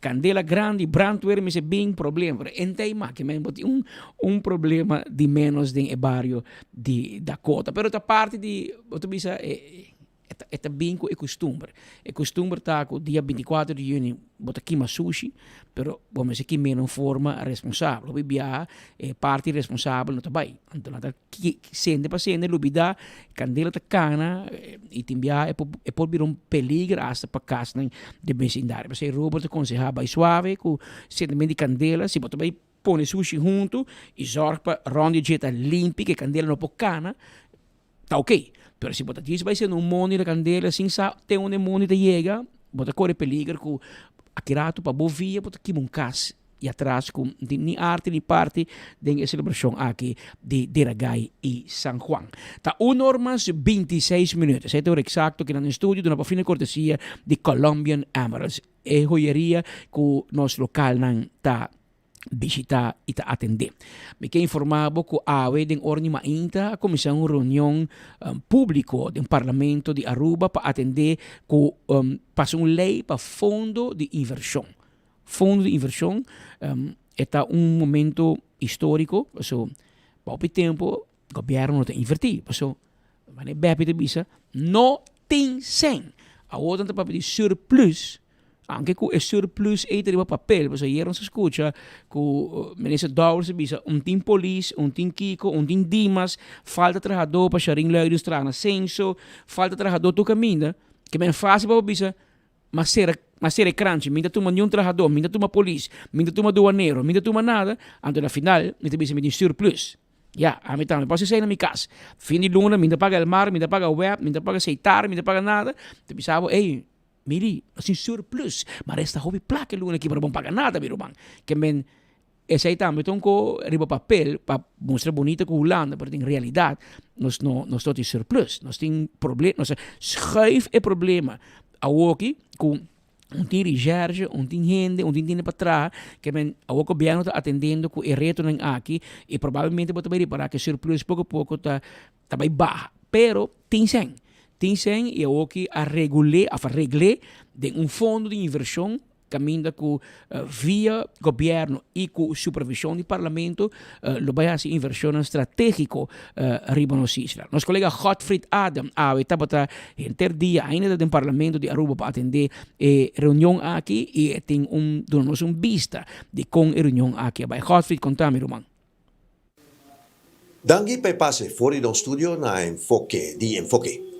candela grande, brandweer, me dice, bem problema. Entei ma, que me boti un problema de menos de barrio de Dakota. Pero esta parte de, tu bisa, esta bingo é costume. É costume tá com dia 24 de junho bota queima sushi, pero vamos dizer que menos forma responsável. O bibia é parte responsável no trabalho. Então nada que sende para sende lubida candela ta cana e timbia é por vir peligro hasta para casa de vecindário. Você Robert aconselha bem suave com sende de candela, se bota bem põe sushi junto e zorga para ronde jeta limpa que candela não pode cana. Tá ok. Pero se bota diz vai ser um monte de candela, assim tem um monte de chega, bota corre peligro com aquirato para bovia, bota aqui um cas e atrás com ni arte ni parte da celebração aqui de Deragay e San Juan. Tá 1:26 minutos. Esse é o exato que no estúdio na fina cortesia de Colombian Emeralds. É joieria que nosso local não tá visitar e ta atender. Me que informavo que a den orni mainta a comissão reunião público do parlamento de Aruba para atender que passa lei para fundo de inversão. Fundo de inversão é momento histórico, so para o tempo o governo não tem invertir, so mas é bem de bisa não tem sem. A outra para pedir surplus. Anche com o surplus é de papel, porque aí não se escuta que o ministro Dawes bisa tem polícia, tem Kiko, tem Dimas, falta trabalhador para charin leiro estranho na censo, falta trabalhador tu caminha, que bem fácil para bisa, mas ser crunch, minta tu nenhum trabalhador, minta tu polícia, minta tu doaneiro, minta tu nada, então na final, minta bisa me surplus. Ja, a mim também. Posso sair na minha casa. Fim de luna, minta paga o mar, minta paga o web, minta paga aceitar, minta paga nada. Tu pensava, ei, miri, assim surplus, mas esta hobby placa luna aqui para não pagar nada, meu irmão. Que men esse aí também então com riba papel para mostrar bonita com Holanda, mas em realidade nós não temos surplus, nós temos problema, nós schuif é problema. A aqui com tem reserva, tem gente, tem dinheiro para trás, que men a o governo está atendendo com o reto aqui e provavelmente pode reparar que surplus pouco a pouco está bem baixo, pero tem sem e o que a regule de fundo de inversão caminha com via governo e com supervisão do parlamento lo vai fazer inversão estratégica riba nos islas. Nosso colega Gottfried Adam estava dia ainda do parlamento de Aruba para atender reunião aqui e tem damos vista de com reunião aqui. Vai Gottfried contar-me, irmão. Dangi pase fuori do studio na enfoque.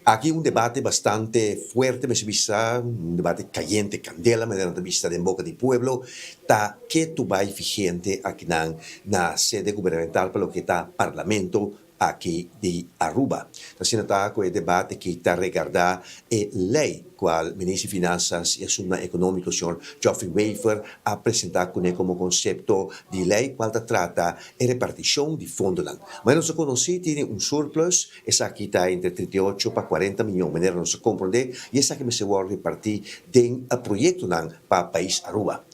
Aquí un debate bastante fuerte, me vista, un debate caliente, candela, me da vista de boca del pueblo, ta que tu vai vigente aquí na sede gubernamental para lo que está parlamento aqui de Aruba. Assim está com o debate que está regardar a lei qual o ministro de Finanças e Assuntos Econômicos, o senhor Geoffrey Wafer, apresentar como conceito de lei qual trata a repartição de fundos. Mas nós conhecemos tem surplus, essa aqui está entre 38 para 40 milhões, maneira nós compreender, e essa que se vai repartir de projeto para o país Aruba.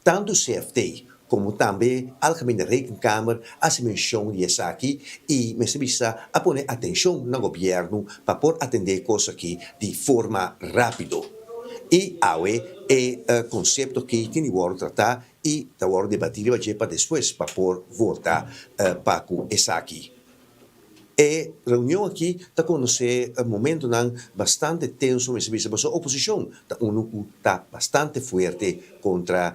Tanto o CFT como também a Algemene Rekenkamer hace menção disso aqui e me serviça a poner atenção no governo para poder atender coisas aqui de forma rápida. E awe é o conceito que tem que tratar e da hora debatir para depois para poder voltar para essa aqui. E a reunião aqui está conhecer um momento bastante tenso, mas a oposição está bastante forte contra a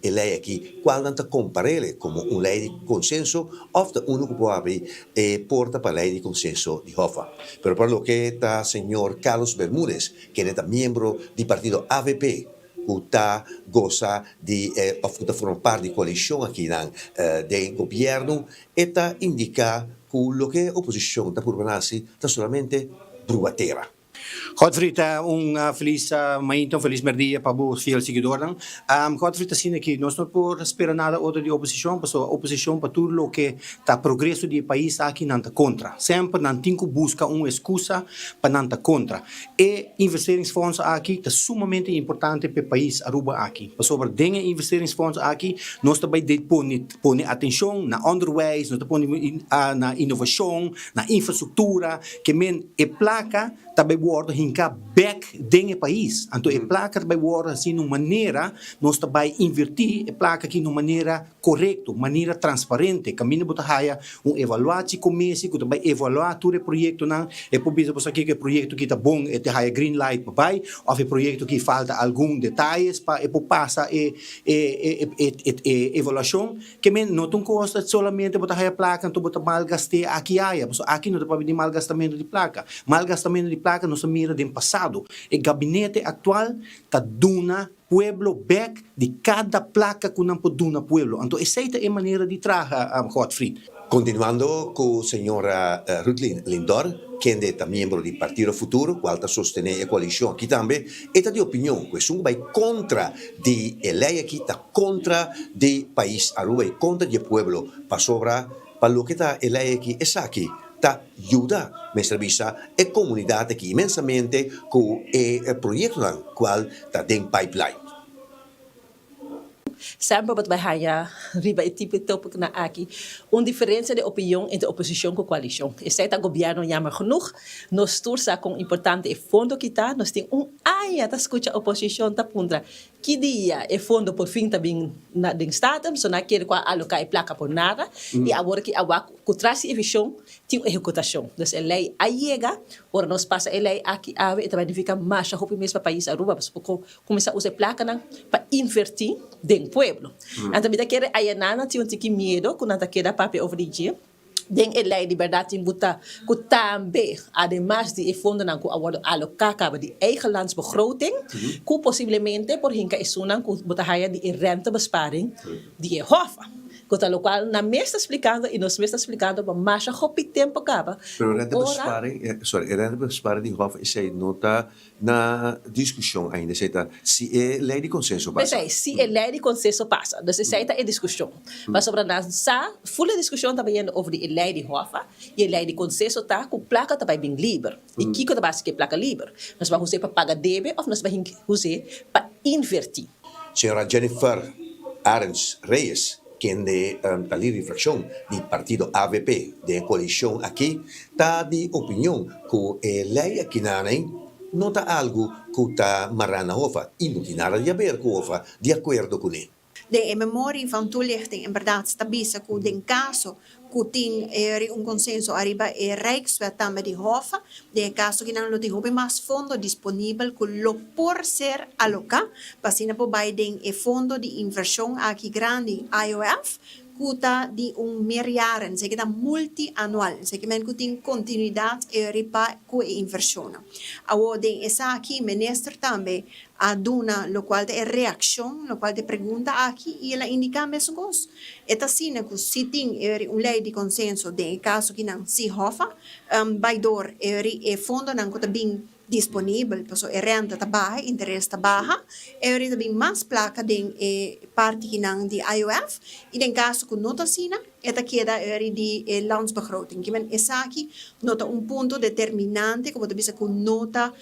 lei aqui, qual não está comparelha como uma lei de consenso, ou está único pode abrir porta para a lei de consenso de Hoffa. Pero para lo que está o senhor Carlos Bermúdez, que é membro do partido AVP, que goza de formar parte da coalição aqui do governo, está indicar que lo que a oposição está por nasi está solamente bruateira. Godfried, feliz manhã, feliz merdia para os fiéis seguidores. Godfried, assim que nós não podemos esperar nada outra de oposição, porque a oposição para tudo o que está progresso do país aqui não está contra. Sempre não tem que buscar uma excusa para não estar contra. E investeringsfonds aqui está sumamente importante para o país Aruba aqui. Sobre dengue investeringsfonds aqui, nós também põe atenção na underways, nós põe na inovação, na infraestrutura, que men e placa também worden hinka back dentro do país. Então, a placa também worden assim de uma maneira, nós também invertir a placa aqui de uma maneira correta, maneira transparente. Caminho para haya evaluação comece, que também evaluar todo o projeto não. E por isso aqui que o projeto que está bom, é haya green light para vai, ou o projeto que falta alguns detalhes para passar evaluação, que men não tem custa solamente para haya placa, então para malgastar aqui haya. Aqui não pode de malgastamento de placa. Malgastamento de placa não se mira do passado. O gabinete atual está dando pueblo back de cada placa que não pode dar pueblo. Então, essa é a maneira de trabalhar, Godfried. Continuando com a senhora Ruth Lindor, que é membro do Partido Futuro, qual está sostenendo a coalição aqui também, está de opinião que isso vai contra a lei aqui, está contra o país Aruba e contra o pueblo para o que está a lei aqui, essa aqui. Ajuda a serviçar a comunidade aqui imensamente com o projeto qual está em pipeline. Sempre wat wij gaan riba tipo topic na aqui, diferença de opinião entre oposição e coalição. E sai o governo jammer genoeg, nós tursa com importante fundo que tá, nós tem área da escuta a oposição tá punta. Que dia é fundo por fim também na den statum, so na quer qua alocar e placa por nada, e agora que a traz a visão, tem executação. Então a lei chega, ora nós passa a lei aqui e também fica mais rápido mesmo para o país Aruba, porque começa a usar placa para invertir den pueblo. Então, me quer aí nada tinha que medo quando tá queda papel over dia. Den a lei de verdade in buta que também, además de fundo na que agora alocar de eigen landsbegroting, que possivelmente por hinka isunan que buta haya de rentebesparing de Hoffa. Quanto ao qual, na me está explicando e nós me está explicando para mais rápido tempo acaba. Pero rentebesparing de Hoffa é nota na discussão ainda, se é lei de consenso passa. Mas se é lei de consenso passa, então se é discussão. Mas sobre nós, full discussão também over a lei de Hoffa e a lei de consenso está com placa também bem livre. E que coisa básica é placa livre? Nós vamos usar para pagar débito ou nós vamos usar para invertir. Senhora Jennifer Arens Reyes, quem é a líder de fração do partido AVP, da coalição aqui, está de opinião que a lei aqui não está algo que está marana Hoffa e não tem nada a ver com Hoffa, de acordo com ele. De memória van toelichting in verdade stabisa que den caso que tem consenso arriba e Rijkswet também de Hoffa, de caso que não tem mais fundo disponível que lo por ser alocado, para por Biden e fundo de inversão aqui grande IOF, kuta di meerjaren, zeg dat multi-annual, zeg men kuting continuïteit ripa ku inversione. Awo den esa aqui minister também aduna lo qual de reação, lo qual de pergunta aqui e ela indica mesmo gos. Eta sina ku sitting lei di consenso de caso que não se hofa, baidor fondo não kuta bing disponível, então a renda está baixa, interesse está baixa, e também mais placa de parte que não de IOF, e em caso que não está assim, esta queda de landsbegroting. Que men essa aqui nota ponto determinante, como tu bisa que nota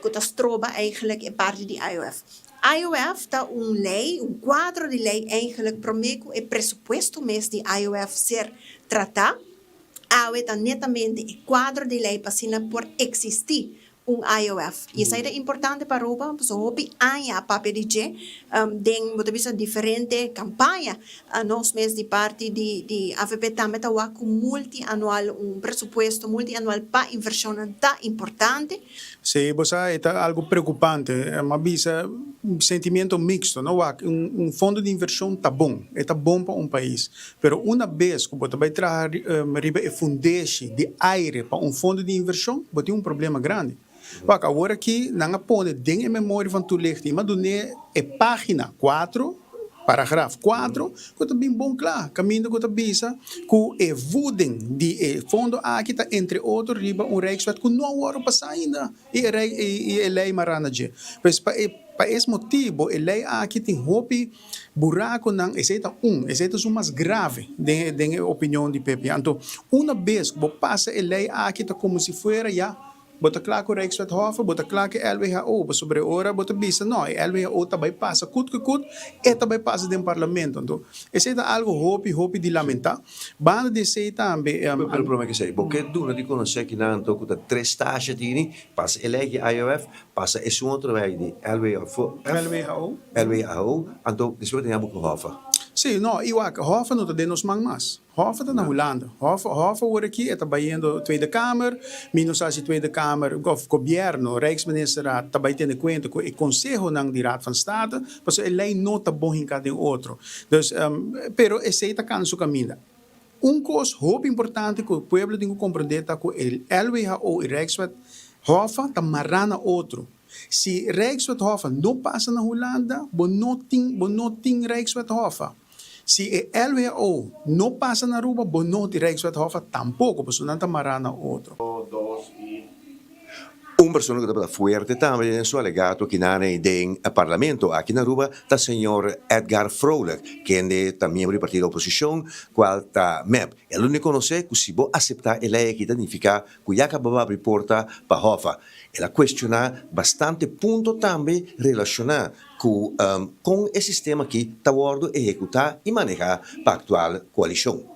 que está stroba eigenlijk parte de IOF. IOF está lei, quadro de lei eigenlijk promeco e pressuposto mês de IOF ser tratado, está netamente o quadro de lei para por existir IOF. E isso é importante para Europa, porque hopi anya PPDG tem muita diferente campanha nós mesmos de parte de AFP também tá com multianual presupuesto multianual para inversão tá importante. Sí, pues é algo preocupante, mas é sentimento mixto, não? Fundo de inversão tá bom para país, pero uma vez que você vai trazer riba fundeixe de aire para fundo de inversão, você tem problema grande. Porque agora aqui, não põe dentro da memória van toelichting, mas donde página 4, paragrafo 4, que está bem bom claro, caminho que está bisa, que é voeding de fundo aqui está entre outros riba rijkswet que não hora passar ainda e lei maranaje. Mas para esse motivo, a lei aqui tem hopi buraco não, esse é o mais grave da opinião de PP. Então, uma vez que passa a lei aqui está como se fosse já bota claro que o Rijkswethoven, bota claro que LWHO, sobre a hora, bota bisa, não, LWHO também passa, e também passa dentro do parlamento. Então, esse é algo hopi de lamentar. Banda de sei também. Pero problema que sei, porque duna di conosce che nanto que três taxas tini, passa elege IOF, passa esse outro vai de LWHO, então depois tem a Hofa. Sim, não, eu acho que Hofa não tem nos mais. Hofa está na Holanda. Hofa hoor aqui, está baiando Tweede Kamer, minus als Tweede Kamer, of governo, Rijksministerraad, está bij tendo conta com o Conselho de Raad van State, mas a lei não está bom em cada outro. Dus, pero esse está canso caminho. Coisa muito importante que o povo tem que compreender é que o LWHO e Rijkswethoven está marrando outro. Se Rijkswethoven não passa na Holanda, não tem Rijkswethoven. Se a LWHO não passa na Aruba, não tem Rijkswethoven tampouco, porque não está marrando outro. Persona que está fuerte também é sua legato que na em parlamento aqui na Aruba está senhor Edgar Vrolijk, que é também do partido da oposição, qual está MEP. Ele não conhece que se vou aceitar a lei que significa que já acabava abrir porta para Hofa. Ela questiona bastante ponto também relacionado com o sistema que está a executar e manejar para a atual coalição.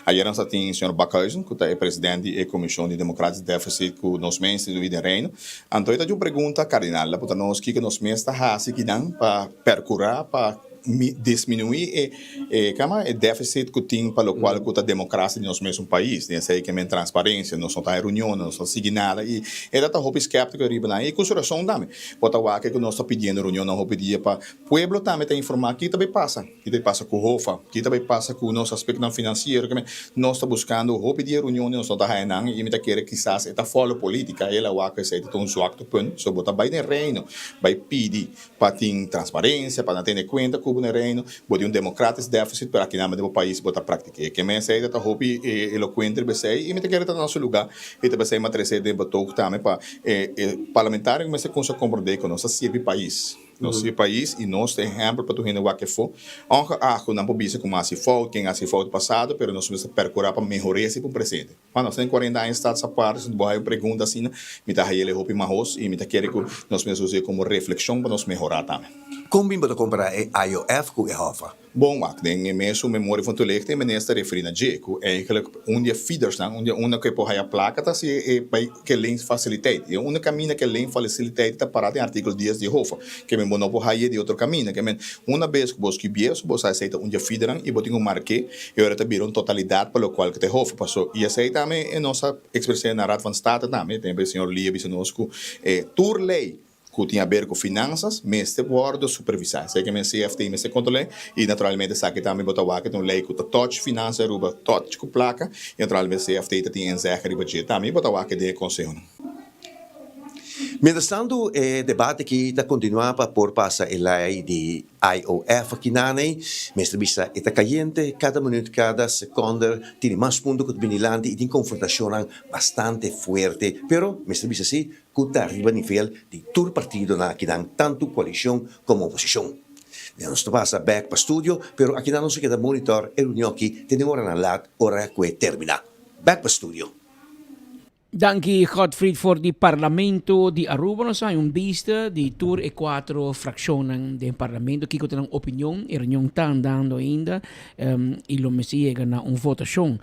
Ayer nós tínhamos o Sr. Bakhuizen, que é presidente da Comissão de Democratic Deficit, que nós mesmos do Reino. Então, eu tenho uma pergunta cardinal, para nós que nós mesmos estamos para percurar, para diminuir o déficit que tem para o qual a democracia de nosso mesmo país, né? Sei que é transparência, não só está em reunião, não só seguir nada e era tá roupa escéptico riba na e consideração também. Bota o que nós está pedindo reunião, não pedir para pueblo também tem informar que também passa com o Hofa, que também passa com o nosso aspecto financeiro, que nós está buscando roupa de reunião, nós está aí e me tá querer quizás está fora política, ela o que sei tão suacto pen, só bota vai no reino, vai pedir para ter transparência, para ter conta no reino, bota democratic deficit para que nada do país bota prática. Que me sei da hopi eloquente e me quer estar no nosso lugar e também sei matriz de botou também para parlamentar mas se consegue compreender que nossa sempre país. Nosso país e nós temos exemplo para tu render o que for. Acho não pode ser como assim foi, quem assim foi passado, mas nós vamos percorrer para melhorar esse para o presente. Mas nós temos 40 anos essa parte, se boa pergunta assim, me tá aí ele hopi mais e me tá querer que nós mesmos usar como reflexão para nós melhorar também. Como bem para comprar IOF com a Hofa? Bom, tem mesmo memória van toelichting, men is referir naar J, eigenlijk onde feeders staan, onde que por a placa tá se que lens faciliteit. E uma caminho que lens faciliteit tá parado em artigo 10 de Hofa, que men bono por aí de outro caminho, que men uma vez que vos que bies, vos aceita onde feederan e botinho marque, e agora tá viram totalidade para o qual que te Hofa passou. E aceita também nossa expressão na Raad van State também, tem o senhor Lia bisonosco tour lei que tem a ver com finanças, mas te bordo supervisar. Sei que me CFT, me se controle, e naturalmente sabe que também botar o que tem lei que touch finanças, ruba touch com placa, e naturalmente CFT tem encerra de budget, também botar o que de conselho. Mientras tanto, o debate que está continuando por passar a lei de IOF aqui na ANEI, mestre vista está caliente, cada minuto, cada segundo, tem mais pontos que o Benilante e tem confrontação bastante forte, pero, mestre vista sim, que está arriba nível de todo partido que dan tanto coalição como oposição. Nós passa back para o estúdio, pero aqui não se queda monitor, e reunião aqui tem hora na lat, hora que termina. Back para o estúdio. Danke Godfried voor die parlamento di Aruba. Nós temos vista de tour e 4 fracciones del parlamento que tem opinião e reunião está andando ainda e lo me chega na votação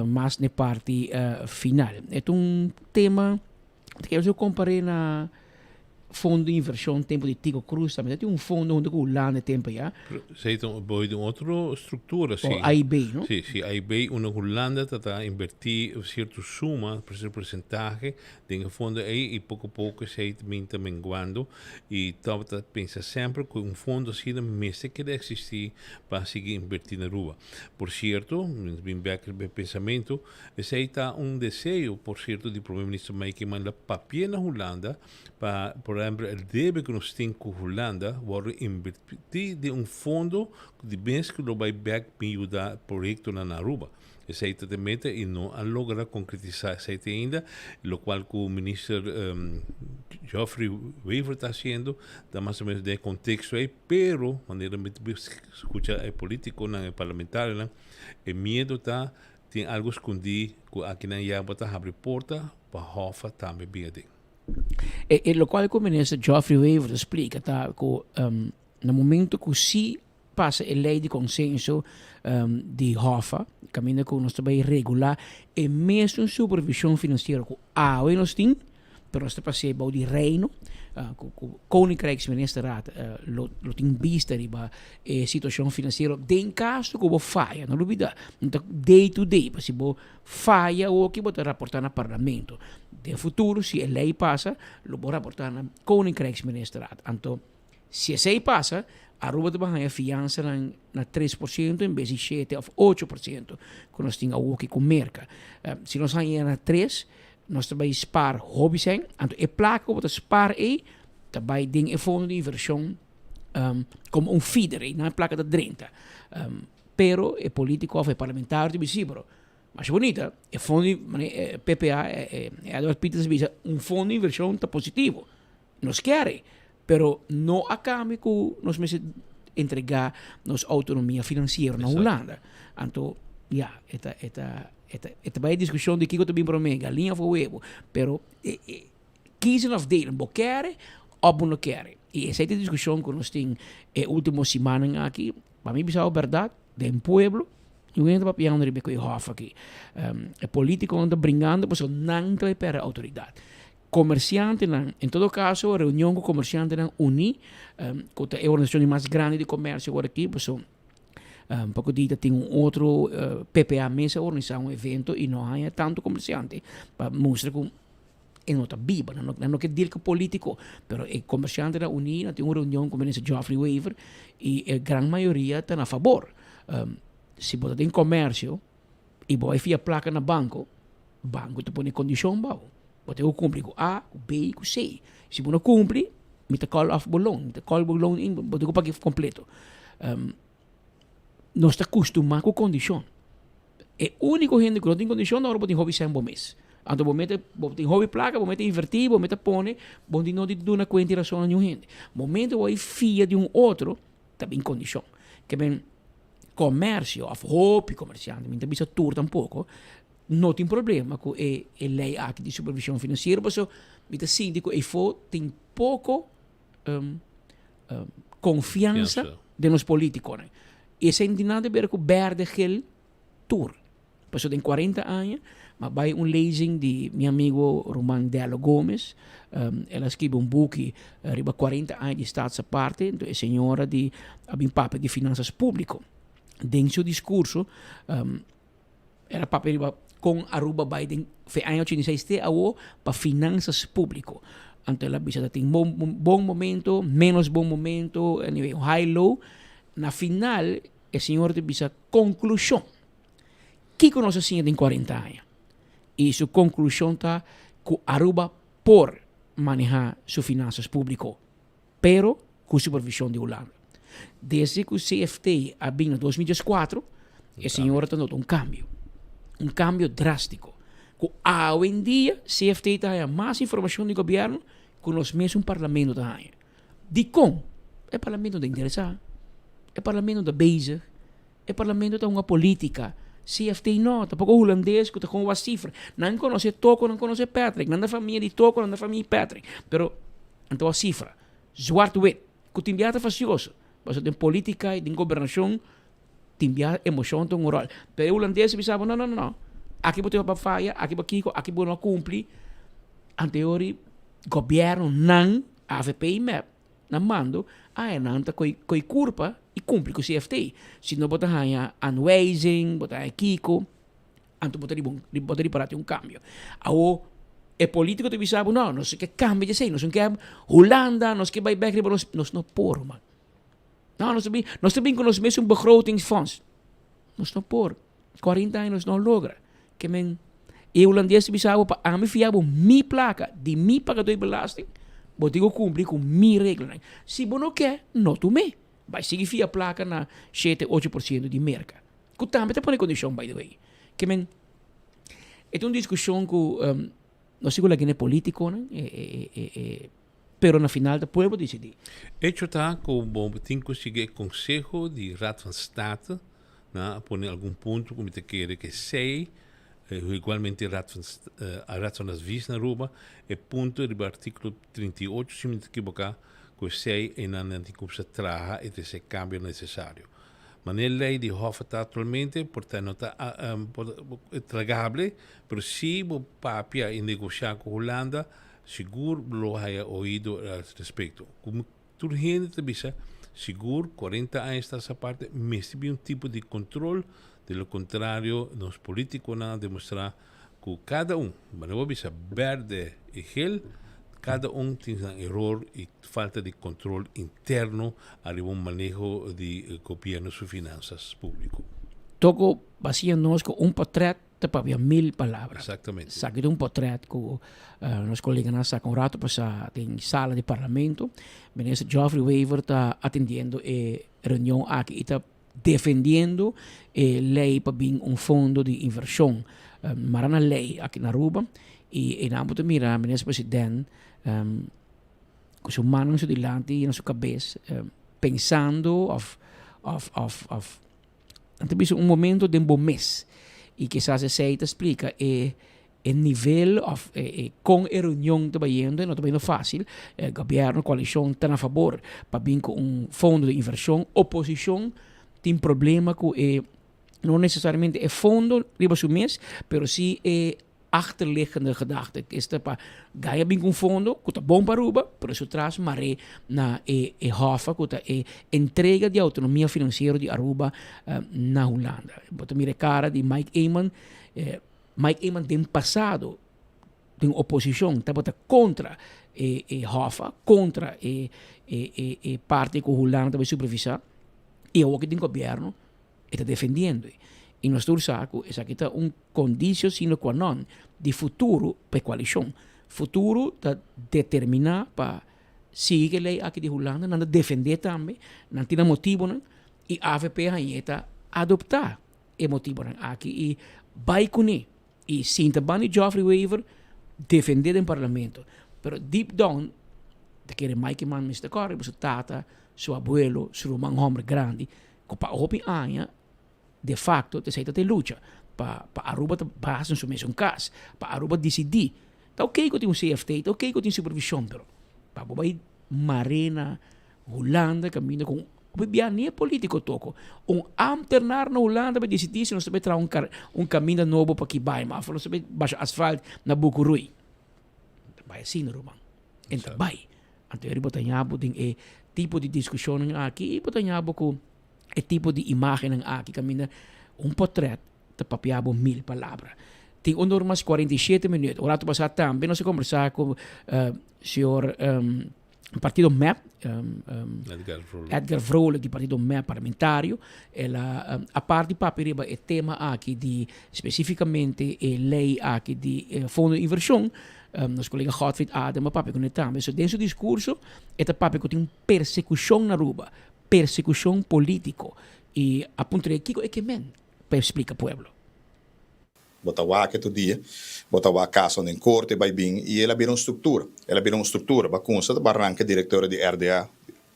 mas na parte final. É tema que eu comparei na fundo de inversão tempo de Tico Cruz também tem fundo onde o lá no tempo já sei de outra estrutura sim AIB não sim AIB uma Holanda está invertir certa suma por ser porcentagem de fundo aí e pouco a pouco sei também menguando e estava pensa sempre que fundo assim mesmo que deve existir para seguir invertir na rua por certo bem back pensamento esse está desejo por certo de primeiro-ministro Mike manda papel na Holanda para por exemplo, o débito que nós temos com a Holanda vai invertir de fundo de bens que vai back para ajudar o projeto na Aruba. Esse aí também e não logra concretizar esse ainda, o qual o ministro Geoffrey Weaver está fazendo, dá mais ou menos de contexto aí, pero, maneira de escutar o político, o parlamentar, o medo tem algo escondido, que aqui na Iaba está abre porta, para a Hofa também bem dentro. E lo qual o ministro Geoffrey Weaver explica que no momento que si passa a lei de consenso de Hofa, caminha com nós também regular e mesmo supervisão financeira com a nós tem, pero nós passei para o reino, o Koninkrijksministerraad lo tem vista riba a situação financeira em caso que falha, não olvida, day to day, para se falha ou que botar reportar no parlamento. De futuro, se a lei passa, lo vou reportar no Koninkrijksministerraad. Então, se essa lei passa, Aruba tem a fiança na 3% em vez de 7 ou 8%, que nós temos aqui com merca. Se nós vamos na 3%, nós também spar hobby zijn. Então, a placa que spar aí, também tem a fundo de inversão como feeder, não é placa de 30. Pero, o político ou o parlamentar, bro. Mas bonita, o fundo de PPA, Eduardo Peters diz, fundo de inversão está positivo. Nós queremos, pero não a cambio que nós precisamos entregar nossa autonomia financeira na Holanda. Então, esta vai a discussão de que eu também promego, galinha ou huevo, pero kiezen of delen, bo quer ou não quer. E essa é a discussão que nós temos na última semana aqui, para mim, é verdade, de pueblo, eu entro para piano de Beco Hofa aqui. O político anda brincando, mas não tem para a autoridade. Comerciante, em todo caso, a reunião com o comerciante uni, que é a organização mais grande de comércio agora aqui, mas pouco dia tem outro PPA mesa organizar evento e não há tanto comerciante para mostrar que é nota viva, não quer dizer que político, mas o comerciante da Uni tem uma reunião com o ministro Geoffrey Weaver e a grande maioria está a favor. Se você tem comércio e você fia placa no banco te põe condição bom. Você cumpre com A, com B e com C. Se você não cumpre, você call off bolão, você call bolão em, você paga completo. Nós estamos acostumados com a condição. É o único gente que não tem condição, não tem hobby sem bom mês. Então, você tem hobby placa, você invertir, você põe, você não tem uma conta razão a nenhum gente. Momento você fia de outro, também condição. Que bem, comércio, a hobby comerciante, me também se turta um pouco, não tem problema com a lei aqui de supervisão financeira, mas o síndico tem pouco confiança de nos políticos. E isso não tem nada a ver com o verde gel tour. Porque tem 40 anos, mas vai leasing de meu amigo Román Delo Gomes. Ela escreve book riba 40 anos de Estado à parte, então é senhora de papo de finanças públicas. Dentro seu discurso, era papel com Aruba Biden, foi ano 86 para finanças públicas. ante la bisa tem bom momento, menos bom momento, anyway, high low. Na final, o senhor te bisa conclusão. Que conosce o senhor tem 40 anos. E sua conclusão está que Aruba por manejar suas finanças públicas, pero com supervisão de Holanda. Desde que o CFT abriu em 2004, o senhor tem notado um cambio drástico. Que hoje em dia, o CFT tem mais informação do governo que nós mesmos parlamento tem. De como? É parlamento de interessar, é parlamento de bezig, é parlamento de uma política. CFT não, tampouco holandês que está com uma cifra. Não conhece Toco, não conhece Patrick, não da família de Toco, não da família Patrick. Pero, então a cifra, zwart-wit, que o timbiata facioso, mas tem política e tem governação, timbiata emoção tem rol. Pero o holandês pensava, não. Aqui botou para falha, aqui para Kiko, aqui para não cumprir. Anteriori, governo não, AVP e MEP, não mando, não está com culpa e cumpre com o CFT. Se não botar anweising, botar Kiko, anto botar para um cambio. Ao é político te bisabo não, nós quer cambio de sei, nós quer Holanda, nós quer buyback, nós não por, man. Não, nós também com nós mesmos begrotingsfonds. Nós não por. 40 anos não logra. Que men e holandês bisabo pa a me fiabo mi placa de mi pagador de belasting, botigo cumprir com mi regra. Se você não quer, não tu me. Vai seguir a placa na 7-8% de merca. Que também tem condição, by the way. Que men é uma discussão que não sei qual é que é político, né? Pero na final do povo decidir. Hecho está como tem que conseguir consejo de Raad van State, né? Poner algum ponto como te quer que sei, igualmente a Raad van Advies na Aruba, é ponto do artigo 38, se me equivocar, que sei e não tem como se traga esse cambio necessário. Mas a lei de Hofa está atualmente, portanto, não está tragável, mas se o papia em negociar com a Holanda, seguro lo haya oído al respecto. Como toda gente te dice, seguro 40 anos essa parte, mas tem um tipo de controle, de lo contrario, nos políticos não demonstrar que cada mas não bisa verde e gel, cada tem um erro e falta de controle interno arriba um manejo de governo e finanças público. Toco baseando-nos com portrait de papel 1000 palavras. Exatamente. Sabe de portrait que nos colegas nós com rato passar em sala de parlamento, ministro Geoffrey Wever está atendendo a reunião aqui e está defendendo lei para vir fundo de inversão. Marana lei aqui na Aruba e na âmbito mira ministro presidente com sua mão no seu dilante e na sua cabeça pensando antes momento de bom mês e que se aceita explica o nível com a reunião trabalhando não também não fácil governo coalição está a favor para vir com fundo de inversão oposição tem problema com não necessariamente é fundo riba su mês pero sim achterliggende gedachte que está para ganhar bem com fundo que está bom para Aruba pero isso traz maré na Hofa que está entrega de autonomia financeira de Aruba na Holanda. Bota mira cara de Mike Eamon tem passado tem oposição está bota contra Hofa contra parte que a Holanda vai supervisar e o que tem governo está defendendo. E nós saco essa aqui está condição sine qua non de futuro para a coalição. Futuro está determinar para seguir a lei aqui de Holanda, não defender também, não tem motivo, não, e a AVP aí está adoptar o motivo aqui e vai com ele. E Sinta Bani Geoffrey Wever defender no parlamento. Pero deep down, de que Mike Man Mr. Corre, seu tata, seu abuelo, seu irmão homem grande, que para o anos de facto, te sei te luta para Aruba te basa no mesmo caso, para Aruba decidir. Tá ok que tem um CFT, tá ok que tem supervisão, pero para vai Marina, Holanda, caminho com o nem é político toco. Alternar na Holanda para decidir se nós também traz caminho novo para que vai, mas nós também baixa asfalto na Bucurui. Vai assim, Roman. Então vai. Anterior botanhabo tem tipo de discussão aqui, botanhabo com o tipo de imagem aqui caminha portrait de papiabo 1000 palavras. tem mais 47 minutos. O rato passado também nós conversar com o senhor partido MEP, Edgar Vrolijk, do partido MEP parlamentário. Ela, a parte papiriba é tema aqui de especificamente lei aqui de fundo de inversão. Nosso colega Godfried Adam, papi com também. So, dentro do discurso, esta papi que tem persecução na Aruba, persecução político. E a ponto de que é que men, para explicar ao povo. Botawa que todo dia, botawa caso em corte vai bem e ela vira uma estrutura, vai consta da arranca diretora de RDA,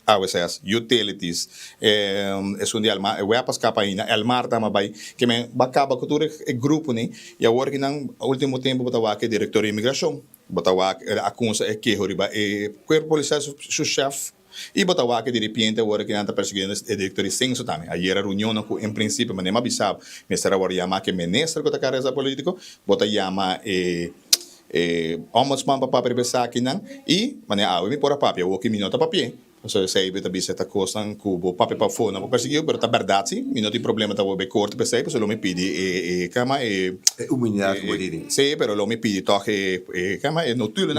AWS, utilities, é um dia alma, é pas capaina, Elmar também vai que men acaba com todo o grupo né, e agora que não último tempo botawa que diretor de imigração, botawa a consta é que horiba é corpo policial seu chefe. E botawa que de repente agora que não está perseguindo o diretor de censo também. Aí era reunião em princípio, mas nem mais sabe. Mas era agora chamar que ministro que está carrega político, bota chama ombudsman para pensar aqui não. E mas eu me pôr papi, eu que minuto papi. So sei beta bisa esta coisa cubo papi para fora não perseguiu, mas tá verdade sim. Minuto tem problema tá o corte pensei, porque ele me pede cama humilhar como dizem. Sim, pero ele me pede toque cama notulo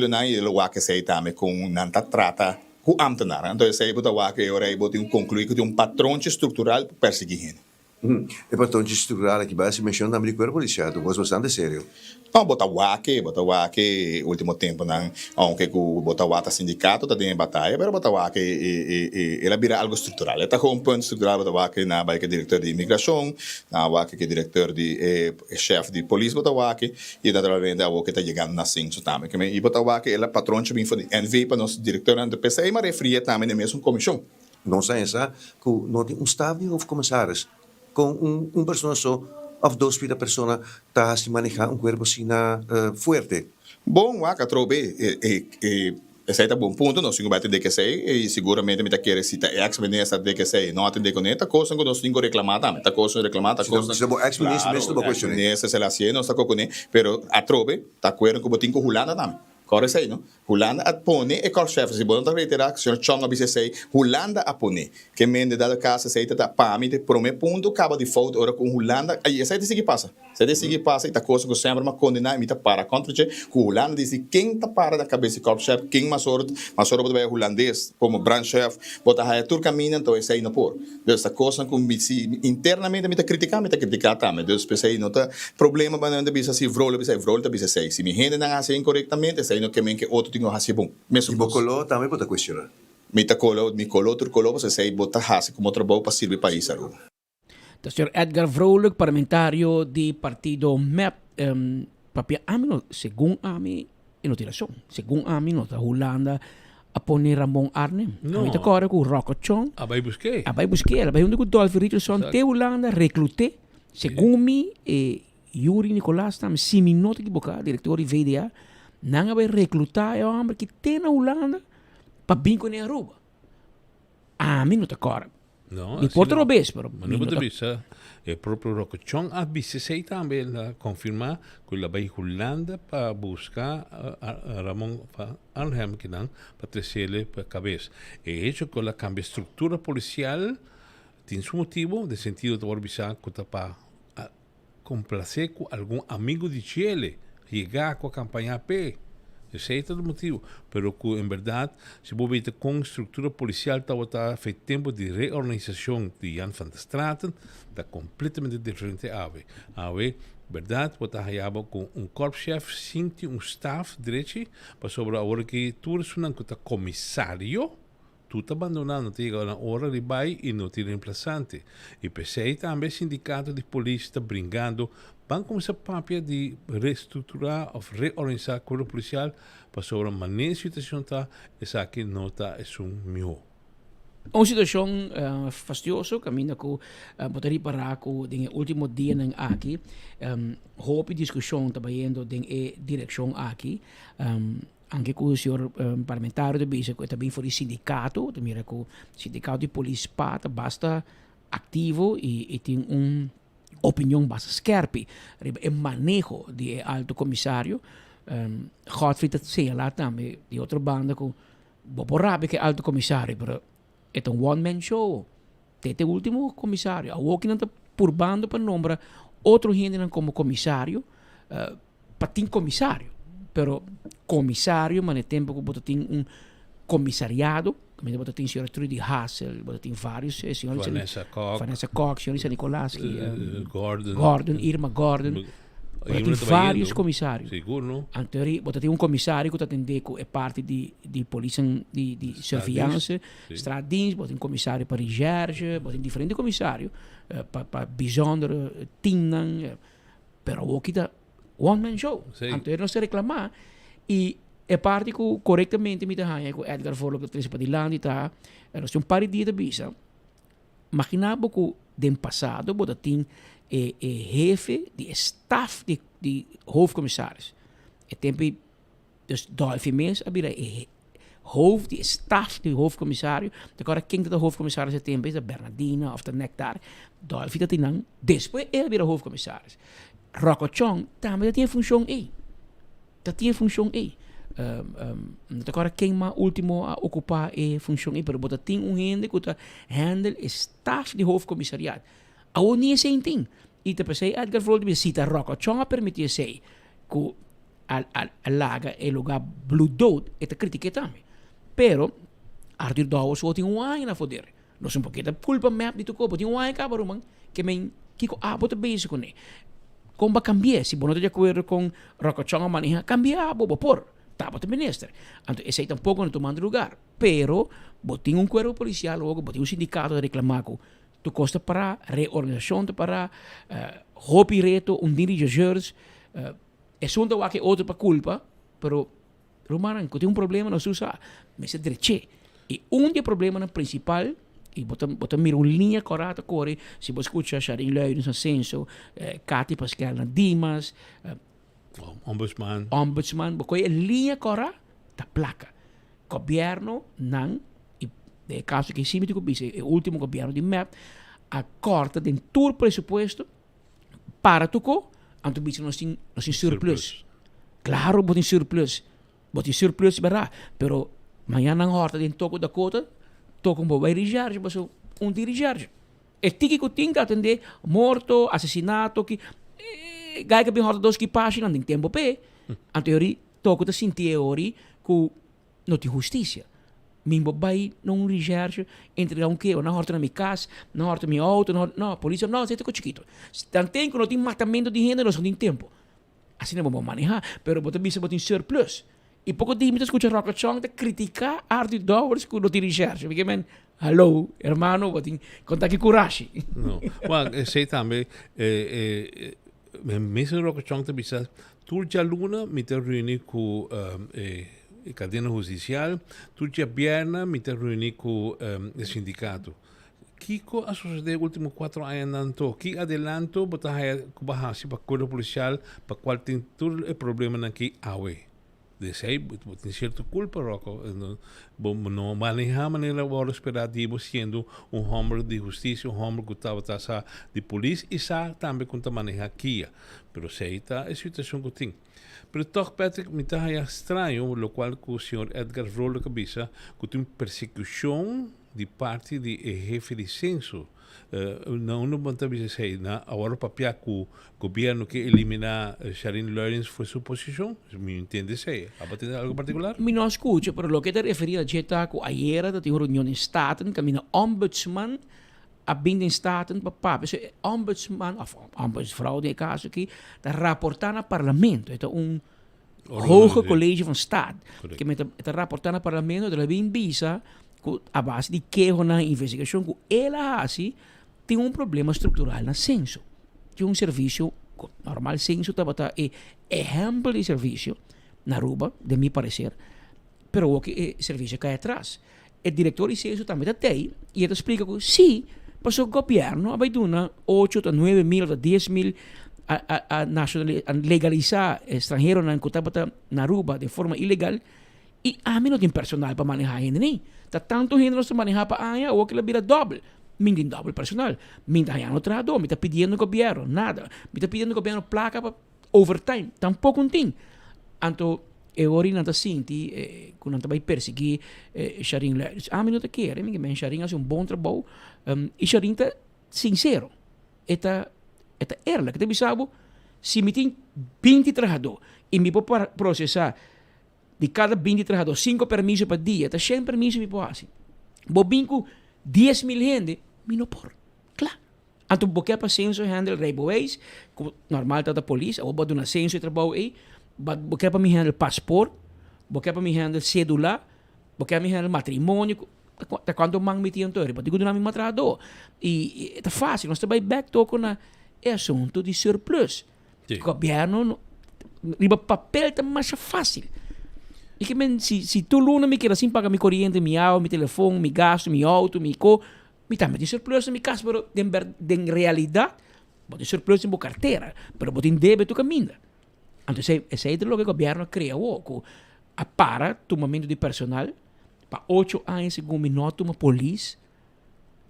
não e ele o que sei também com não tá trata o ambtenaar. Então, sei que eu vou concluir que tem um patrão estrutural para perseguir. O patrão estrutural aqui base menciona também o corpo policial, é bastante sério. Não, botawa que último tempo não, aunque o botawa tá sindicato tá em batalha, mas botawa que ela vira algo estrutural. Tá com um ponto estrutural botawa que na vai que diretor de imigração, na vai que diretor de chefe de polícia botawa que e naturalmente a que tá chegando na censo também. Que e botawa que ela patrão de info NV para nosso diretor do PCI, mas refria também na mesma comissão. Não sei essa que não tem staff of comissários com pessoa só of duas pessoas está se manejar corpo assim forte. Bom, a trobe esse é um bom ponto, nós temos que bater que sei e seguramente me tá querer se tá ex-ministro de que sei, não atender com neta coisa que nós temos que reclamar também, tá coisa reclamar, tá coisa. Se o ex-ministro mesmo não questiona. Nessa se la cieno está com né, pero a trobe tá querendo que botin com Holanda também. Corre sei, não? Holanda a pone e corchefe, se bom tá reiterar que o senhor Chong abise sei, Holanda a pone, que mende dada casa sei tá pami de prome ponto acaba de foto ora com Holanda, aí essa é que passa. Se é que passa e tá coisa que sempre uma condenar e me tá para contra que Holanda diz quem tá para da cabeça corchefe, quem mais sorte vai holandês como branch chef, bota a tur caminha então esse aí não por. Dessa coisa com internamente me tá criticar também. Deus pensei não tá problema banando bisa se vrole tá bisa sei. Se me rende não assim incorretamente, sei no que outro tinha assim bom. E bocolo também pode questionar. Mi colo, você sei botar assim como trabalho para servir país aru. O senhor Edgar Vrolijk, parlamentário do partido MEP, papia amino, segundo a mim, não tem razão. Segundo a mim, nota Holanda a poner Ramon Arnem. No. A mim tá corre com Rocochon. Abai busquei. Ela vai onde com Dolphy Richardson, te Holanda, recruté. Segundo me, Yuri Nicolás, tam, se me nota equivocado, diretor de VDA, não vai recrutar é homem que tem na Holanda para vir com a Aruba. A mim não tá corre. No, di Porto Robes, però. Ma non potrebbe è proprio Rocochon a BC6 também la confirma che la vai Holanda para buscar a Ramon Arnhem que dan para traerle para cabeça. E hecho con la cambia estructura policial tiene su motivo de sentido de orbisar para complacer con algún amigo di Chile llegar a campaña P. Esse é o motivo, pero que em verdade, se você ver com a estrutura policial, está feito tempo de reorganização de Jan van der Straten, está completamente diferente a AVE. AVE, verdade, você está com corpschef, sinti staff direito, para sobre a hora que tu és comissário, tu está abandonando, te chega na hora de vai e não te reemplaçante. E pensei também sindicato de polícia está brincando, van começar a papia de reestruturar ou reorganizar o corpo policial para sobre a maneira de situação está, essa aqui não está, é melhor. Uma situação fastidiosa, caminho que poderia parar com o último dia aqui, houve discussão trabalhando em direção aqui, anche com o senhor parlamentar de Bisa, que também foi sindicato, também com o sindicato de polícia pata, basta ativo e tem opinião bastante scherpe, o manejo de alto comissário, Godfried sei lá também, de outra banda, com o rabi que é alto comissário, mas é um one-man show, tem o último comissário, a outra não está por bando para nombrar outro gente como comissário, para ter comissário, pero comissário, mas no tempo que você tem comissariado, como você tem a senhora Trudy Hassel, você tem vários senhores, Vanessa Koch, senhorita Nikolaski, Gordon, Irma Gordon, você tem vários comissários. Seguro. Anterior, você tem comissário que atende é parte de polícia de surveillance, Stradins, você tem comissário para recherche, você tem diferentes comissários para bijzonder Tingnan, pero ook da one man show. Anterior não se reclamar e é parte que corretamente me dá com Edgar Volk que traz para de land tá, nós temos par de dias de visa. Imaginava que do passado você tem jefe de staff de hoofdcommissaris. Het tempo dus 12 meses había hoofd de staff de hoofdcommissaris. Agora quem de hoofdcommissaris het tempo is de Bernardina of de Nectar. 12 dat inang. Después había hoofdcommissaris. Rocco Chong também tinha função aí. Dat tinha função aí. Agora quem mais último a ocupar a função aí, pero você tem gente que handle staff de hoofdcommissariat. Ao niet zijn ding. E te pensei, Edgar Volk cita Rocco Chong a permitir sei que a laga é lugar blue dood e te critique também. Pero Arthur Dawes tem ano na poder. Nós um pouquinho culpa map de tu corpo, tem ano acaba man que men kiko bota base com ele. Como vai cambiar? Se você de acordo com Rocco Chong a manejar, cambiar bobo por tá bota minister. Então esse tampouco não tomando lugar. Pero botin um corpo policial logo, botin um sindicato de reclamar com tu costa para reorganização para hobby reto dirigeurs é sonda wa que outro para culpa pero romaran que tem problema não se usa mas é direito e dos problemas principal e bota mira uma linha correta corre se você escuta Sharin Leiden no senso Kati Pascal na Dimas ombudsman porque a linha correta da placa governo não de caso que sim me digo o último governo de MEP acorta de todo presupuesto para toco anto bicho nós tem surplus. Claro, botin surplus verá, pero amanhã não horta de toco da cota, toco vai recharge, mas recharge. É tiki que tem que atender morto, assassinato que gai que bem horta dos que página tem tempo pe. Anterior toco da teoria que não tem justiça. Mimbo vai não recherche entre um que na horta na minha casa, na horta na minha auto, não, polícia não, você tá chiquito. Tem que não tem matamento de gente, não tem tempo. Assim não vamos manejar, pero você bisa botin surplus. E pouco de me escuta Rocco Chong de criticar Arthur Dawes que não tem recherche. Porque man, hello, hermano, botin conta que coragem. Não. Well, sei também mesmo Rocco Chong te bisa turja luna me te reunir com cadena judicial, tutti abbiano mi te reunì con il sindicato. Kiko a suceder últimos 4 anos nanto, que adelanto bota bahasi para corpo policial para qual tem todo o problema aqui awe. De sei, tem certa culpa Rocco, não manejar maneira agora esperativo sendo homem de justiça, homem que estava taça de polícia e sa também conta manejar aqui. Pero sei tá a situação que tem. Pero toch, Patrick, me está estranho, lo qual que o senhor Edgar Volk avisa que tem persecução de parte do jefe de censo. Não pode dizer, agora o papel que o governo que eliminar Sharin Leiden foi sua posição? Me entende sei? Tem algo particular? Me não escuta, pero lo que te referia a Jetta, que ayer da reunião em Staten, que a ombudsman abbindo in staten papà, se ombudsman of ombudsvrouw in caso aqui, da rapportar naar parlement, het hoge college van staat, que met het rapportar naar parlement, dat hebben visa, a base de que na investigação que ela assim tem problema estrutural na censo, tem serviço normal censo tá exemplo de serviço na Aruba, de mi parecer, pero o que serviço cai atrás. O diretor de censo também tem e ele explica que sim, mas o governo vai dar 8 a 9 mil a 10 mil a legalizar estrangeiro na Aruba de forma ilegal e a mim não tem personal para manejar ainda nem. Tá tanto gente não se manejar para aí, ou que ele vira doble. Minha doble personal. Minha aí não traduz, me está pedindo o governo, nada. Me está pedindo o governo placa para overtime. Tampouco tem. Então, eu ori não está senti, quando não vai perseguir Sharin Leiden. A mim não te quer, Sharin faz bom trabalho e Sharin está sincero. Está Esta eerlijk. Que bisabo, se me tem 20 trabajadores e me pode processar de cada 20 trabajadores 5 permisos por dia, está 100 permisos me pode fazer. Bobinco 10.000 gente, me não por. Claro. Então, porque para censo handle rijbewijs, normaal dat de politie, ou para uma censo e trabalho aí, porque para me handle paspoort, porque para me handle cédula, porque para me handle matrimônio, tá quando mang me tinha tori, porque não me matrador. E é fácil, nós também back toco na assunto de surplus. O governo, riba papel tá mais fácil. E que se tu luna me quer assim pagar mi corrente, mi água, mi telefone, mi gasto, mi auto, mi me também tem surplus em minha casa, mas em realidade, tem surplus em minha carteira, mas tem débito caminho. Então, esse é o que o governo criou, para o momento de personal, para 8 anos, segundo minuto, uma polícia,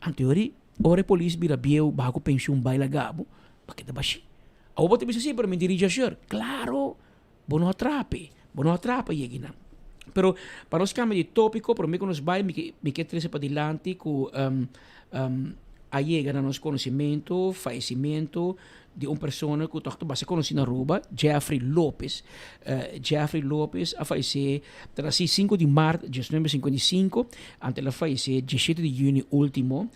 em teoria, a polícia vira biel, bago pensão, baila gabo, para que te baixi. A outra diz assim, para me dirigir, claro, não atrape, e pero para nós cambiar de tópico, para mim que nós vai, me quer trazer para adelante com a chega no nosso conhecimento, falecimento de uma pessoa que toca base conhecida na Aruba, Jeffrey Lopes. Jeffrey Lopes a falecer tra 5 de março de 1955, antes de falecer 17 de junho último,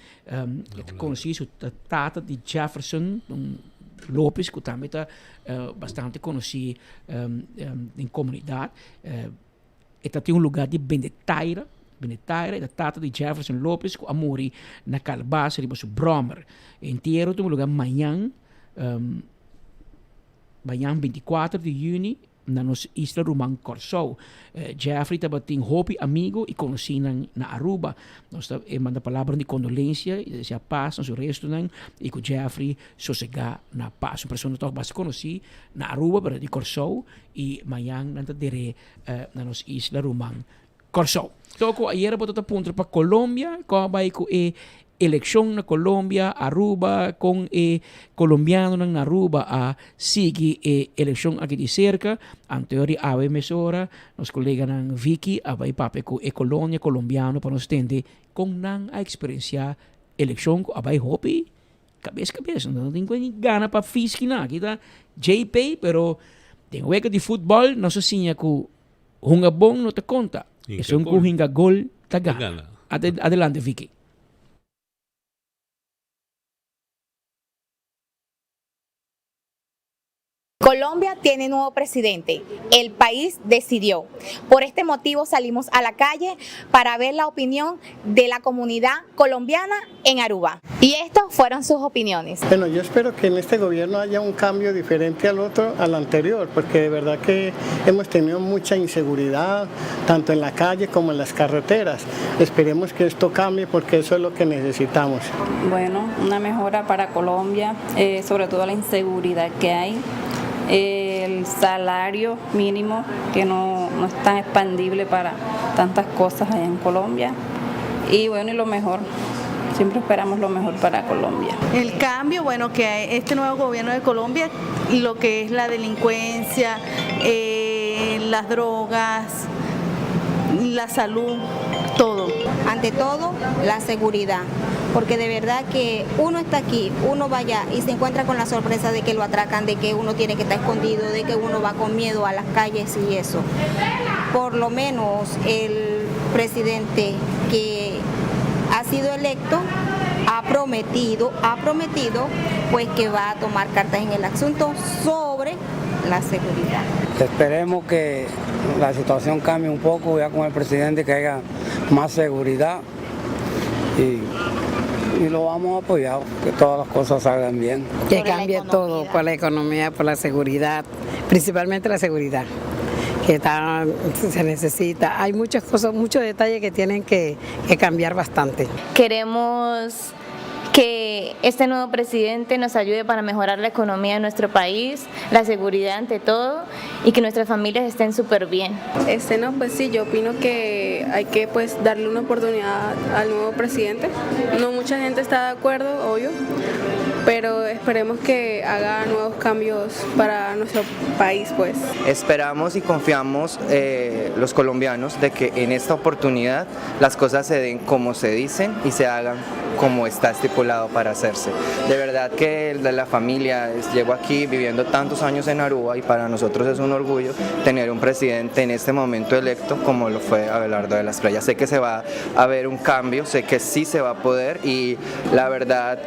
conhecido o tata de Jefferson Lopes, que também está bastante conhecido em comunidade. Esta tem lugar de Benetaira, da tata de Jefferson Lopes, que amori na Calabasa, riba su Bromer. Inteiro tem lugar amanhã, 24 de junho, na nossa isla Román Corsou. Jeffrey também tem hobby amigo e conhecido na Aruba. Nós manda palavra de condolência e deseja paz no seu restaurante e que Jeffrey sossegar na paz. Uma pessoa que bastante conhecida na Aruba, para de Corsou e amanhã na nossa isla Román Corsou. Então, ayer botou a ponto para Colômbia, com vai com eleição na Colômbia, Aruba, com colombiano na Aruba a seguir eleição aqui de cerca. Anterior a emissora, nos colegas na Vicky, a vai pape com colônia colombiano para nos tende com a experiência eleição a vai hopi cabeça, não tem gana para fisquinar, aqui tá JP, pero tem hueca de futebol, não sozinha com hunga bom não te conta. É um hinga gol ta gana. Adelante, Vicky. Colombia tiene nuevo presidente. El país decidió. Por este motivo salimos a la calle para ver la opinión de la comunidad colombiana en Aruba. Y estas fueron sus opiniones. Bueno, yo espero que en este gobierno haya un cambio diferente al anterior, porque de verdad que hemos tenido mucha inseguridad, tanto en la calle como en las carreteras. Esperemos que esto cambie porque eso es lo que necesitamos. Bueno, una mejora para Colombia, sobre todo la inseguridad que hay. El salario mínimo que no es tan expandible para tantas cosas allá en Colombia y bueno, y lo mejor, siempre esperamos lo mejor para Colombia. El cambio, bueno, que hay este nuevo gobierno de Colombia, lo que es la delincuencia, las drogas, la salud, todo. Ante todo, la seguridad. Porque de verdad que uno está aquí, uno va allá y se encuentra con la sorpresa de que lo atracan, de que uno tiene que estar escondido, de que uno va con miedo a las calles y eso. Por lo menos el presidente que ha sido electo ha prometido pues que va a tomar cartas en el asunto sobre la seguridad. Esperemos que la situación cambie un poco ya con el presidente, que haya más seguridad y lo vamos a apoyar, que todas las cosas salgan bien. Que cambie todo, por la economía, por la seguridad, principalmente la seguridad, que se necesita. Hay muchas cosas, muchos detalles que tienen que cambiar bastante. Queremos que este nuevo presidente nos ayude para mejorar la economía de nuestro país, la seguridad ante todo y que nuestras familias estén súper bien. No, pues sí, yo opino que hay que pues darle una oportunidad al nuevo presidente. No mucha gente está de acuerdo, obvio, pero esperemos que haga nuevos cambios para nuestro país, pues. Esperamos y confiamos los colombianos de que en esta oportunidad las cosas se den como se dicen y se hagan como está estipulado. calculado para hacerse. De verdad que la familia llegó aquí viviendo tantos años en Aruba y para nosotros es un orgullo tener un presidente en este momento electo como lo fue Abelardo de la Espriella. Sé que se va a ver un cambio, sé que sí se va a poder y la verdad,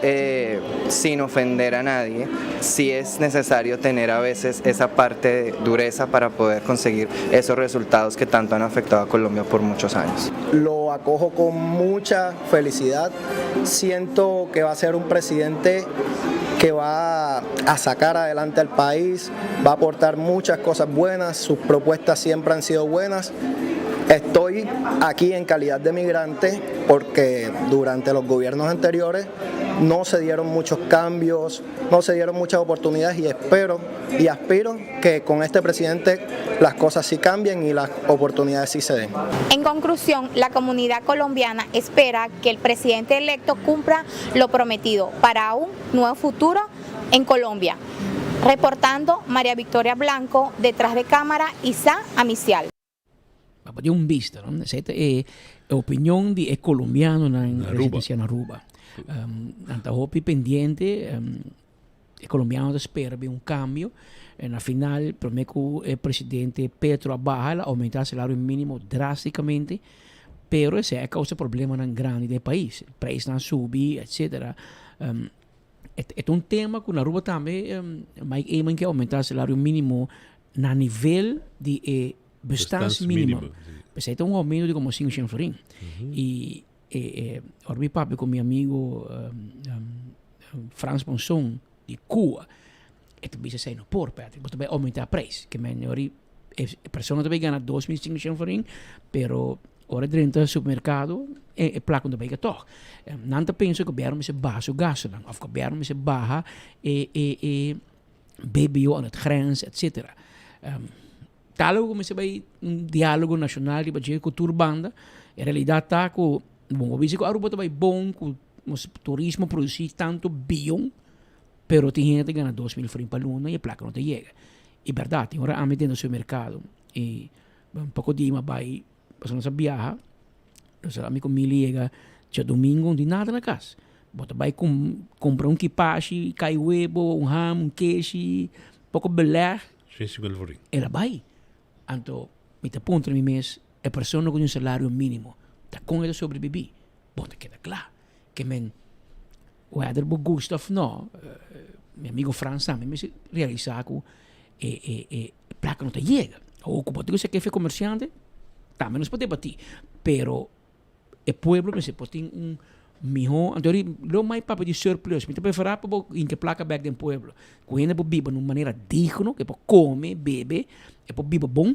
sin ofender a nadie, sí es necesario tener a veces esa parte de dureza para poder conseguir esos resultados que tanto han afectado a Colombia por muchos años. Lo acojo con mucha felicidad. Siento que va a ser un presidente que va a sacar adelante al país, va a aportar muchas cosas buenas, sus propuestas siempre han sido buenas. Estoy aquí en calidad de migrante porque durante los gobiernos anteriores no se dieron muchos cambios, no se dieron muchas oportunidades y espero y aspiro que con este presidente las cosas sí cambien y las oportunidades sí se den. En conclusión, la comunidad colombiana espera que el presidente electo cumpla lo prometido para un nuevo futuro en Colombia. Reportando María Victoria Blanco, detrás de cámara Isa Amicial. Di un vista, no? Questa è opinione di colombiano in residenza in Aruba. Tanta hopi pendiente, i colombiani sperano un cambio. Na final, per me il presidente Petro Abaja aumenta il salario minimo drasticamente, però se è causa problema grandi del paese, il prezzo non subi, eccetera. È un tema che in Aruba também, ma che aumenta il salario minimo a livello di bestaansminimum. Pues hay un aumento de como 500 florins. Y ahora mi papi con mi amigo Frans Monson de Cuba, esto dice se no por Patrick, porque va a aumentar el precio. Que ahora persona te va a ganar 2.500 florins, pero ahora dentro del supermercado el placo te va a ganar todo. Nanta penso que el gobierno se baja su gasto, o el gobierno se baja BBO aan het grens, etc. Diálogo come se vai un dialogo nacional di bacia cultura banda in realtà tá com bom visto que Aruba vai bom com turismo produzir tanto bilhão pero tem gente que ganha 2.000 florins para luna e a placa não te chega e verdade ora a metendo no mercado e um pouco de ma vai passando essa viaja os amigos me liga já domingo não tem nada na casa bota vai comprar um quipache cai huevo ham queijo pouco beler ela vai Anto, mi te punto mi mes, è persona con un salario minimo, da con ele sobrevivi. Bota queda claro, che men, whether bo Gustav no, mi amigo Franz também me realizar que placa não te chega. Ou como digo se que é comerciante, também não pode bater, pero o pueblo me se pode um mijo, antori lo mai papa di surplus, mi te preferar para in que placa back del pueblo. Quando bo biba de uma maneira digno, que po come, bebe, e po biba bom,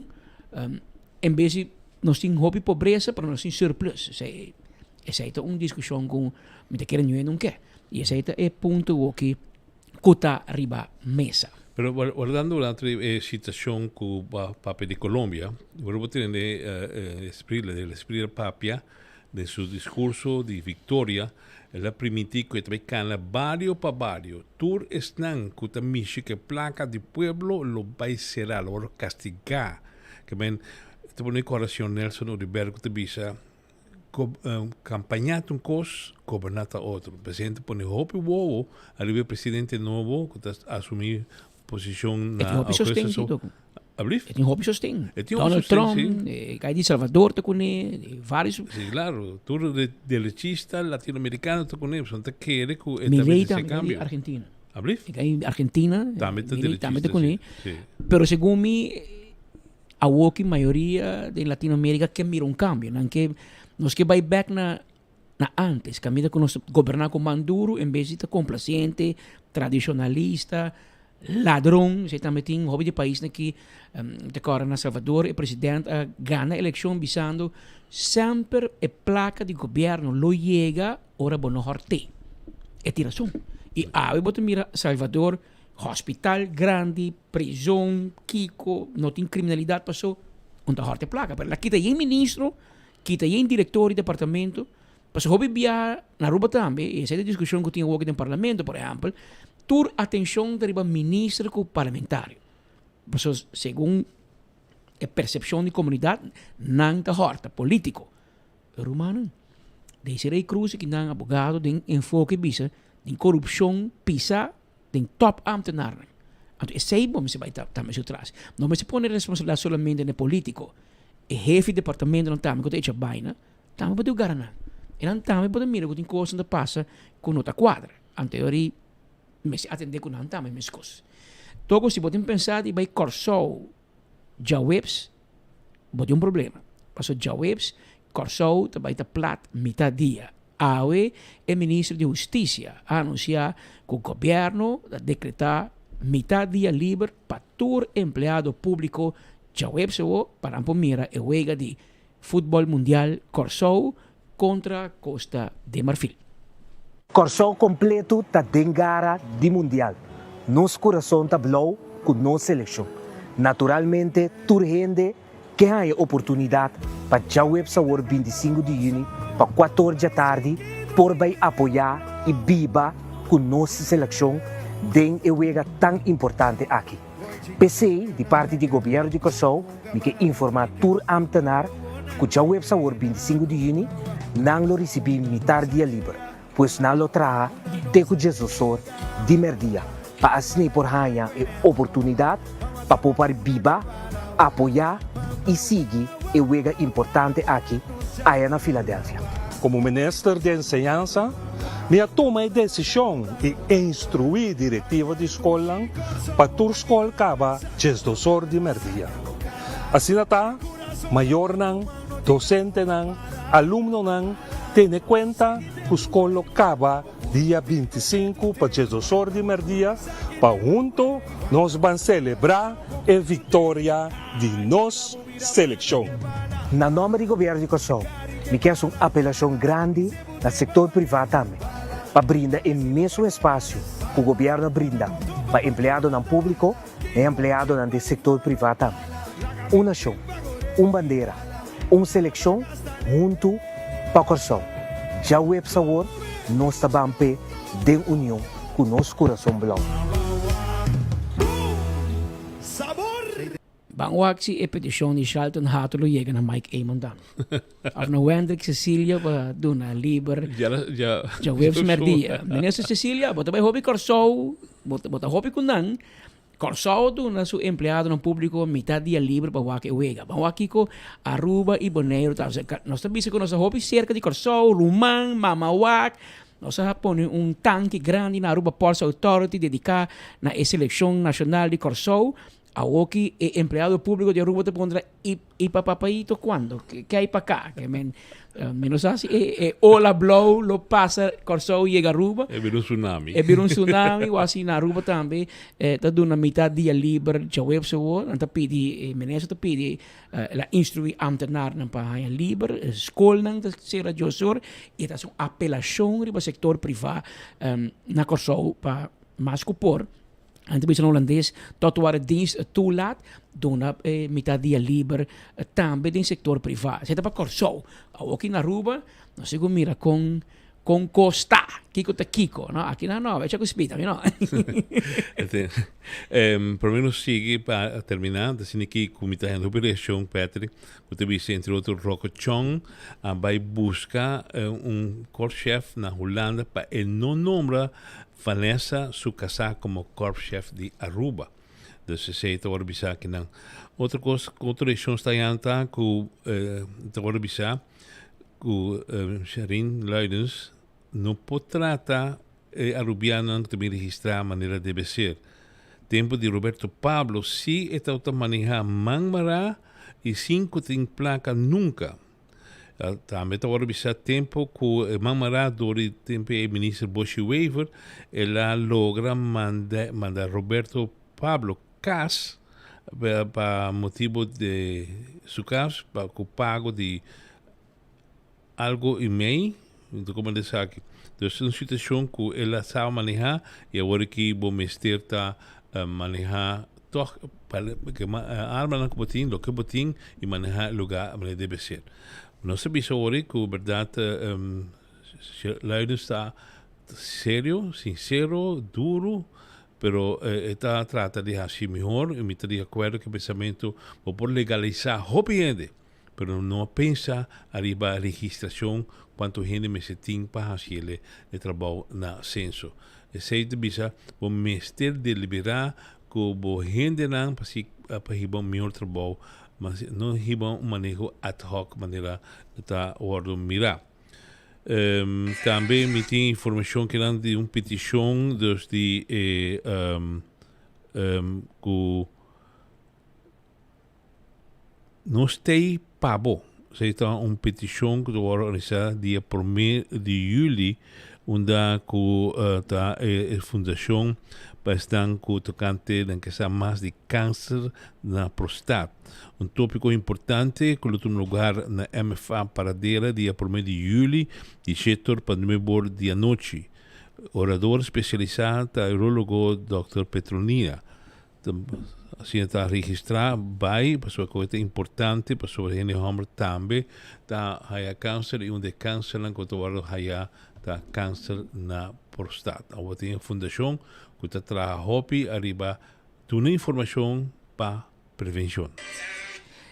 em vez de nós tem hobby pobreza, para nós tem surplus. Essa é uma discussão com me te querem não quer. E esse é o ponto que está arriba mesa. Pero guardando la situación con Papa de Colombia, vuelvo a tener el espíritu Papia de su discurso de victoria, la permití que traigan barrio para barrio. Tur están que también que placa de pueblo lo va a cerrar, lo va a castigar. Que ven, te pone corazón Nelson Uribergo te visa campañar un cos, gobernar otro. El presidente pone hopi wowo, arriba el presidente nuevo que asumir posición na autoridade. Tem hobby sostém. Donald Trump, cai de Salvador tá com ele, vários. Sim, claro. Tudo derechista latino-americano tá com ele, só tá querer que também esse cambio. Argentina. Cai Argentina, também tá com ele. Pero segundo mim, a walking maioria de Latinoamérica que mira um cambio, não que nós que vai back na antes, caminha com nós governar com Maduro em vez de estar complaciente, tradicionalista, ladrão, você também tem um hobby de país que agora na Salvador o presidente ganha a eleição visando sempre a placa de governo lo chega ora bono horte é tiração e você mira Salvador hospital grande prisão Kiko não tem criminalidade passou onde horte placa mas aqui tem ministro aqui tem diretor de departamento passou hobby via na Aruba também e essa é a discussão que tinha aqui no parlamento por exemplo tur atenção deriva ministro com parlamentário. Porque, segundo a percepção da comunidade, não está horta político. É humano. Deze Rey Cruz, que dan abogado, den enfoque bisa, den corrupção pisa, den top ambtenaren. Então, esse aí, bom, você vai estar também atrás. Não se põe responsabilidade solamente no político. O chefe de departamento não também, quando é baina, também pode garantir. E não também pode mirar que tem coisas que passa com outra quadra. Em teoria, mas atender com não também, mas coisas. Então, se podem pensar em vai Corsou, já webs, pode problema. Passou já webs, Corsou, também está plat, mitad dia. Awe, o ministro de Justiça, anunciar que o governo decretar mitad dia livre para todo empleado público já webs para mira e juega de futebol mundial Corsou contra Costa de Marfil. Corsou completo tá dengara de mundial. Nos coração tá blau com nossa seleção. Naturalmente, toda gente que há oportunidade para já web sabor 25 de junho para 14 da tarde por vai apoiar e biba com nossa seleção den e wega tão importante aqui. PC, de parte do governo de Corsou, me que informar tur amtenar que já web sabor 25 de junho não lo recebi mitad dia livre, pois não lo traha teco Jesus de merdia para assim por ganhar a oportunidade para poupar biba, apoiar e seguir e wega importante aqui aí na Filadélfia. Como ministro de Enseñanza, me toma a decisão de instruir a diretiva de escola para que a escola acaba gestor de merdia. Assim está, maior não, docente não, aluno não, tem em conta que a escola acaba dia 25 para gestor de merdia, para junto nós vamos celebrar a vitória de nossa seleção. Na nome do governo de Corsou, me quer uma apelação grande no setor privado também, para brindar o mesmo espaço que o governo brinda para empregado no público e empregado no setor privado também. Uma nação, uma bandeira, uma seleção junto para Corsou. Já o web sabor, nós estamos de união com nosso coração blau. Bangwaksi e petition di Charlton Hatulo llega na Mike Eamondan. Of na Wendrik Cecilia ba doon na liber. Ja webs merdia. Minister Cecilia, bota bay hobby Corsou, bota hobby kunang. Corsou doon na su empleado ng publiko mitad dia libre pa wake uwega. Bangwaki ko Aruba e Bonaire. Nós também ko nossa hobby cerca de Corsou, Rumang, Mamawak. Nós põe tanque grande na Aruba Ports Authority dedicado na seleção nacional de Corsou. Awoki e empleado público de Aruba te pondrá y papapayito cuando que hay para acá que menos así ola blow lo pasa Corsou llega a Aruba e viene un tsunami o así na Aruba también te da una mitad día libre ya web se wo anta pidi meneso te pidi la instrui amtenar na pa libre school nang te sera josor e ta son apelación riba sector privado na Corsou pa mas kupor. En toen is Holandees tot waar het dienst toelaat, doen mitad dia libre, tambe din sector privaat. Zet op Corsou, ook in Aruba, no sé cómo mira con Costa, Kiko te Kiko, no? Aquí no, vecha que spita, no. Por menos sigue para terminar, assim que comita en operação, Patrick, você viste entre outros Rocco Chong, vai buscar corpschef na Holanda para ele não nombra Vanessa su casa como corpschef de Aruba. Dus ze zei te worden bisa que não. Outra coisa, outra região está anta que te worden bisa que Sharin Luidens não pode tratar arubiano que também registrar a maneira deve ser. Tempo de Roberto Pablo, se está a manejar mangmará e 5 tem placa nunca. Também está agora bisa tempo que Mamara dori tempo o ministro Boshi Weaver ela logra mandar Roberto Pablo cas para motivo de su caso para o pago de algo e meio então como ele sabe então é uma situação que ela sabe manejar e agora que o ministério está manejar toch para que arma não botin lo que botin e manejar lugar onde deve ser. No se bisogna que verdade Luidens está serio, sincero, duro, pero está trata de hacer mejor y me estoy de acuerdo que el pensamiento por legalizar hobby pero no pensa arriba a registração quanto gente me se tem para fazer o trabalho na censo. Esse é bisa o ministério deliberar que o gente não para riba melhor trabalho, mas não riba manejo ad hoc maneira da ordem mirar. Também me tem informação que não de petição dos de que nós tem pabo. Se está petição que vai organizar dia 1 de julho, onde a fundação para estar tocante em que mais de câncer na próstata. Tópico importante que no lugar na MFA Paradeira, dia 1 de julho, de setor para o dia noite. Orador especializado, urologo Dr. Petronina. Assim está registrado, vai, para coisa importante, para sua gente homem também, está há câncer e onde câncer não controlado há câncer na próstata. A tem fundação que está trabalhando arriba toda informação para prevenção.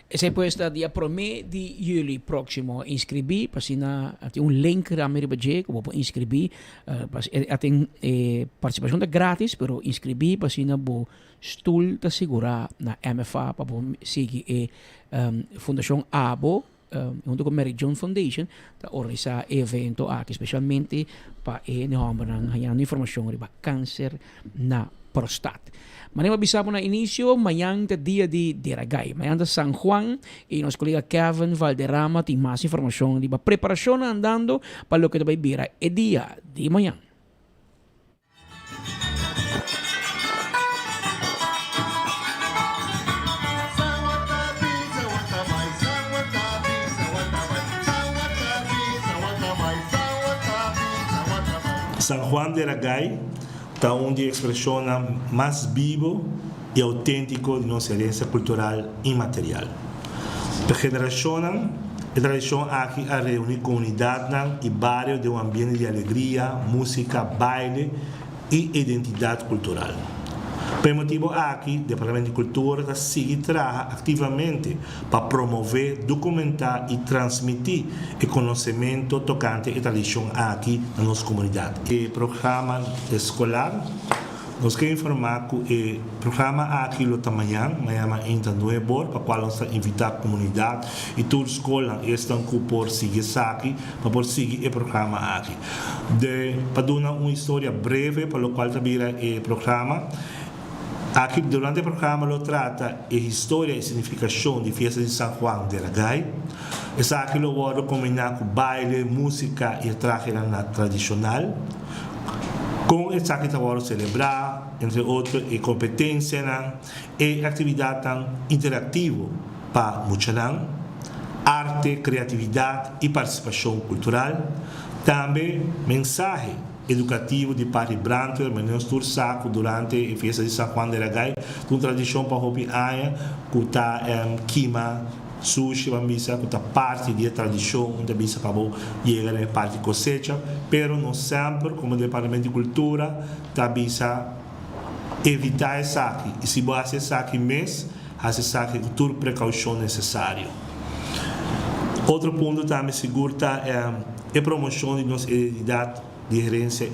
Ese puesta dia 1 de julho próximo inscrevi, pasina tem link da Ameribajé que vou inscrever, tem participação grátis, pero inscrevi pasina bo stool ta segura na MFA para seguir Fundação ABO, junto com Mary John Foundation, para organizar evento aqui, especialmente para ganhar informação sobre câncer na próstata. Mañana avisamos na início, mañana dia de Deragay, mañana San Juan, e nosso colega Kevin Valderrama tem mais informação de preparação andando para o que vai vir o dia de manhã. San Juan de Aragay está onde expressiona mais vivo e autêntico de nossa herança cultural imaterial. A geração a tradição aqui a reunir comunidade e bairro de um ambiente de alegria, música, baile e identidade cultural. Por motivo aqui, o Departamento de Cultura está trabalhando ativamente para promover, documentar e transmitir o conhecimento tocante a tradição aqui na nossa comunidade. O programa escolar, nós queremos informar que o programa aqui amanhã entra no EBOR, para o qual nós invitamos a comunidade e toda a escola estão por seguir aqui, para por seguir o programa aqui. Para dar uma história breve, para o qual também o programa. Aqui, durante o programa, lo trata a história e significação de festa de San Juan de Aragay. Essa aqui lo vou combinar com baile, música e traje tradicional. Com essa aqui vamos celebrar, entre outros, a competência e atividade interativa para muitos, arte, criatividade e participação cultural. Também mensagem educativo de Padre Branter, menos tursaco durante a festa de San Juan de Aragay, uma tradição para o Aia, que está quima, sushi, bambisa, que está parte da tradição, onde a bisa para chegar na parte cosecha, pero não sempre, como o Departamento de Cultura, está bisa evitar esse aqui, e se você esse aqui mesmo, esse aqui com toda precaução necessária. Outro ponto também segura é a promoção de nossa identidade de herência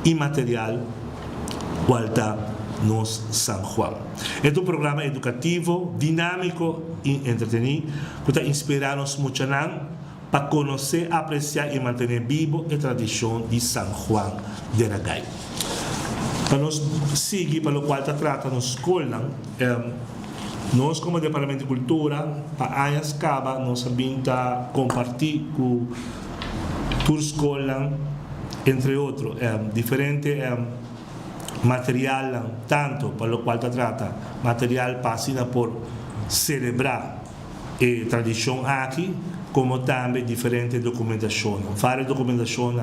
imaterial, Walta nos San Juan. É um programa educativo, dinâmico e entretenido, que está inspirando-nos muito para conhecer, apreciar e manter vivo a tradição de San Juan de Aragay. Para nós seguir, para o qual está tratando a escola, nós, como Departamento de Cultura, para a escala, nós sabemos compartilhar com a escola, entre outros, diferente material, tanto para o qual se trata, material para por celebrar a tradição aqui, como também diferente documentação. Várias documentações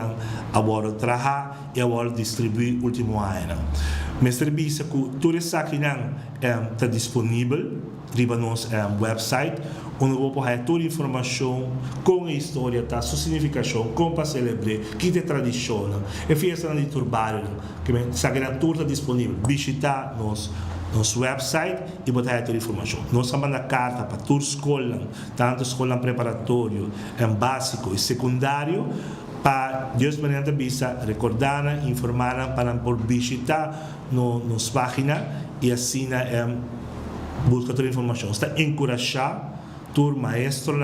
agora trabalhar e agora distribuir no último ano. Mas serviço que tudo isso aqui está disponível no nosso website, onde vou pôr toda a informação com a história, a sua significação, como para celebrar, que é tradição, e festa de turbario, que está tudo disponível. Visitar nosso nosso website e botar toda a informação. Nós mandamos carta para toda a escola, tanto escola preparatório, básico e secundário, para Deus mediante vista recordar, informar para por visitar nos páginas e assim buscar toda a informação. Está encorajar tur maestro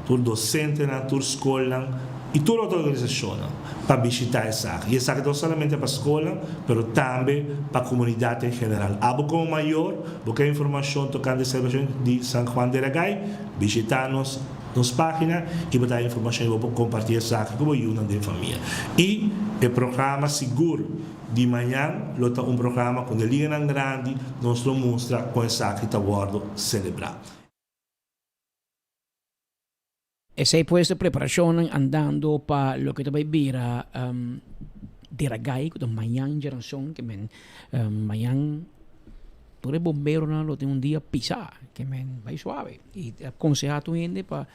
tur docente tur escola e toda outra organização para visitar essa área. E essa área não somente para a escola, mas também para a comunidade em geral. Abo como maior, porque informação tocando a celebração de São Juan de Aragay, visitar-nos nas páginas e botar informação e vou compartilhar essa área com uma da família. E o programa seguro de manhã, um programa com a Liga Grande, nós mostra com essa área que está guardo celebrar. Esa es pues la preparación andando para lo que te va a vivir de Aragay, que mañana generación que mañana todo el bombero no lo tiene un día pisar, que va suave y aconseja a tu gente para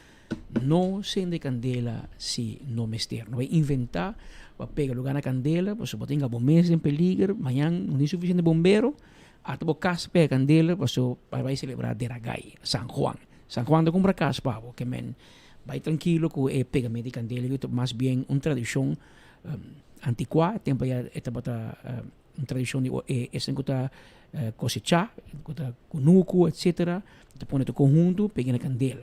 no encender candela si no mester, no va a inventar, va a pegar lugar a candela, pues si tenga bomberos en peligro, mañana no hay suficiente bombero, hasta por casa pega candela, pues va a celebrar de Aragay, San Juan de compra casa, pavo, que vai tranquilo que é pegamento de candela, mais bem uma tradição antiqua, tempo já esta bota uma tradição de essa que está cosechar, que está conuco, etc. Te põe no conjunto, pega na candela.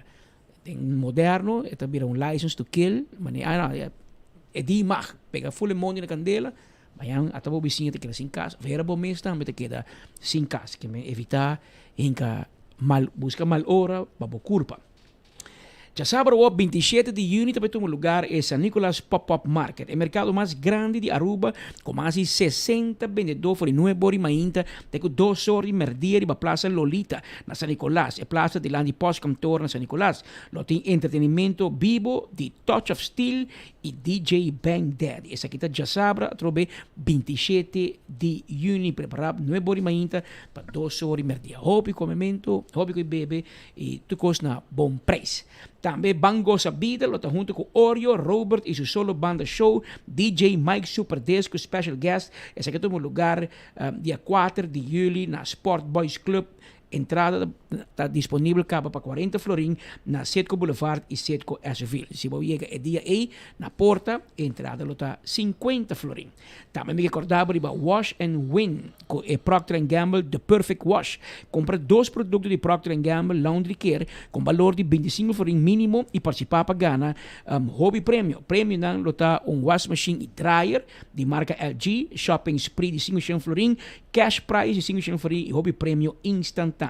Tem moderno, esta vira license to kill, mas é de mag, pega full money na candela, mas até o vizinho te queda sem casa, vera bom mês também te queda sem casa, que evitar busca mal hora, para culpa. Já sábado, 27 de junho, também tem um lugar é San Nicolás Pop-Up Market, o mercado mais grande de Aruba, com mais de 60 vendedores por 9 horas e meia, tem 2 horas e meia na Plaza Lolita, na San Nicolás, a Plaza de Land Pós-Cantor na San Nicolás. Lá tem entretenimento vivo de Touch of Steel e DJ Bang Daddy. Essa aqui está já sábado, trove 27 de junho, preparado 9 horas e meia para 2 horas e meia. Hobby, comimento, hobby que bebe e tu custa na bom preço. Também Bango Sabida, lo está junto com Oreo, Robert e seu solo banda show, DJ Mike Superdisco, special guest. Esse aqui é um lugar dia 4 de julho na Sport Boys Club. Entrada está disponível para 40 florim na Setco Boulevard e Setco Asheville. Se você chega é dia aí, na porta, entrada está 50 florim. Também me recordava de Wash and Win, com Procter & Gamble The Perfect Wash. Compra 2 produtos de Procter & Gamble Laundry Care com valor de 25 florim mínimo e participar para ganhar hobby prêmio. Prêmio não está wash machine e dryer de marca LG, shopping spree de 5 florim, cash prize de 5 florim e hobby prêmio instantâneo.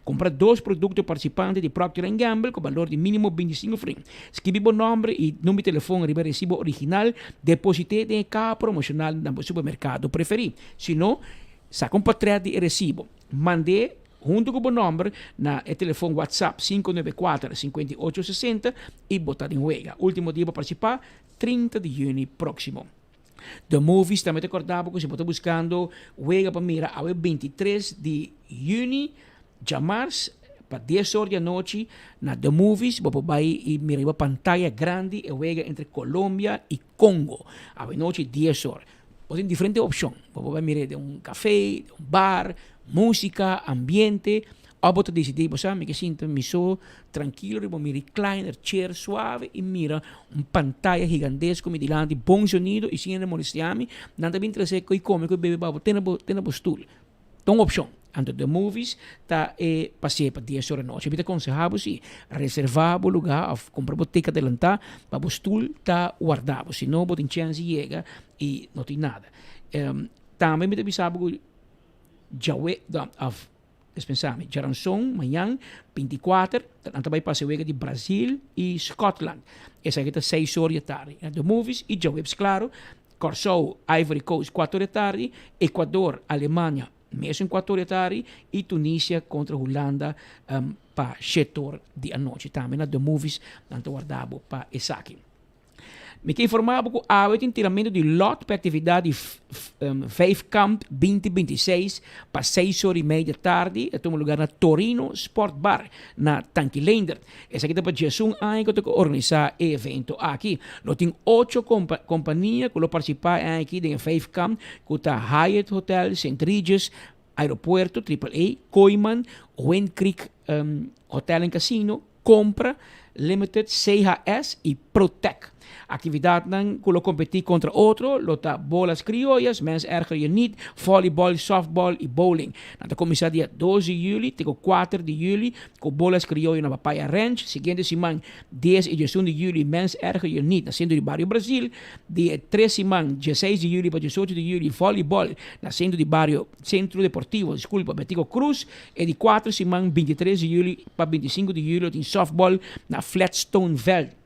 Compra 2 produtos participantes de Procter & Gamble com valor de mínimo 25 florim. Escreve o nome e número de telefone de recibo original, deposite de cada promocional no supermercado preferido. Se não, saca um patréio de recibo. Mande junto com o nome na telefone WhatsApp 594-5860 e botar em huelga. Último dia para participar, 30 de junho próximo. The Movies, também te acordava que se você está buscando huelga para mira, a 23 de junho, Jamars, para 10 horas da noite, na The Movies, você vai e mira uma pantalla grande, e huelga entre Colômbia e Congo, a noite 10 horas. Você tem diferentes opções, você vai mirar de um café, de um bar, música, ambiente, ou você decide, você me sinto tranquilo, eu miro recliner, chair suave e mira uma pantalla gigantesca, me dilante, bom sonido e sem molestar-me, nada bem trazer que come, que bebe, tem na postura. Então, opção. Antes The Movies, tá passeio para 10 horas da noite. Eu aconselhava se reservar o lugar, comprar boteca adelantar, para o stool tá guardado. Se não, tem chance de chegar e não tem nada. Também me avisava que já dispensar-me. Jaranson, amanhã, 24, também passeio de Brasil e Scotland. Essa aqui está 6 horas da tarde. The Movies e já claro, Corso, Ivory Coast, 4 horas da tarde, Equador, Alemanha, mesmo em 4 horas da tarde, e Tunísia contra Holanda para 7 horas da noite. Também na The Movies, tanto guardado para essa aqui. Me que informava que há um tiramento de lote para a atividade Faith Camp 2026 para 6 horas e meia da tarde. É um lugar na Torino Sport Bar, na Tanquilender. Essa aqui é para Jesus que organizar o evento aqui. Nós temos 8 companhias que participam aqui do Faith Camp, que está Hyatt Hotel, St. Regis, Aeropuerto, AAA, Koiman, Wind Creek Hotel en Casino, Compra, Limited, CHS y Protec. Actividad dan kulo competir contra otro, lota bolas criollas, mens erger je niet, volleybal, softball y bowling. Na comienza dia 12 juli, tego 4 de juli, con bolas criollas na Papaya Ranch. Siguiente semana, 10 y 11 de juli, mens erger je niet, na centro de barrio Brasil. Dia 3 semana, 16 de juli para 18 de juli, volleyball, na centro de barrio Centro Deportivo, disculpa, Betico Cruz. E di 4 semana, 23 de juli para 25 de juli, in softball, na Flatstone Veld.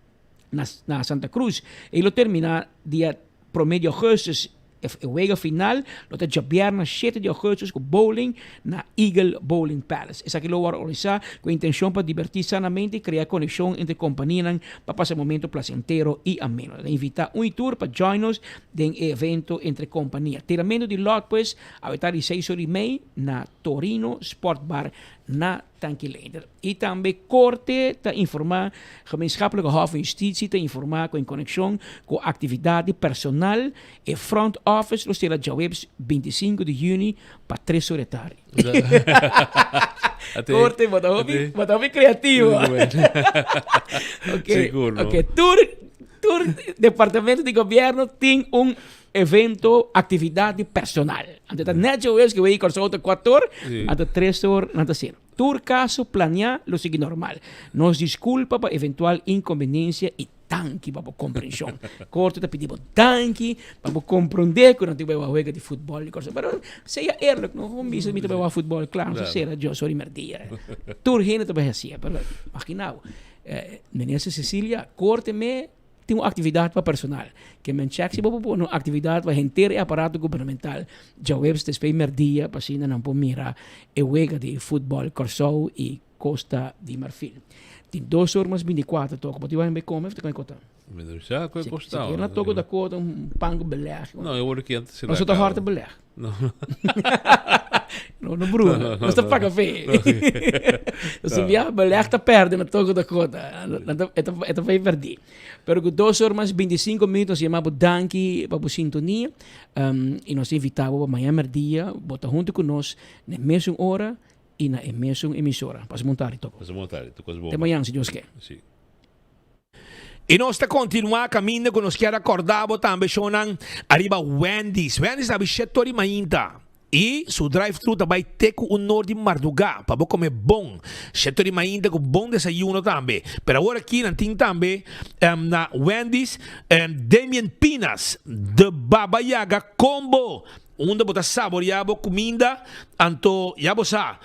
Na Santa Cruz. E lo termina dia promedio augustus o juego final, lo te viernes 7 de augustus com bowling na Eagle Bowling Palace. Essa que lo vai realizar com a intenção para divertir sanamente e criar conexão entre companhias para passar um momento placentero e ameno. Invitar tour para join-nos em evento entre companhias. Tiramento de lot, pues, a estar 6h30 na Torino Sport Bar na Tankileder. E também corte te informar, gemeenschappelijke Hof van Justitie te informar com conexão com atividade personal e front office, los será jawebs 25 de junho para 3 horas da tarde. Corte, bota hobby criativo. Ok, tour departamento de governo tem evento, atividade personal. Ante net jawebs que vai com outro 4 horas, até 3 horas na terceira. Tur caso planear lo sigue normal. Nos disculpa para eventual inconveniência e tanque para compreensão. Corto te pedimos tanque para compreender que não tem uma jogar de futebol e coisa. Mas seja eerlijk, não vamos dizer que não futebol, claro, não será eu sou merdia. Tur gente também assim, mas imagina, menina Cecília, corte-me tem uma atividade para personal. Que men check se bobo uma atividade para inteiro aparato governamental. Já webs después merdia para assim não pode mirar e juega de futebol Corsou e Costa de Marfil. Tem 2 horas mais 24 toco, mas tu vai me comer, tu vai contar. Men já kan postar. Se não toco da conta pango beleg. Não, eu vou aqui antes. Não sou da horta beleg. Não. No Bruno, não está para café. Se via beleg tá perde na toco da conta. Eta vai perder. Pero com 2 horas mais 25 minutos chamamos danke para a sintonia e nós invitamos para amanhã merdia, bota junto conosco na mesma hora e na mesma emissora. Para se montar e toco. Para se montar, tu coisa boa. Até amanhã, se Deus quer. Sim. E nós está continuar caminho que nós quer acordar também chonan arriba Wendy's. Wendy's a bichetori mainta. E su drive-thru também tem um norte madrugada para comer bom. Setor ainda com bom desayuno também. Pero agora aqui não tem também na Wendy's Damien Pinas de Baba Yaga combo. Onde botar saboreado comida, anto ya bosa.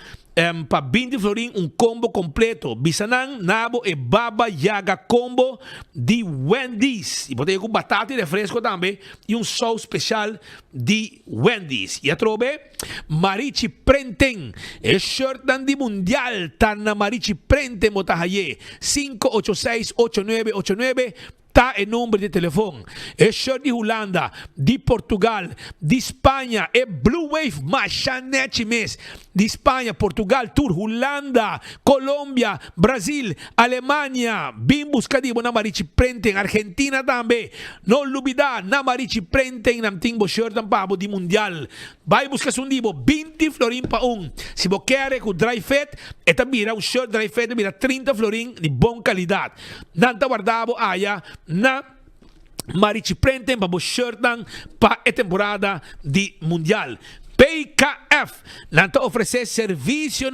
Para 20 florin combo completo. Bisanan, nabo e Baba Yaga combo de Wendy's. E botei com batata e refresco também. E sauce especial de Wendy's. E a trobe, Marichi Prenten. E shirt de mundial. Tana Marichi Prenten motahaye. 586-8989. Está el número de teléfono. Es shirt de Holanda, de Portugal, de España, es Blue Wave, Machanete mes. De España, Portugal, Tour, Holanda, Colombia, Brasil, Alemania, Bim buscadivo na Marichi Prenten, Argentina también. No olvidar, na Marichi Prenten, nam timbo shirt dan pabo de mundial. Vai buscar un divo, 20 florin pa un. Si vos querés con dry fit, esta mira un shirt dry fit, mira 30 florin de buena calidad. Nanta guardavo allá, na Marichi Prenten para shirt para a temporada de mundial. PKF nanta oferecer serviço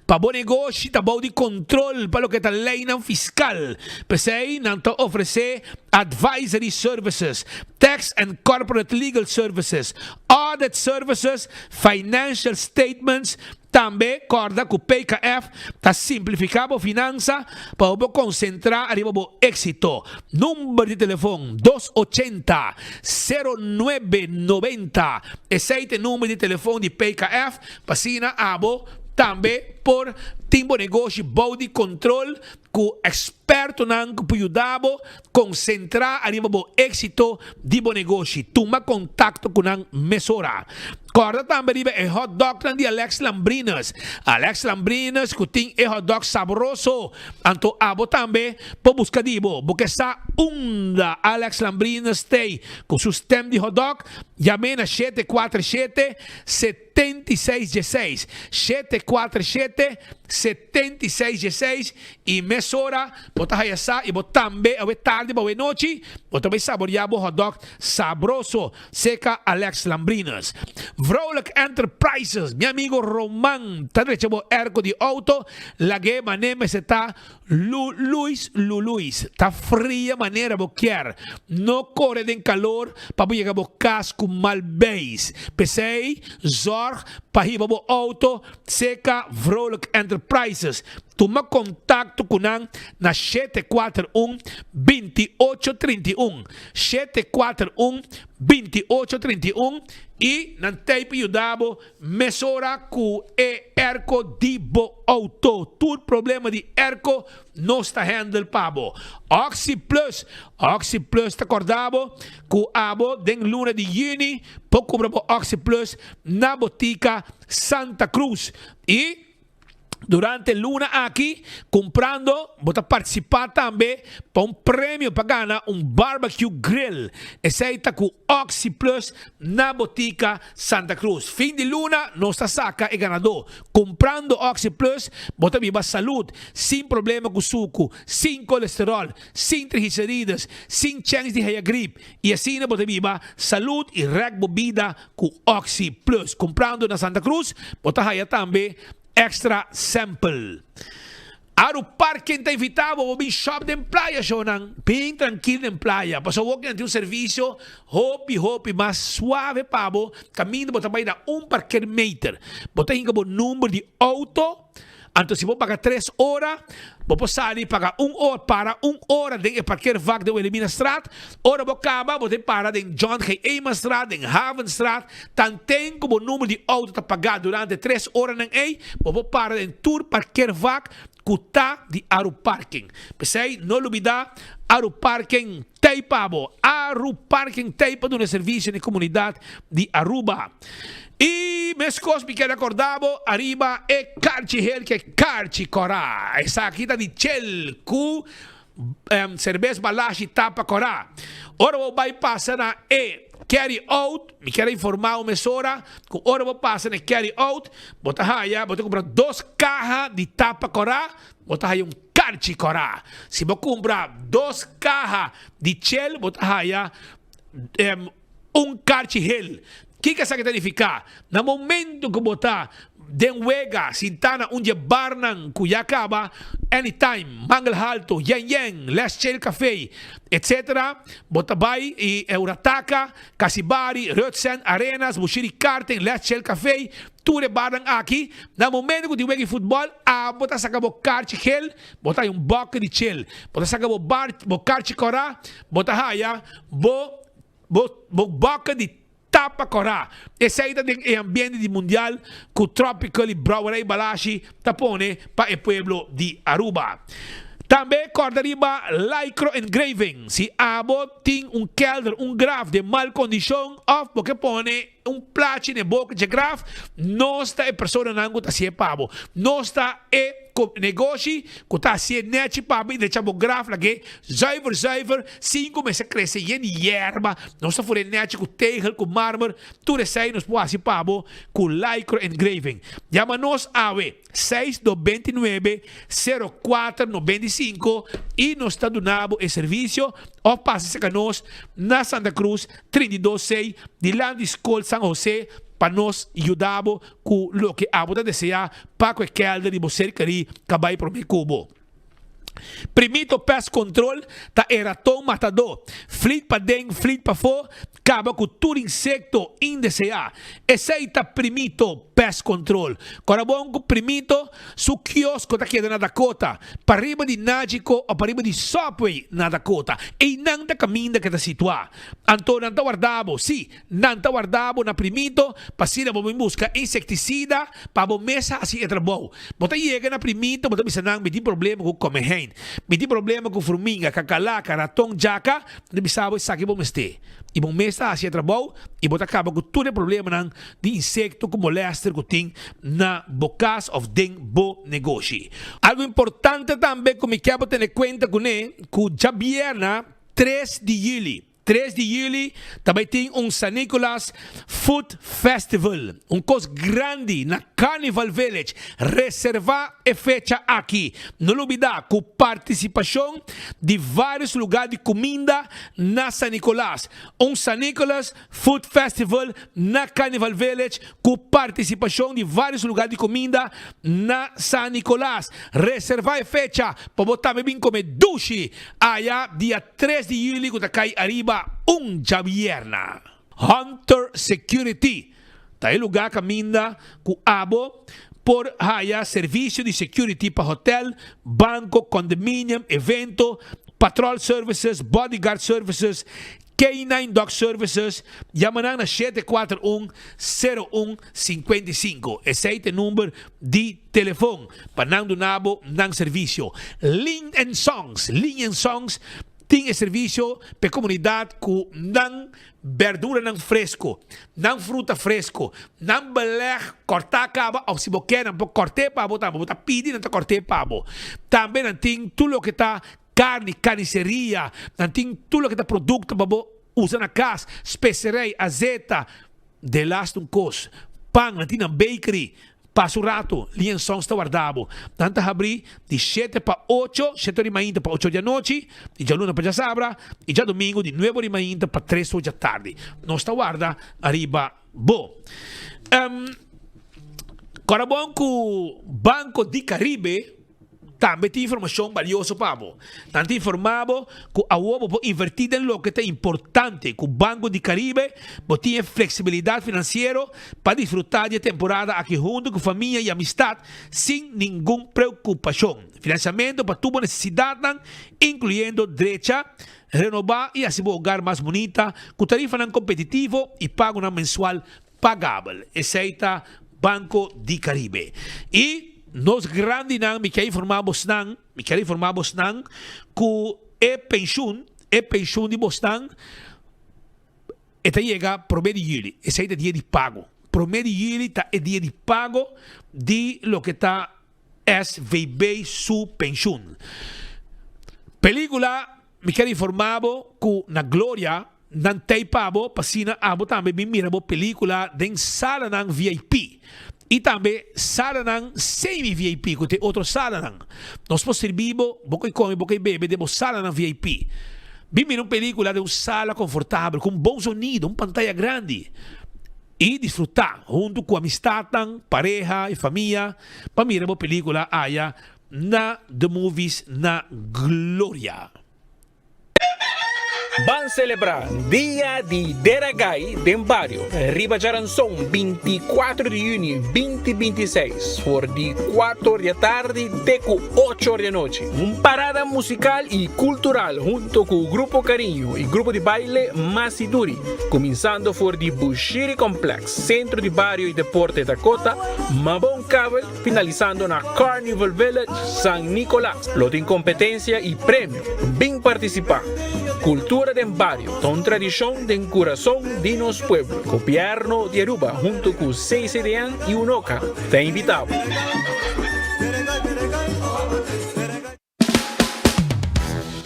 para bom negócio, para bom de controle para o que está lei fiscal. PCI nanta oferecer advisory services, tax and corporate legal services, audit services, financial statements. Também corda que o PKF está simplificando a finança para concentrar arriba o êxito. Número de telefone 280-0990. Esse é o número de telefone de PKF. Passina abo também por timbo negócio body control com experto nan que ajudabo concentrar arriba bo éxito de bo negócio. Toma contato com nan mesora. Corda também é hot dog de Alex Lambrinas. Alex Lambrinas que tem hot dog saboroso. Anto abo também por buscar dibo. Porque essa onda Alex Lambrinas tem com seu stem de hot dog. Llame na 747-7616. 747-7616 e mesora. Bota essa e bota também a tarde, boa noite. Bota bem saborear hot dog saboroso. Seca Alex Lambrinas. Vrolijk Enterprises, meu amigo Roman, tá deixando erco de auto, lage mané se tá Luis, tá fria maneira boquer, não corre de calor, para chegar bo casco mal base, pensei, zorg, para ir bo auto, seca Vrolijk Enterprises. Toma contato com nan na 741-2831. 741-2831 e nan tape ajudabo mesora com erco de bo auto. Todo problema de erco não está handle pabo. Oxy Plus está acordado com abo den luna de juni, pouco brabo Oxy Plus na botica Santa Cruz e durante luna aqui, comprando, vou participar também para prêmio para ganhar barbecue grill. Esse aí está com Oxy Plus na botica Santa Cruz. Fim de luna, nossa saca é ganador. Comprando Oxy Plus, bota viva saúde, sem problema com suco, sem colesterol, sem triglicéridas, sem chance de reia gripe. E assim, bota viva saúde e bebida com Oxy Plus. Comprando na Santa Cruz, bota raia também extra sample. Aro parque está invitado o bem shop de playa shonan, bem tranquilo em playa. Passou o que tem um serviço hopi mais suave pabo, caminho botar para ir a parque meter. Botar em o número de auto. Então, se vou pagar 3 horas, vou sair pagar 1 hora para 1 hora de parquear vac de Elimina Straat. Ora vou acabar, vou ter parada em John G. Eyman Straat, em Haven Straat. Tanto como o número de auto está pagado durante 3 horas nem aí, vou parar em tour parquear vac cuta de Aru Parking. Pensei, não olvidar, Aru Parking Teipabo. Aru Parking Teipa de um serviço de comunidade de Aruba. E meus me quero acordar, arriba é Carchi Hel, que é Carchi Corá. Essa aqui está de Chel, com cerveja balashi tapa Corá. Ora vou bypassar na carry out, me quero informar uma mesora, que ora vou passar na carry out, bota raia, vou comprar 2 caixas de tapa Corá, bota raia Carchi Corá. Se vou comprar 2 caixas de Chel, bota raia Carchi Hel. O que isso significa? No momento que botar denwega, sintana, barnan, cuyacaba, anytime, mangal halto, yen, les chel café, etc. Botabay e Eurataka, Kasibari, Rutsen, Arenas, Bushiri Karten, les chel café, ture barnan aqui. No momento que tiver futebol, bota saca bo carchi gel, bota boca de chel, bota saca bo carchi corá, bota haya, bo boca de tapa Corá. Esse aí é ambiente de mundial com Tropical e Brauerei Balashi tapone para o pueblo de Aruba. Também corda-riba Lycro Engraving. Se abo tem kelder, graf de mal condição, ou porque pone plato na boca de graf, não está a pessoa não está se pabo. Não está negócio que está se net pabo e deixa o graf lá que zuiver 5 meses cresce em erva, não está fora net com tegel com mármore, tudo isso aí nos pode se pabo com Lycro Engraving. Chama-nos ave 629-0495 e nos está donando o serviço ou passe a nós na Santa Cruz 326 de Land School San José para nos ajudar com o que a boda deseja para que calde de você querer acabar para o cubo. Primito pest control ta eraton matador. Fleet pa deng, fleet pa fo, acaba com todo insecto indeseado. Aceita primito pest control. Corabongo primito su kiosco aqui na Dakota. Para riba de Nágico ou para riba de Subway na Dakota. E não da caminho que está situado. Então, não está guardado. Sim, não está guardado na primito. Para vamos buscar inseticida para a mesa assim é trabalho. Bota chega na primito, bota bisa nang tem problema com comehen. Tem problema com formiga, cacalaca, ratão, jaca. Não bisa isso aqui vamos ter. E bom mesa assim é trabalho. E bota acaba com todo o problema nang de insecto como molester que tem na bocas of den bo negócio. Algo importante também que me quero ter em conta com ele, que já vierna 3 de julho. 3 de julho também tem San Nicolas Food Festival, coisa grande na Carnival Village. Reservar a fecha aqui. Não olvidar com participação de vários lugares de comida na San Nicolas. San Nicolas Food Festival na Carnival Village com participação de vários lugares de comida na San Nicolas. Reservar a fecha para botar bem como dushi allá dia 3 de julho que está cai arriba já vierna. Hunter Security. Tá aí lugar caminha com abo por haya serviço de security para hotel, banco, condomínio, evento, patrol services, bodyguard services, K9 Dog Services. Llaman na 741-0155. Esse é o número de telefone para não donabo ng serviço. Ling and Songs tem serviço para a comunidade com não verdura não fresco, não fruta fresco, não beleg cortar caba ou se você não cortar para botar pedir não cortar para também não tem tudo o que está carne, carniceria, não tem tudo o que está produto para usar na casa, especiaria, azeite, de last coisa, pão, não tem bakery. Passo rato, lienzão está guardado. Tanto abrir de 7 para 8, 7 de manhã para 8 da noite, e já luna para já sabra, e já domingo de 9 de manhã para 3 da tarde. Não está guarda, arriba, bo. Corabon com Banco de Caribe, também tem informação valiosa para você. Tanto informado que a UOB pode invertir em lo que é importante, que o Banco de Caribe tem flexibilidade financeira para desfrutar de temporada aqui junto com família e amistade sem nenhuma preocupação. Financiamento para tua necessidade, incluindo direita, renovar e assim lugar mais bonita, com tarifa não competitiva e pago na mensual pagável. Esse é Banco de Caribe. E nós grandes não me quer informar que pensão de Boston está chega promedio de julho. Esse é o dia de pago. Promedio de julho está o dia de pago de lo que está SVB su pensão. Película me quer informar que na Glória não tem pago, passina abo também me mira película de sala ng VIP. E também sala ng semi-VIP, que tem outro sala ng. Nós podemos servir, boca e come, boca e bebe, demos sala ng VIP. Vimos uma película de uma sala confortável, com bom sonido, uma pantalla grande. E desfrutar, junto com amistade, pareja e família, para mirar uma película allá na The Movies na Glória. Van celebrar Dia de Deragay del Barrio. Riba Jaranzón, 24 de junio 2026, por de 4 de tarde de 8 de noche. Parada musical y cultural junto con el Grupo Cariño y Grupo de Baile Masiduri, comenzando por the Bushiri Complex, Centro de Barrio y Deporte Dakota, Mabon Cable, finalizando na Carnival Village San Nicolás. Lote en competencia y premio. Ven participar. Cultura del barrio, con tradición del corazón de los pueblos. Gobierno de Aruba, junto con CCDN y UNOCA, te invitamos.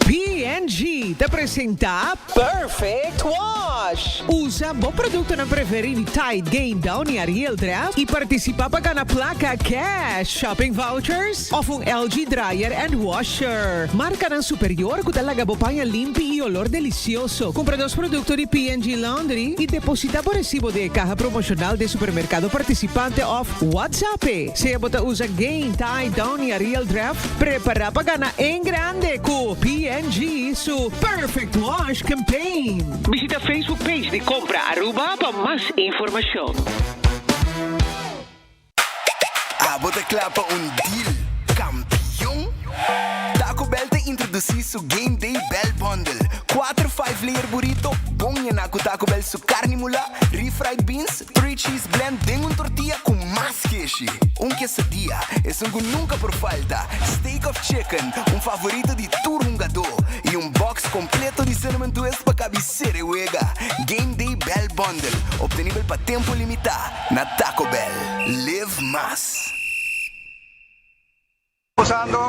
P&G te presenta Perfect Wash. Usa bom produto na preferir Tide, Game Down e Ariel Draft e participa para ganhar placa cash, shopping vouchers of LG Dryer and Washer. Marca ng superior que talaga bopanha limpi e olor delicioso. Compra dos produtos de P&G Laundry e deposita por recibo de caja promocional de supermercado participante of WhatsApp. Se bota usa Game, Tide, Down e Ariel Draft, prepara para ganhar em grande com P&G su Perfect Wash Campaign. Visita Facebook page de Compra Aruba para más información. Bota clapa deal, campeão. Taco Bell te introduzi su Game Day Bell Bundle. 4 5-layer burrito, ponha na Taco Bell su carne mula, refried beans, 3 cheese blend, tem tortilla com mais queijo. Quesadilla es algo nunca por falta. Steak of chicken, favorito de turungador. E box completo de cinnamon twist para cabeceira e huega. Game Day Bell Bundle, obtenível para tempo limitado na Taco Bell. Live más. Usando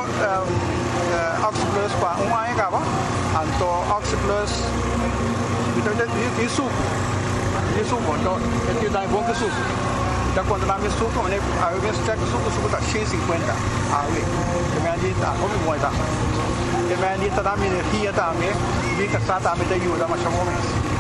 Oxyplus para año acaba, anto Oxyplus itu suco, então ele dá bom que suco. Então quando lá me suco, eu me check suco tá 150, aí, também tá, como muito tá. Também tá dando energia também, me casar também te ajuda mais ou menos.